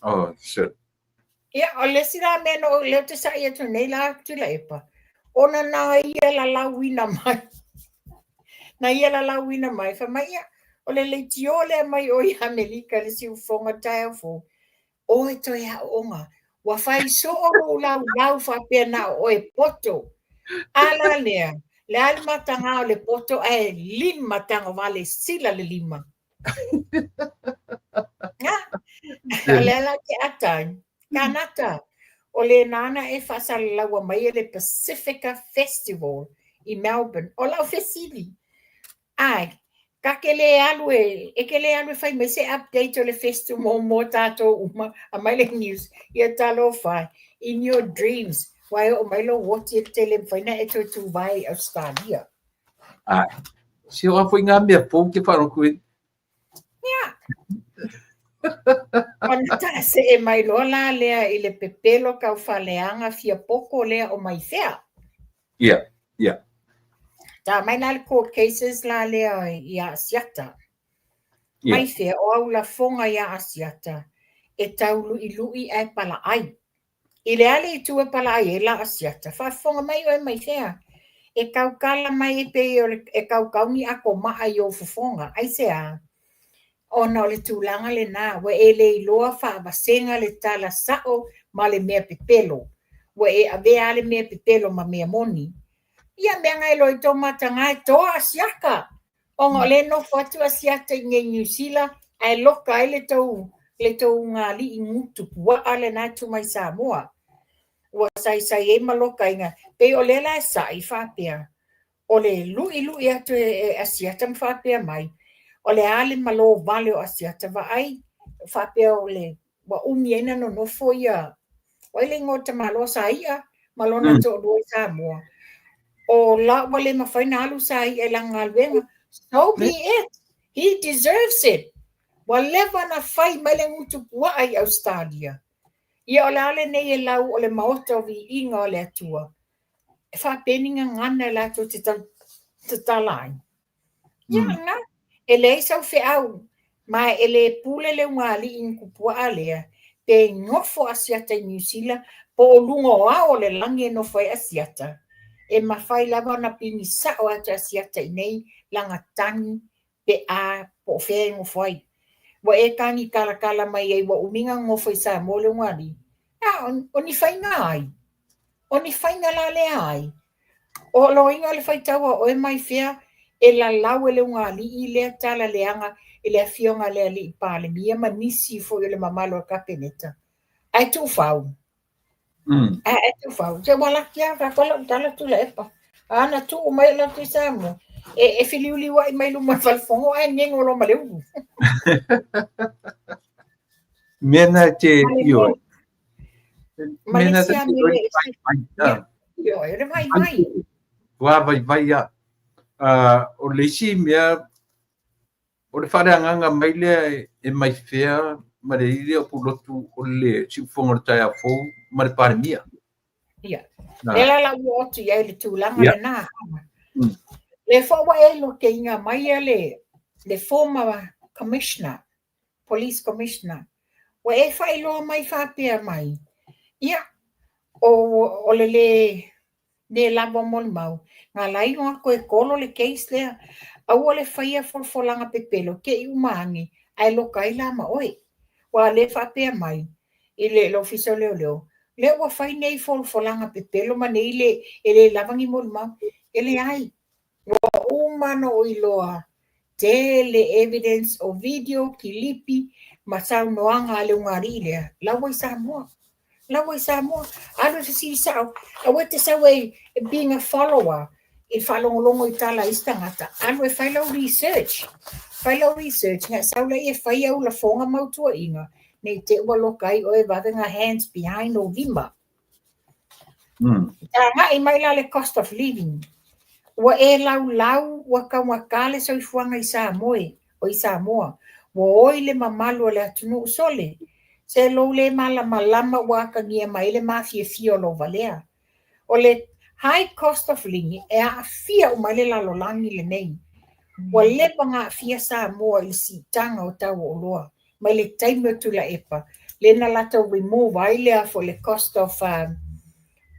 Oh, shit. Ia, o le sila mena o leo te sa ia tu nei la tula epa. Ona na ia la lauina mai. Na ia la lauina mai. Fa mai ia, o le tio le mai o ia Amerika le si ufonga tae fo. O e to ia onga. Wa fai so o lau fa pena o e poto. Ala lea. Le ali matanga o le poto e lima tanga vale sila le lima. Le ala ke atai. Kanata. O le nana e whasalaua mai le Pacifica Festival i Melbourne. O lau fesili. Ai, ka ke le alu e ke le alu fai me se update o le festival mo tato uma a mai le news. Ia talo fai. In your dreams. Wai o mai lo woti e tele whaina e to tu vai Australia. Ai, si o afu inga mea pou ke wharoku e. Ia. Ona ta se e mai lola lea i le pepelo kau whaleanga fia poko lea o mai fea. Ia, ia. Ta mai nā le court cases la lea i a asiata. Mai fea o au la fonga i a asiata. E tau i lui e pala ai. I le ale i tu e pala ai e la asiata. Wha fonga mai o e mai fea. E kau kala mai e pe e kau kauni ako maa i o fufonga. Ai se a. Ona o le tūlanga le nā, wa e le iloa whaawasenga le tala sao ma le mea pepelo. Wa e avea le mea pepelo ma mea moni. Ia mea ngai loi tō matanga e toa asiaka. Onga le no whatu asiata i nge New Zealand, ai loka e le tau ngā li i ngutu pua ale nā tu mai Samoa. Wa sai e maloka inga, pe o le la sa i whapea. O le lui atu e asiata mwhapea mai. O le ale malo vale o asiata wa ai, whapea o le, wa umiena no nofo ia. O le ngota malo sa ia, malo na to lua Samoa. O la wale mawhaina alu sa ia e langa alwenga. So be it. He deserves it. Walewa na whai mai le ngutu pua ai Australia. Ia o le ale nei e lau o le maota o vi inga o le atua. E whapeninga ngana la to te talai. Ia nga. E le sau fe au. Ma e le pule le ungali in kupua alea. Pe ngofo asiata i New Zealand. Po o lunga o ao le langi e nofo e asiata. E mawhai lava na pini sao atu asiata i nei langa tangi pe a po whea ngofo ai. Wa e tangi kala mai ei wa uminga ngofo i sa mo le ungali. O ni whainga ai. O ni whainga la le ai. O lo inga le whaitawa o e mai whea e la lau e le ungali i lea tala leanga e lea fionga lea li i pāle mia ma nisi fo i le mamalo a kapeneta. Ai tu whau. Ai tu whau. Te walakia whakola utala tu le epa. Ana tu o mai la tu Samoa. E whiliuli wa i mai luma whalfongo ai ngengo lo maleu. Mena te ioi. Malaysia mele Yo, e vai. Wa vai ya. O le si mea o le whareanganga mai lea e mai whea ma le ile o pulotu o le siufonga tai a fou ma le parimia. Ia. Le la o tu ia le tūlanga le nā. Le whawa e lo ke inga mai le former commissioner, police commissioner. Wa e whailoa mai whapea mai. Ia. O le lava mol mau. Ngā lai ngā koe kolo le case lea. Au le whaia folfolanga pepelo. Ke i umaangi. Ai loka i lama oi. Wa le whapea mai. I le ofisa leo. Le wa whai nei folfolanga pepelo. Ma nei le lavangi mol mau. Ele ai. Wa umano o iloa. Tele evidence o video kilipi. Masau noanga le ungari lea. Lawa i Samoa. Lawa i Samoa. Alo te si sao. Awete sao e being a follower. E whalongolongo i tala istangata. Alo e whailau research. Nga sao le e whai au la fonga mautua inga. Nei te ua lokai o e wawenga hands behind o vima. Nga i maila le cost of living. Wa e lau wa kawakale so i fuanga i Samoa. Wa oi le mamalu le atunu usole. Se lo le malama waka ngia mai le mafia fio lo valea. O le high cost of living e a fia o mai le lalolangi le nei. Wa le panga fia Samoa i si tanga o tau o loa. Mai le taime tu la epa. lena lato remove ai lea for the cost of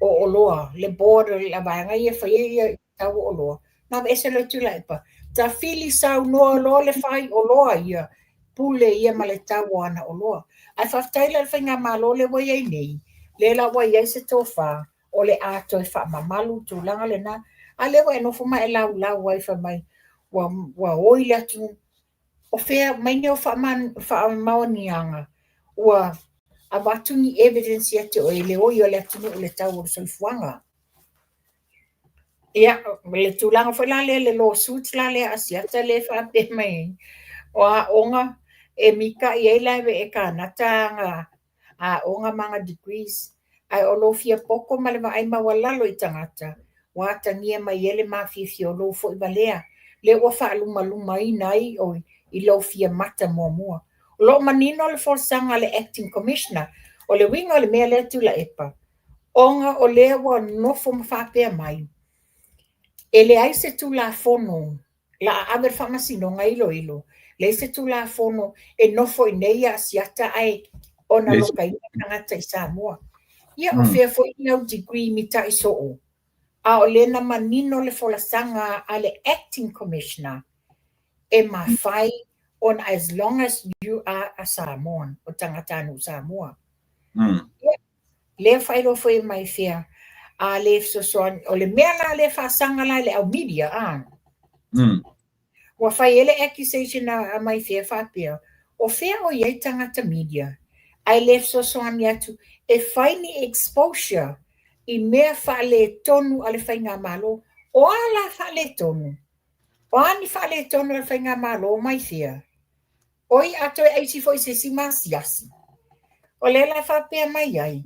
o loa le board la vanga ia fa ia tau o loa na ese le tula pa ta fili sau no lo le fai o loa ia pule ia male tau ana o loa ai fa taila le finga malo le wa ia nei le la wa ia se tofa o le ato e fa mamalu tu langa le na ale wa no fuma e la wa fa mai wa oi la tu o fea mai no fa maonianga wa abatuni evidence ya te o le o le tunu le tau o soifuanga ia le tulanga foi la le lawsuit la le asiata le fa pe mai o onga e mika ia la e kanata a onga manga degrees ai o lo fia poko male ai mawalalo i tangata wa tangia mai ele mafisi o lo foi balea le o fa luma nai o i lo fia mata mo lo manino le forsanga le acting commissioner o le winga o le mea le tula epa onga o le wa no fo mfape mai ele ai se tula fono la aver famasino ngai ilo le se tula fono e no fo nei asiata ai ona lo kai ngata i Samoa ia o fea fo i au degree mi tai so o a o le na manino le folasanga ale acting commissioner e mafai on as long as you are a Samoan o tangata no Samoa le fai lo foi mai fea a le so o le mea la le fa sanga la le au media wa fai ele accusation a mai fea fa pia o fea o ye tangata media ai le so atu e fai ni exposure i mea fa le tonu ale fai nga malo o ala fa le tonu o ani fa le tonu ale fai nga malo mai fea oi ato e si foi se si masiasi o le la fa pia mai ai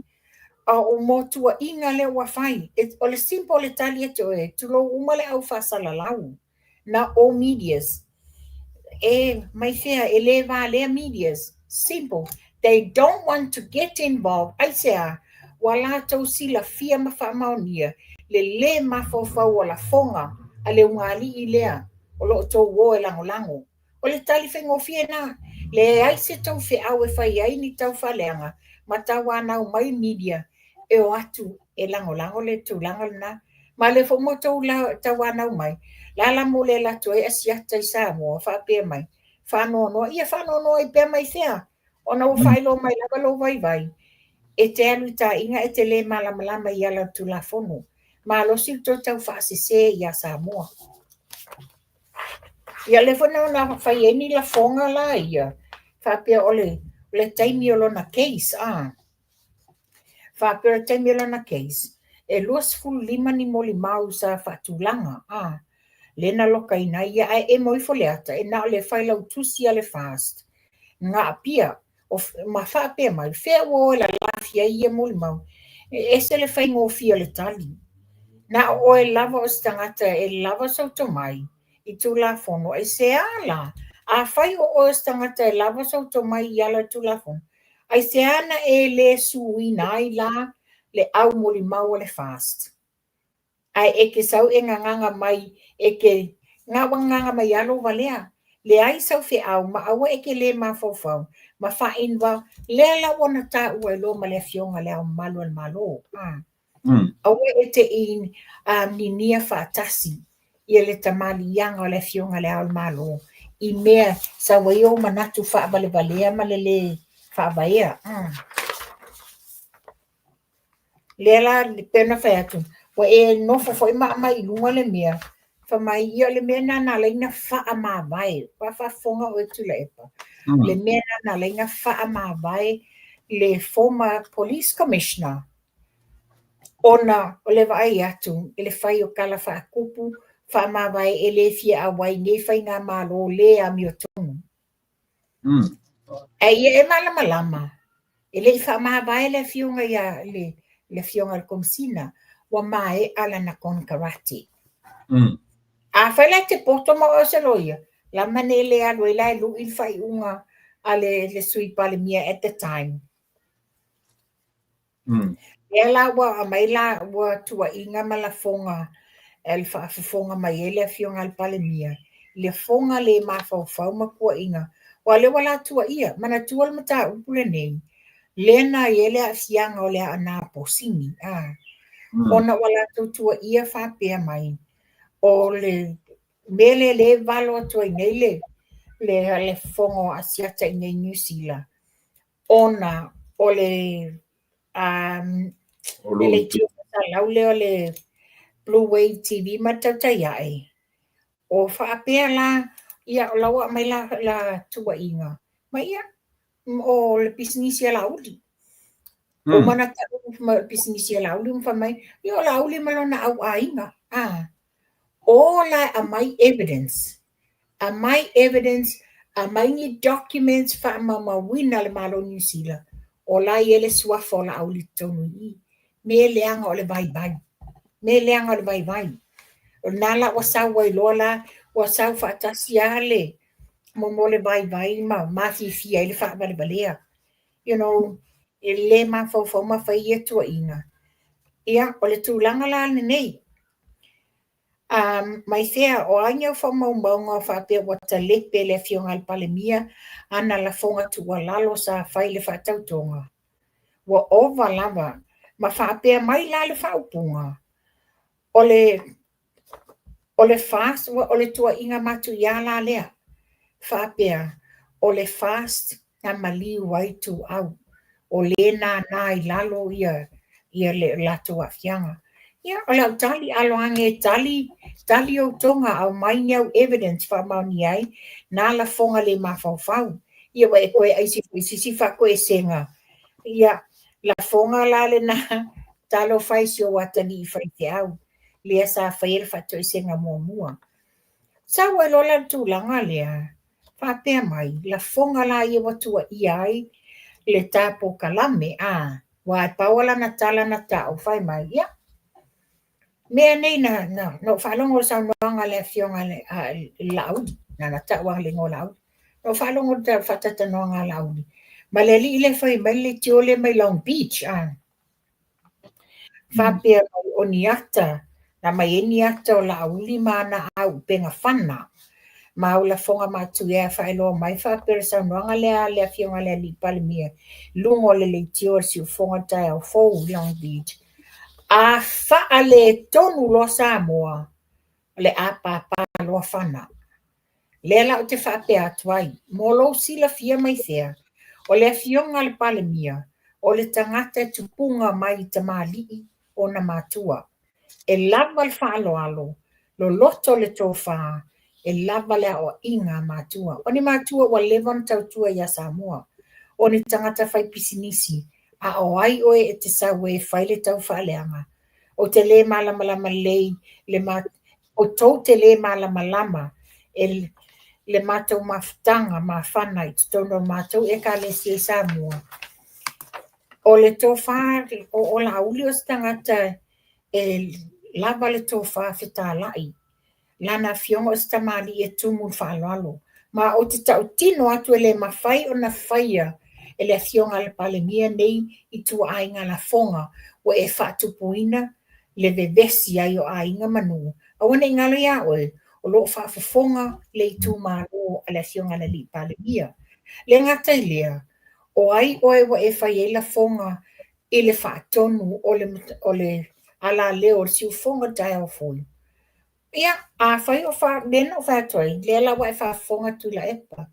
o motua inga le wa fai o le simple le tali to e tulo umale au fa salalau na o medias e mai fea ele va le medias simple they don't want to get involved I say wala to sila fia ma fa maonia le ma fo fa wala fonga ale ungali ilea o lo to wo lango o le tali fengo fia na le ai se to fe au fa ai ni tau fa lenga matawana o mai media e o atu e lango le tu lango na ma le fo moto la tawana o mai la mo le la to e asiata i Samoa fa pe mai fa no ia fa no e pe mai fea ona o failo mai la lo vai e te aluta inga e te le malama ia la tu la fono ma lo si to tau fa se ia Samoa ia le fono na fa ni la fonga la ia fa pe le taimi o na case fa pe taimi o na case e luas ful lima ni moli mau sa fa tulanga lena loka ina ia e moi foleata e na le faila utusi ale fast nga pia o ma fa pe mai fe o la lafia ia moli mau e se le fai ngo fia le tali na o e lava o stangata e lava so to mai i tu la fono e se ala a fai o stangata e lava so to mai ia la tu la fono ai se ana e le suina i la le au moli mau le fast ai e ke sau e nganga mai e ke nganga mai alo valea le ai sau fe au ma au e ke le ma fofau ma fa inwa le la wona ta u lo ma le fionga le au malo au e te in ni nia fa tasi i le tamali yanga le fionga le au malo i mea sa wayo manatu fa valea ma le fa baia le la pena fa atu wa e no fo ma mai lunga le mea fa mai ia le mea na leina fa ma vai fa fonga o tu le epa le mea na leina fa ma vai le former police commissioner ona o le vai atu ele fai o kala fa kupu fa ma vai ele fia awai nei fai nga malo le a miotonu e malama ele fa ma vai le fiunga ia le fionga al komsina wa mai ala na kon karate a fai te poto ma o se loia la manele a lo ila lu il fai unga ale le sui pale mia at the time ela wa mai la wa tua inga mala fonga el fa fonga mai ele fionga al pale mia le fonga le ma fa ma ko inga wa le wala tua ia mana tua mata upule nei Lena ele a fianga o le ana posini. Ona wala tutua ia whapea mai. O le mele le valo atua inei le fongo asiata inei New Zealand. Ona o le le tio laule o le Blue Wave TV matautai ai. O whaapea la ia o laua mai la tua inga. Mai ia o le pisinisi a lauli. O mana tau pisinisi a lauli mai ia o lauli malona au a inga. O la a mai evidence. A mai evidence, a mai ni documents wha mama wina le malo New Zealand. O la ele suafa o la auli tonu i. Me leanga o le vai. Me leanga o le vai. O nala o sau wai lola, o sau whaatasi ale. Mo le vai ma fia ele wha balea. You know, ele ma fau ma whai e tua inga. Ia, o le tūlanga la nei. Mai sea o anya wha maunga whapea wata lepe le fionga al palemia ana la fonga tua lalo sa whai le whatautonga. Wa ova lava, ma whapea mai la le whaupunga. O le fast, o le tua inga matu ia la lea. Whapea, o le fast na mali waitu au. O le na i lalo ia le lato a fianga. Ia, o le tali aloange tali o tonga au mai niau evidence wha mauni ai, na la fonga le mawhau. Ia wa e koe aisi wha koe senga. Ia, la fonga la le na talo whaisi o watani I whai te au. Lea sa whaere whato I senga mua. Sa wai lola tūlanga lea, whapea mai, la fonga la ia watua I ai, le tapo kalame, wa pawala na tala na tau, whai mai, ia. Mea nei no whalongo sa noanga le fionga le laudi, na tau wang le ngō laudi. No whalongo ta whatata noanga laudi. Ma le li le whai mai le tiole mai Long Beach, Whapea o niata, na mai e niata o lauli mana au penga whana. Ma o la fonga matu ea whaeloa mai whapea sa noanga le fionga le li palimia. Lungo le tio si o fonga tai au fōu Long Beach. A wha le tonu lo Samoa, le a papa lo whana. Le la o te whapea atuai, molo sila fia mai thea, o le fionga le palimia, o le tangata tupunga mai te malii o na matua. E lava le whaaloalo, lo loto le tōwha, e lava le o inga matua. O ni matua wa levon tautua ia Samoa. O ni tangata whai pisinisi, a o ai oe e te sawe whai le tau whaaleanga. O te le malamalama lei, o tau te le malamalama, le matau mawhtanga, mawhana, I tono matau e ka le si Samoa. O le tōwha, o la uli o tangata, e lava le tōwha whita lai. Lana fionga o stamali e tumu whaaloalo. Ma o te tau tino atu e le mawhai o na whaia e le fionga le palemia nei I tua ainga la fonga o e whatupuina le vevesi ai o ainga manu. A wane ngalo ia oe o lo whafafonga le I tu maro a le fionga le li palemia. Le ngata lea o ai oe o e whai la fonga I le whatonu o le ala leo si fonga tai o fui. Ia, a whai o nena o whatoi, le la wai whafonga tu la epa.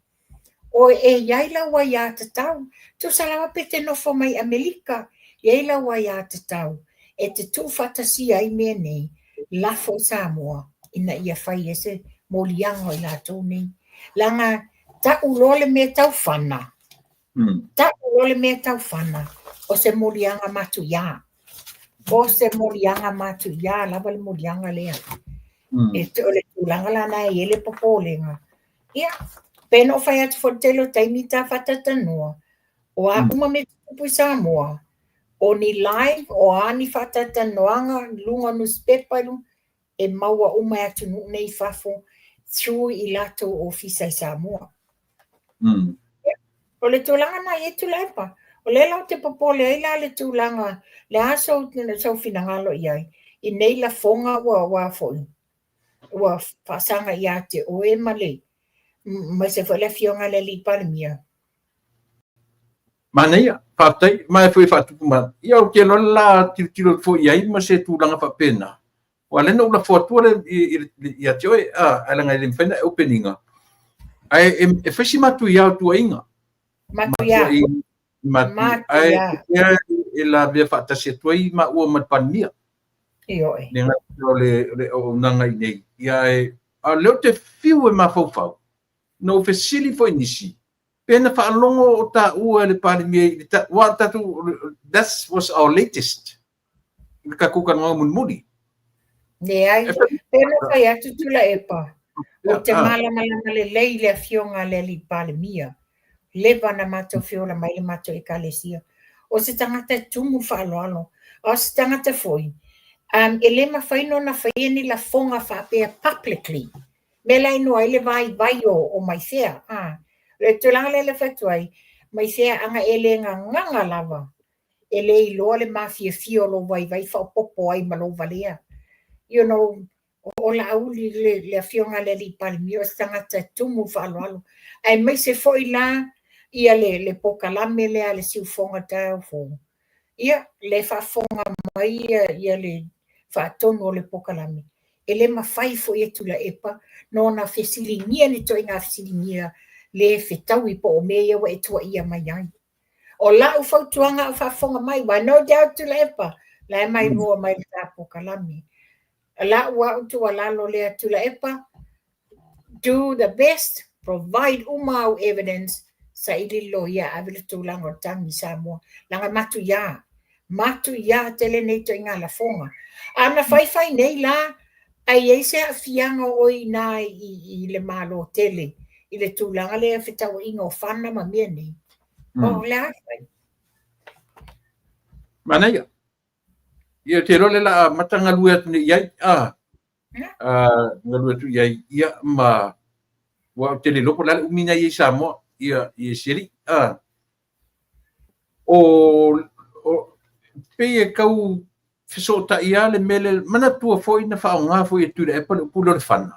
O e iai la wai a te tau, tu salawa pete no fo mai Amerika, iai la wai a te tau, e te tu whatasi ai mea nei, la fo Samoa, ina ia whai ese molianga I la tau nei. Langa, ta ulole me tau whana. Ta ulole me tau whana, o se molianga matu ia. O se molianga matu ia, lava le molianga lea. E te ole tūlanga lana e ele popolenga. Ia, pēna o whai atu whotelo taimi tā whatata noa. O a uma me tupu Samoa. O ni live, o a ni whatata noanga, lunga nus peparu, e maua uma atu nei whafo, through I lato o Fisai Samoa. O le tūlanga na e tūlepa. O le lau te popole, e la le tūlanga, le aso sau finangalo iai. I nei la fonga wa foi. Ua whasanga I a te oe male. Mai se whale fionga le li palemia. Mana ia, whātai, mai foi whātuku mana. Ia o ke lola tiro fo iai, ma se tūranga whapena. Wa lena ula whātua i a tioe, alanga i limwhena e openinga. Ai, e whesi matu i au tua inga. Matu ia. Ai, e la vea whātasi tua i ma ua matpania. Ioi. Nenga le o nanga i nei. Ia e, leo te fiu e ma fau. No fesili fo inisi. Pena whaalongo o ta ua le palimia, that was our latest. Ka kuka ngā munmuri. Ne ai, pena whai atu tula epa. O te malama le lei le fionga le li palimia. Leva na mato fiola mai le mato e kalesia. O se tangata tumu whaaloalo. O se tangata foi. E le mawhaino na whaieni la fonga whapea publicly. Me lai noa ele vai o mai sea. Le tulanga le whatuai, mai sea anga ele nganga lava. Ele I loa le mafia fio lo vai whaopopo ai malo valea. You know, o la auli le fionga le li palimio, tangata tumu whaaloalo. Ai mai se foi la, ia le pokalame lea le siufonga tau fo. Ia le whafonga mai ia le whaatono le pokalame. Ele mawhai fo ia tula epa, no na whesilingia ni toi ngā whesilingia le whetau I po o mea wa e tua ia mai ai. O la u whautuanga u whafonga mai, wa no doubt tula epa, la e mai roa mai le tā pokalame. La ua utua lalo lea tula epa, do the best, provide umau evidence, sa ili lo ia avile tūlanga o tangi Samoa. Langa matu ia tele nei toi ngā la fonga. Ana whai nei la, ai ei se a fianga oi nā I le malo tele, I le tūlanga lea whetau inga o whana ma mea nei. O lea whai. Mana ia. Ia te role la matanga lua atu ni iai. Ngalua atu iai. Ia ma wa tele lopo lale umina I Samoa. Ia siri. O pe kau fisota ia le mele mana tua foi na whaonga foi e ture e pulo le whana.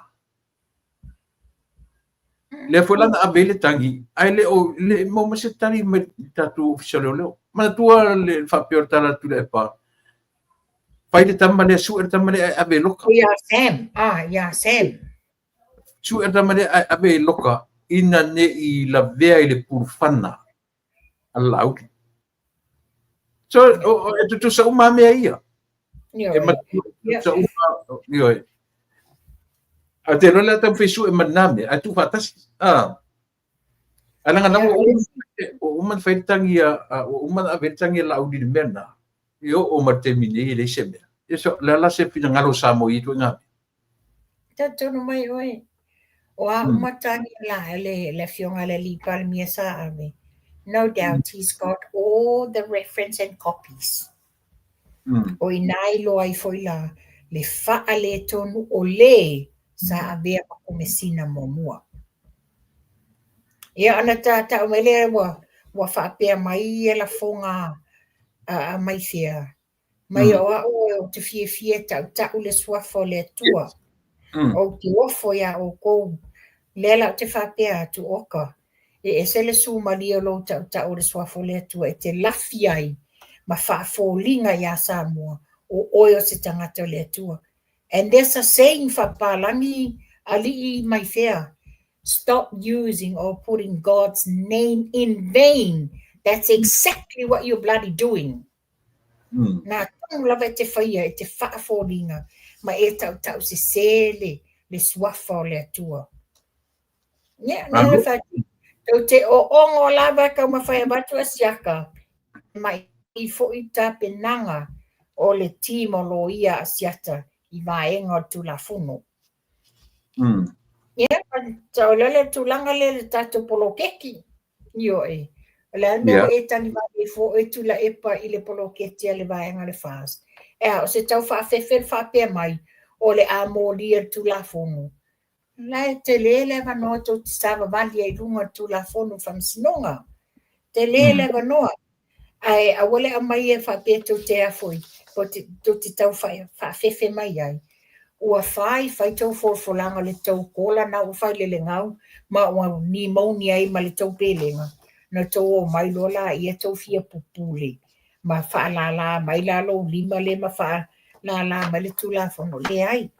Le foi lana abele tangi. Ai le mo mase tari me tatu official leo. Mana tua le whapeor tala ture e pa. Pai le tama le su e tama le abe loka. Ia Sam. Ia Sam. Su e tama le abe loka. Ina ne I la vea I le puru whana. Ala auki. So, tu sa uma mea ia. Sa uma, ioi. A te rola tam fesu e maname, a tu fatasi. Alanga namo o uman faitangi o uman aventangi la audi mena. Io o martemine le seme. Eso la se fina ngalo samo I tu nga. Tatu no mai oi. O a umatani la le fionga le li palmia sa ave. No doubt he's got all the reference and copies. O inai lo ai foi la le faa le tonu o le sa avea pakumesina momua. Ia ana ta umele wa faa pea mai e la fonga mai fia. Mai o te fie ta le swafo le tua. O te ofo ia o kou lela te faa pea tu oka. E se le suma lia lo ta o le swafo le tua e te lafi ai ma whaafolinga ia Samoa o oio se tangata le tua. And there's a saying whapalangi ali'i mai whea. Stop using or putting God's name in vain. That's exactly what you're bloody doing. Nā tangu lava e te whaia, e te whaafolinga, ma e tau se le swafa o le tua. Yeah, nā whati. Tau te o ongo lava kau mawhaia batu a siaka, mai I fo I tapenanga o le timo lo ia a siata I vaenga o tu la funo. Ia, tau lele tulanga le tato polo keki. Io e. Le mea e tani vai fo e tu la epa I le polo keki a le vaenga le fast. O se tau whaafewhel whapea mai o le amolia tu la funo. Lai te lele vanoa tau te sawa vali ai runga tu la funo whamsinonga. Te lele vanoa. Ai a wale a mai e whapea tau te afoi, po te tau whawhewe mai ai. Ua whai tau forfolanga le tau kola na ua whai le ngau, ma ua ni mauni ai ma le tau pēlenga. na tō mai lola ia tō fia pupule. Ma whaalala mai lalo lima le ma whaalala mai le tula whono le ai.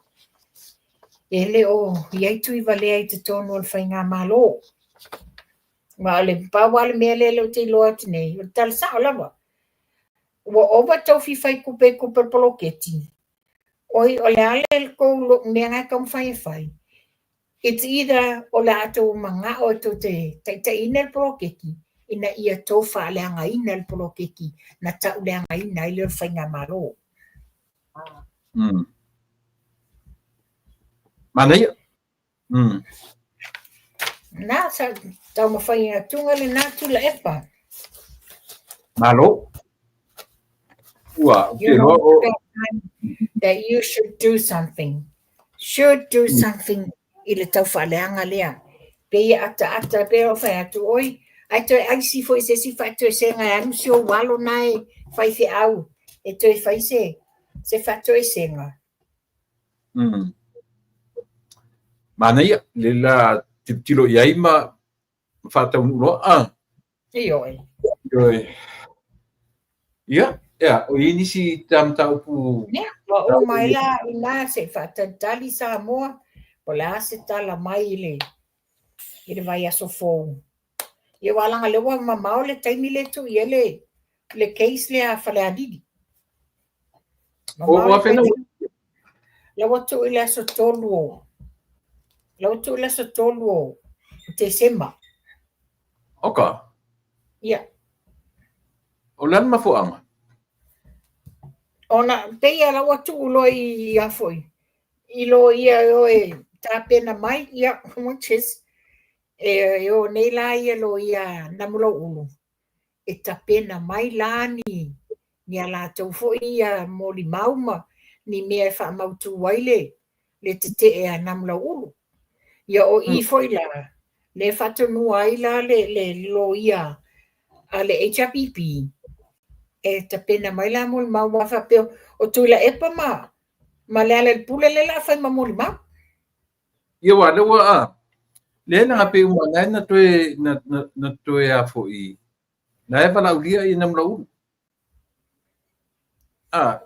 E le o iai tui wale ai te tōnu al whainga malo. Ma le pawale mea le o te loa tine. O tala sa o lawa. Wa owa tau fi whai kupe poloketi. Oi o le ale ko mea ngai kam whai. It's either o le ato manga o to te ina poloketi. Ina ia tō whaaleanga ina le poloketi. Na tau leanga ina i le whainga malo. Mana ia? Nā sa tau mawhainga tunga le nā tula epa. Malo? Ua, You know that you should do something. Should do something i le tau whaaleanga lea. Pei ata pe o whai atu oi. Ai toi aisi fo i se si whai toi se ngai anu si o walo nai whai te au. E toi whai se whai toi se ngā. Mana ia, le la tilo iai ma whatau nuloa. Ioi. Ia, o inisi tam tau pu. Ia, wa o mai la ina se whatantali sa moa. O la se tala mai i le vai aso fōu. Ia walanga lewa mamao le taimi le tu ia le case le a whale adidi. O whena. Lewa tu i le aso tolu o. Lewa tu i le aso tolu o. Te sema. Oka. Ia. O lan mafuanga. Ona peia lawa tu ulo i afoi. Ilo ia oe ta pena mai ia which e o nei la ia lo ia namulo ulu. E ta pena mai lani ni ala tau fo ia moli mauma ni mea wha mautu waile le te e namulo ulu. Ia o i foi la le whatanu ai la le lo ia a le HRPP e ta pena mai la moli mauma whapeo o tuila epa ma le ale pule le la whai ma moli mau. Ia wa lewa a. Le na pe uma nai na toe a fo i. Na e wala ulia i namla ulu.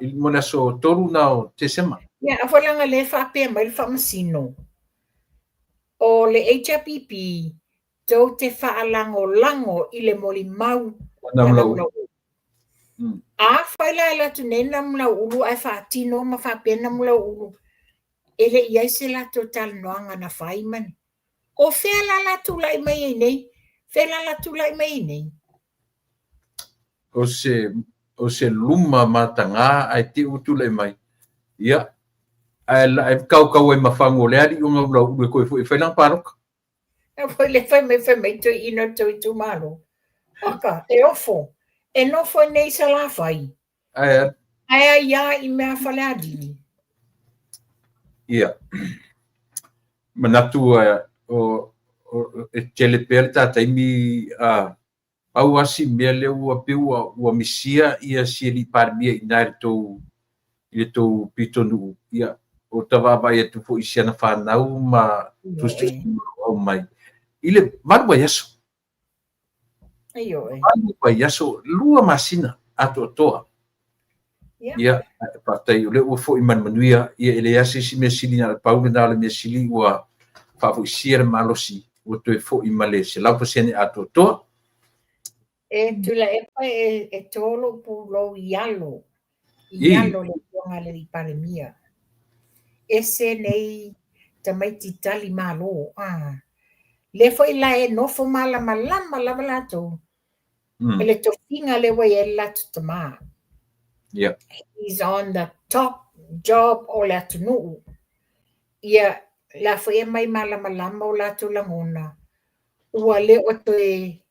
Il mona so toru nao te sema. Ia, a whalanga le whapea mai le whamasino. O le HRPP, tau te whaalango i le moli mau Namla ulu. A whaila e latu nei namla ulu, ai whaatino ma whapea namla ulu. Ele iai se latu tal noanga na whaimani. O whea la latu lai mai e nei. Whea la latu lai mai e nei. O se luma matanga ai te utule mai. Ia. Ai kau e mafango le ari unga ula ue koe fu e whainang paroka. E foi le whai mai tui ino tui tu malo. Oka, e ofo. E nofo nei sa la whai. Ai ia i mea whale adini. Ia. Manatu o e tele pele taimi au asi mea le ua peua ua misia ia sieli parmia i nare tou pitonu ia o tawaba ia tu fo isiana whanau ma tustu au mai. Ile marua yaso. Marua yaso lua masina ato toa. Ia patai o le ua fo i manuia ia ele asi si mea sili na paule na le mea sili ua whafo isia malosi ua toe fo i male se lau pasene ato toa. E tula e tolo pulo ialo. Ialo le tonga le pandemia. Ese nei tamaiti tali malo. Le foi la e nofo malama lava lato. Le tofinga le wai e lato tama. Yeah. He's on the top job o lato nuu. Ia la foi e mai malama lama o lato langona. Ua le o toe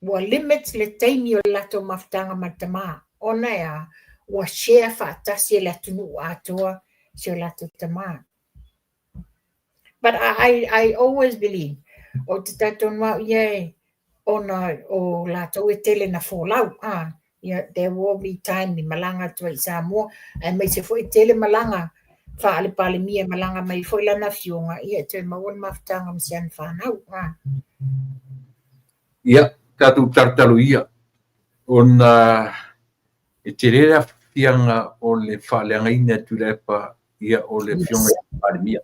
ua limits le taimi o lato maftanga matama. Ona ea ua share whaatasi e lato nuu atoa si o lato tama. But I always believe o te tatonua ia ona o lato e tele na fallout. There will be time ni malanga tua i Samoa. Ai mai se foi tele malanga whaale pale mia malanga mai foi lana fionga. Ia te maua maftanga msian whanau. Ia. tatu tartalu ia ona e te rea fianga o le whaaleanga ina tulepa ia o le fionga pandemia.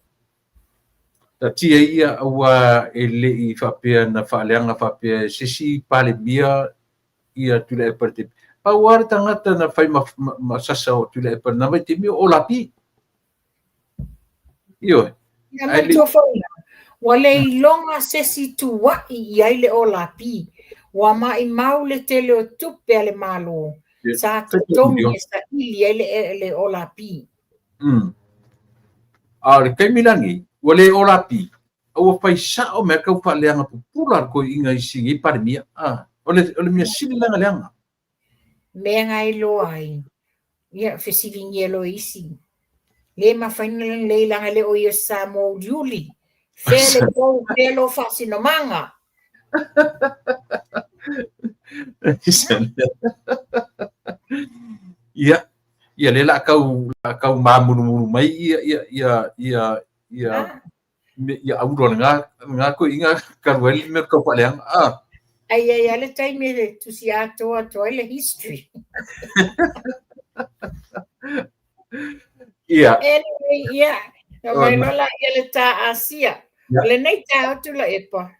Ta tia ia awa e le I whapea na whaaleanga whapea sisi pandemia ia tulepa te pawar tangata na whai masasa o tulepa na mai te mio o lapi. Io. Ia matofona. Wale longa sesi tu wa I ai le o lapi. Wa mai mau le tele o tupe ale malo. Sa tongi sa ili ai le o lapi. Le kaimilangi, wale o lapi. Awa whai sa o mea kau whaaleanga pupula ko inga isi I pandemia. Ole mea sili langa leanga. Mea ngai lo ai. Ia fesivingi lo isi. Le mawhainga le langa le o ia sa mo Yuli. Fele kou pelo fasino manga. Ia le la kau mamunu mai ia auro nga ko inga karueli me ko paleang ai le taimi le tusi atoa le history. Anyway, mai nola ia le ta Asia. Le nei ta tu la epa.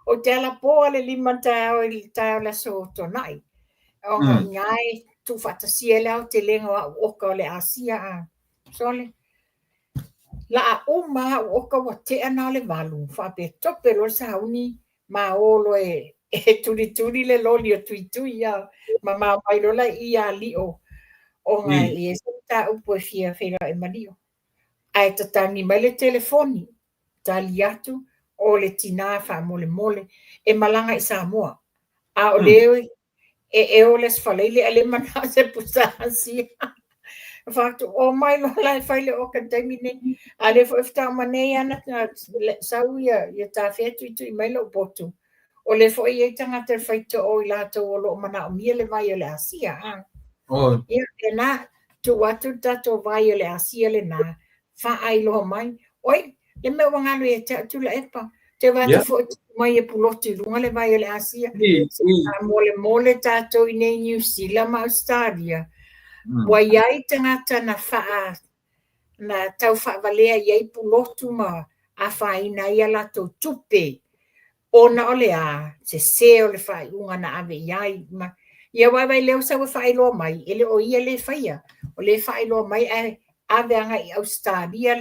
O te ala poa le lima tau I tau la so tonai. O ngai tu fatasia le au te lenga oka le Asia sole. La uma oka wa te ana le valu. Fape tope lo sa uni ma olo e turi le loli o tui ya. Ma mai lola ia lio. O ngai e ta upo fia fera e mario. Ai tatani mai le telefoni. Tali atu. O le tina fa mole e malanga I Samoa a o leo e o les falele ale mana se pusa Asia fakto o mai lo lai fale o kan taimine ale fo fta mane ana sauia ia ta fetu I mai lo botu o le fo ia tanga te faito o I lato o lo mana o mia le vai le Asia ia le na tu watu tato vai le Asia le na fa ai lo mai oi le me wangalo e tu la epa te va te fo mai e puloti lunga le vai le Asia mole tato I nei New Zealand ma Australia wa yai tangata na fa na tau fa valea yai pulotu ma a fa ina ia la to tupe ona ole a se ole fa unga na ave yai ma ia vai leo sa fa ilo mai ele o ia le faia o le fa ilo mai ave anga I Australia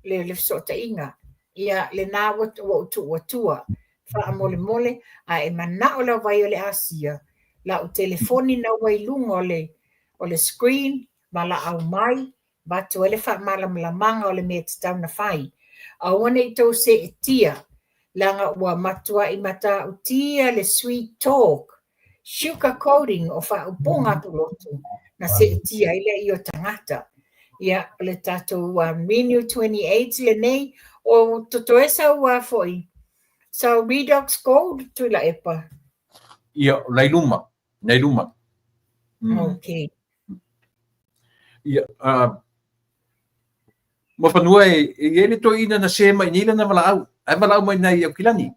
le sota inga ia le na watua fa mole a e mana o la vai o le Asia la o telefoni na wai lunga o le screen mala au mai ba to ele fa mala manga o le me tau na fai a one I to se tia langa wa matua I mata utia le sweet talk sugar coating o fa uponga pulotu na se tia ile I o tangata ia le tato menu 28 le nei o toto esa ua foi so redox gold tu la epa ia lailuma okay ia mo fanua ele to ina na se mai nila na malau mai nai o kilani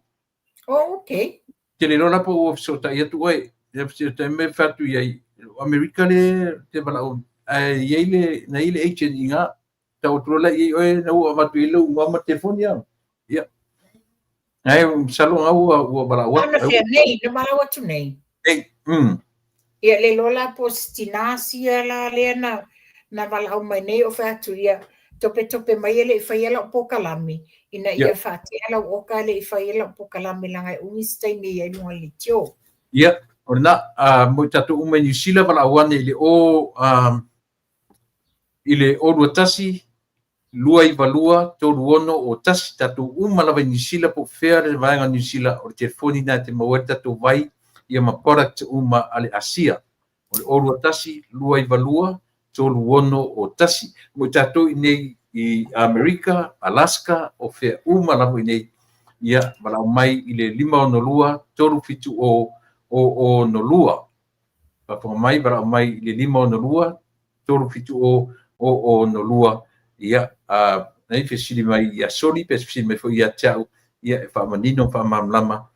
okay te le rola po o so ta ia tu oi ia te me fatu ia America le te malau ele na ile agent inga ta o trola I oi na o matu ile o ma telefoni ia ai salon au malau ana fe nei na malau tu nei ia le lola postinasia la le na malau mai nei o fatu ia tope mai ele fai ela po kalami ina ia fati ela o ka le fai ela po kalami langa ungi stai me ia lunga le tio ia ona mo tatu uma New Zealand wala wane ile o ruatasi lua I valua tolu ono o tasi tatu uma lava New Zealand po fea le vaenga New Zealand o telefoni na te maweta tatu vai ia ma product uma ale Asia o ruatasi lua I valua tolu ono o tasi mo tatu nei I America Alaska o fea uma lava nei ia wala mai ile 5 lua tolu fitu o no lua pa mai wala mai ile 5 lua tolu fitu o no lua ia nei fesili mai ia soli pesili mai fo ia tau ia fa manino fa mamlama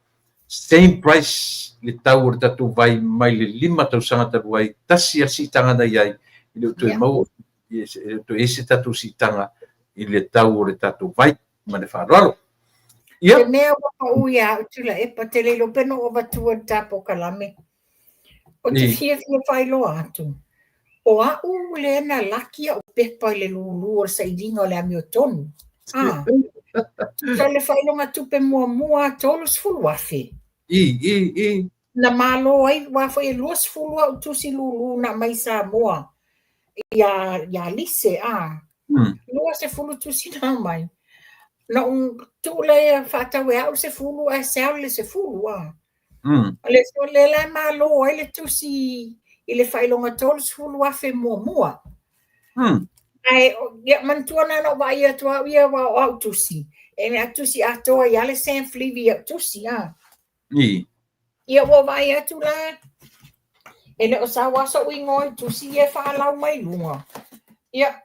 same price le tau le tatu vai mai le 5 tausaga talu ai tasi a siitaga nai ai i le o toe mau to ese tatu siitaga i le tau o le tatu vai ma le whaaloalo. Te mea waka ui a utula e pa te leilo peno o watua tapo kalame. O te fia whailo atu. O a u le na lakia o pepa le lulu o sa idinga o le ami o tonu. Sa le whailonga tupe mua tolu sfulu afe. Na malo ai wafo e lua sfulu au tusi lulu na mai sa mua. Ya lise lua se fulu tusi na mai. Na tu le fatau e au se fulu a se au le se fulu le so le malo ai le tusi i le whailonga tolu sfulu afe mua. Ai mantua na no vai atua ia wa au tusi. E me tusi atoa ia le San Flivi tusi ia wo vai atu la. E le o sa wasa uingo tusi e whalau mai lunga. Ia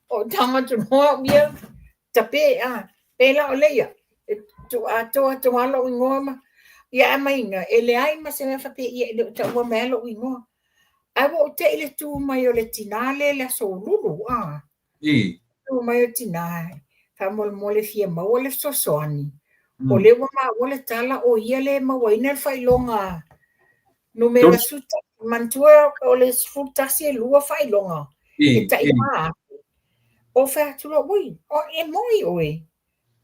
o tanga tu noa ia tape pela o leia. Tu atoa tu alo uingo ma. Ia mainga e le ai ma se me whape ia le ta ua melo uingo. Awo te ile tu mai o le tinale le so lulu tu mai o tinale. Ka mole fia mau le sosoani. O le wa le tala o ia le mawaina whailonga. Numera suta mantua o le futasi e lua whailonga. E ta ima. O whaatula ui. O e moi oe.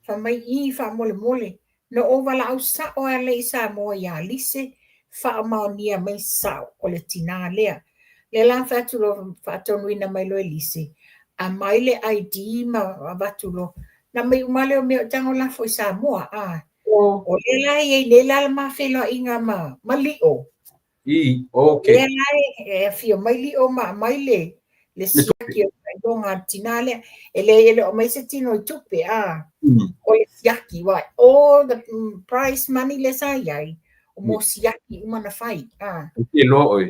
Wha mai I wha mole. No o wala au sa o ale I sa moa ia lise. Wha maonia mai sa o le tina lea. Le la whaatonuina mai lo e lise. A mai le ID ma watulo. Na mai umale o mea tango la foi sa moa o le lai e le la ma whelo inga ma li o. Okay. Le lai e fio mai li o ma mai le siaki o ngā tinale e le o mai se tino I tupe o le siaki wai. O the price money le sa iai o mo siaki umana whai. E loa oi.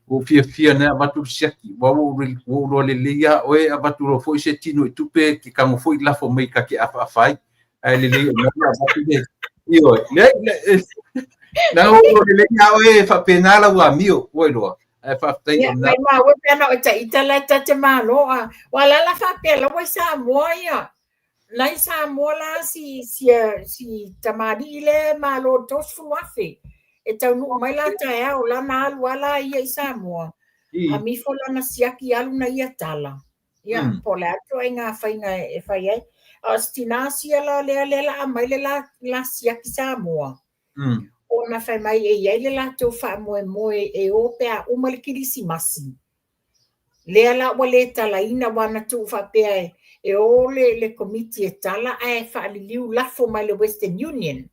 O fia na watu siaki. Wa uro le leia oe a watu ro foi se tino I tupe ki kango foi lafo mai ka ke awhai. Ai le leia na watu le. Io, na uro le leia oe whapenala ua mio. Oi loa. Ai whaftai o na. Mai ma ua pena o ta itala ta te malo wala la whapela wai sa moa ia. Lai sa moa la si tamari le malo tosfu wafe. E tau nu mai la tae au la na alu ala ia I sa moa. A mi fola na siaki alu na ia tala. Ia pola ato e ngā whainga e whai ai. A stina sia la lea a mai le la siaki sa moa. O na whai mai e iai le la tau wha moe e o pea umalikirisi masi. Lea la wale tala ina wana tu wha pea e o le komiti e tala e wha aliliu lafo mai le Western Union.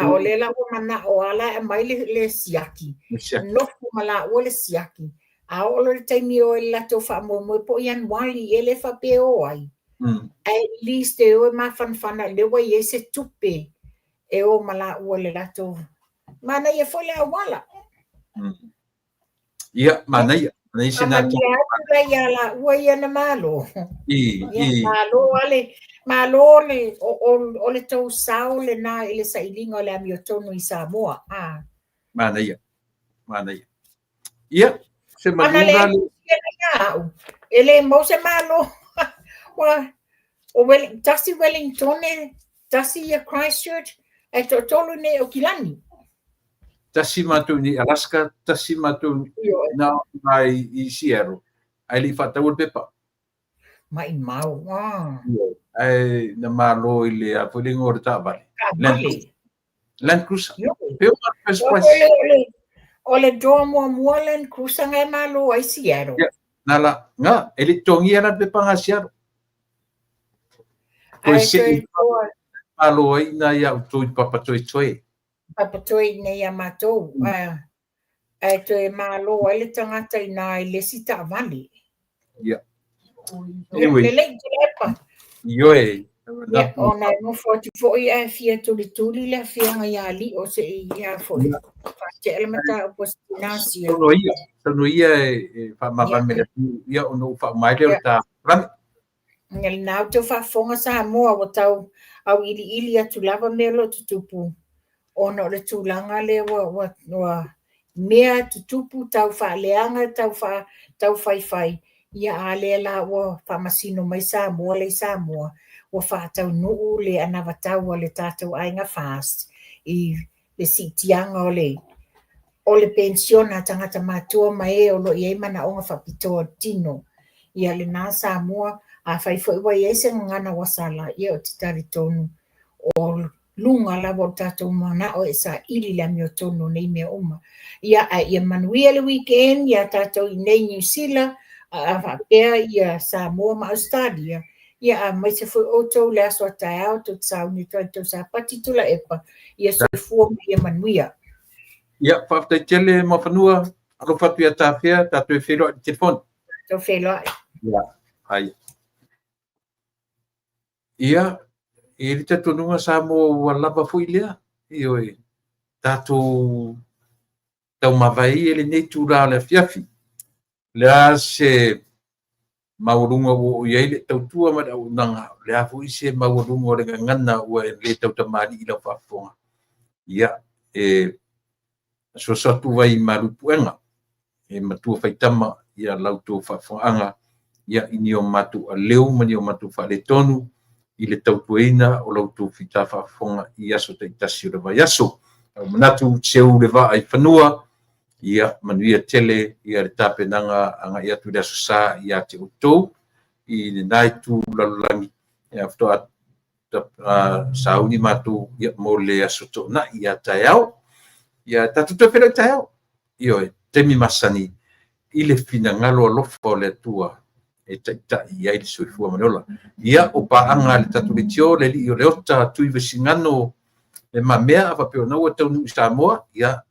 O le la o mana o ala e mai le siaki. Nofu mala o le siaki. A o le taimi o e la tau wha moe po ian wali e le wha pea o ai. At least e o e mawhanwhana le wai e se tupe e o mala ua le lato. Mana ia fole a wala. Ia, mana ia. Nei se nā tō. Mana ia la ua ia na malo. Malo ale. Malo le o le tau sao le nā ele sa ilinga o le ami o tonu I Samoa. Mana ia. Mana ia. Ia. Se malunga le. Ele mo se malo. O tasi Wellington tasi Christchurch e tolu ne o Kilani. Tasi matu ni Alaska, tasi matu na mai I Seattle. Ai li whatau le pepa. Mai mau. Ai na malo I le a pulingo o le tāwari. Land Cruiser. O le doa mua Land Cruiser ngai malo ai Seattle. Nala, nga, e li tongi ana pepa ngā Seattle. Koe se malo ai na ia utoi papatoi. Papatoi nei a matou. E te malo ai le tangata I nā I le sita avali. Ia. Le lei te lepa. Ioe. O na no foi e fia tuli le fia ngai ali o se ia foi. Te elementa o postinasi. Sono ia e fa mavame ia o no fa mai le ta. Ngal nau te fa fonga sa moa o tau au ili atu lava melo tutupu. ono le tūlanga le wa mea tutupu tau whaaleanga tau whaiwhai ia a le la wa whamasino mai Samoa le Samoa wa whātau nuu le anawatau o le tātou ainga fast I le sitianga o le pensiona tangata mātua mai o lo iei mana o ngā whapitoa tino ia le nā Samoa a whaifoi wa iei se ngana wasala ia o te tari tonu o lunga la o tātou mana o sa ili la mio tonu nei mea uma. Ia ia manuia le weekend, ia tātou I nei New Zealand, a whapea ia Samoa ma Australia. Ia mai se fui oto le aso atai au to tsau ni tau sa pati tula epa. Ia so fua ia manuia. Ia whaftai tele ma whanua, alo whatu ia tāwhia, tātou whelo I telefon. Tātou whelo. Ia, hai. Ia, I rita tonunga Samoa ua lava fui lea. Ioi, tātou tau mawai ele nei tūrā le fiafi. Lea se maurunga o iei le tautua ma au nanga. Lea fui se maurunga o le ngana ua le tau tamari I lau whafonga. Ia, so satu wai marupuenga. Matua whaitama ia lau tō whafonga. Ia ini o matu a leo mani o matu whale tonu. I le tautueina o lau tō whita whafonga I aso te itasi o le vai aso. Manatu seu le va ai whanua. Ia manuia tele, ia le tāpenanga anga ia tu le aso sā ia te utou. I le nai tū lalulangi. Ia whatoa sauni matu ia mo le aso tō na ia tai au. Ia tatutua whelo tai au. Ioi, temi masani. I le whina ngalo alofa o le atua. E tai ia I le soifua maneola. Ia o paanga le tatu le tio, le li o le ota tui vesingano le mamea a whapeo naua taunu I Samoa. Ia,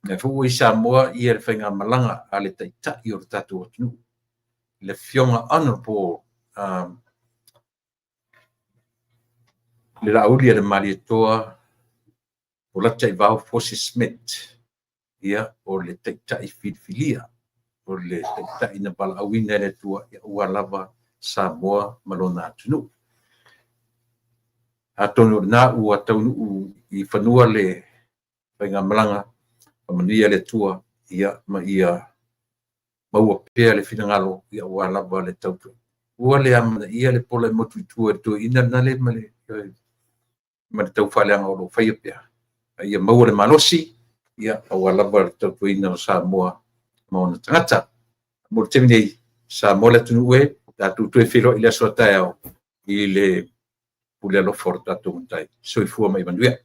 me fu I Samoa ia le whainga malanga a le tai o le tatu o tunu. Le fionga honorable le lauli le mali toa o la tai vau Fosi Smith. Ia o le tai filfilia. O le tai na bala awina le tua ia ua lava Samoa malona atunu. Atonu na ua taunu I whanua le whainga malanga manuia le tua ia ma ia maua pea le whinangalo ia ua lava le tautu. Ua le amana ia le pola motu tua le tua ina na le ma le tau whaleanga o lo whaia pea. Ia maua le malosi ia ua lava le tautu ina o Samoa maona tangata. Mo te minei Samoa le tunu ue, tātou tue whiro I le aso atai au I le pule alo for tātou mtai. Soifua mai manuia.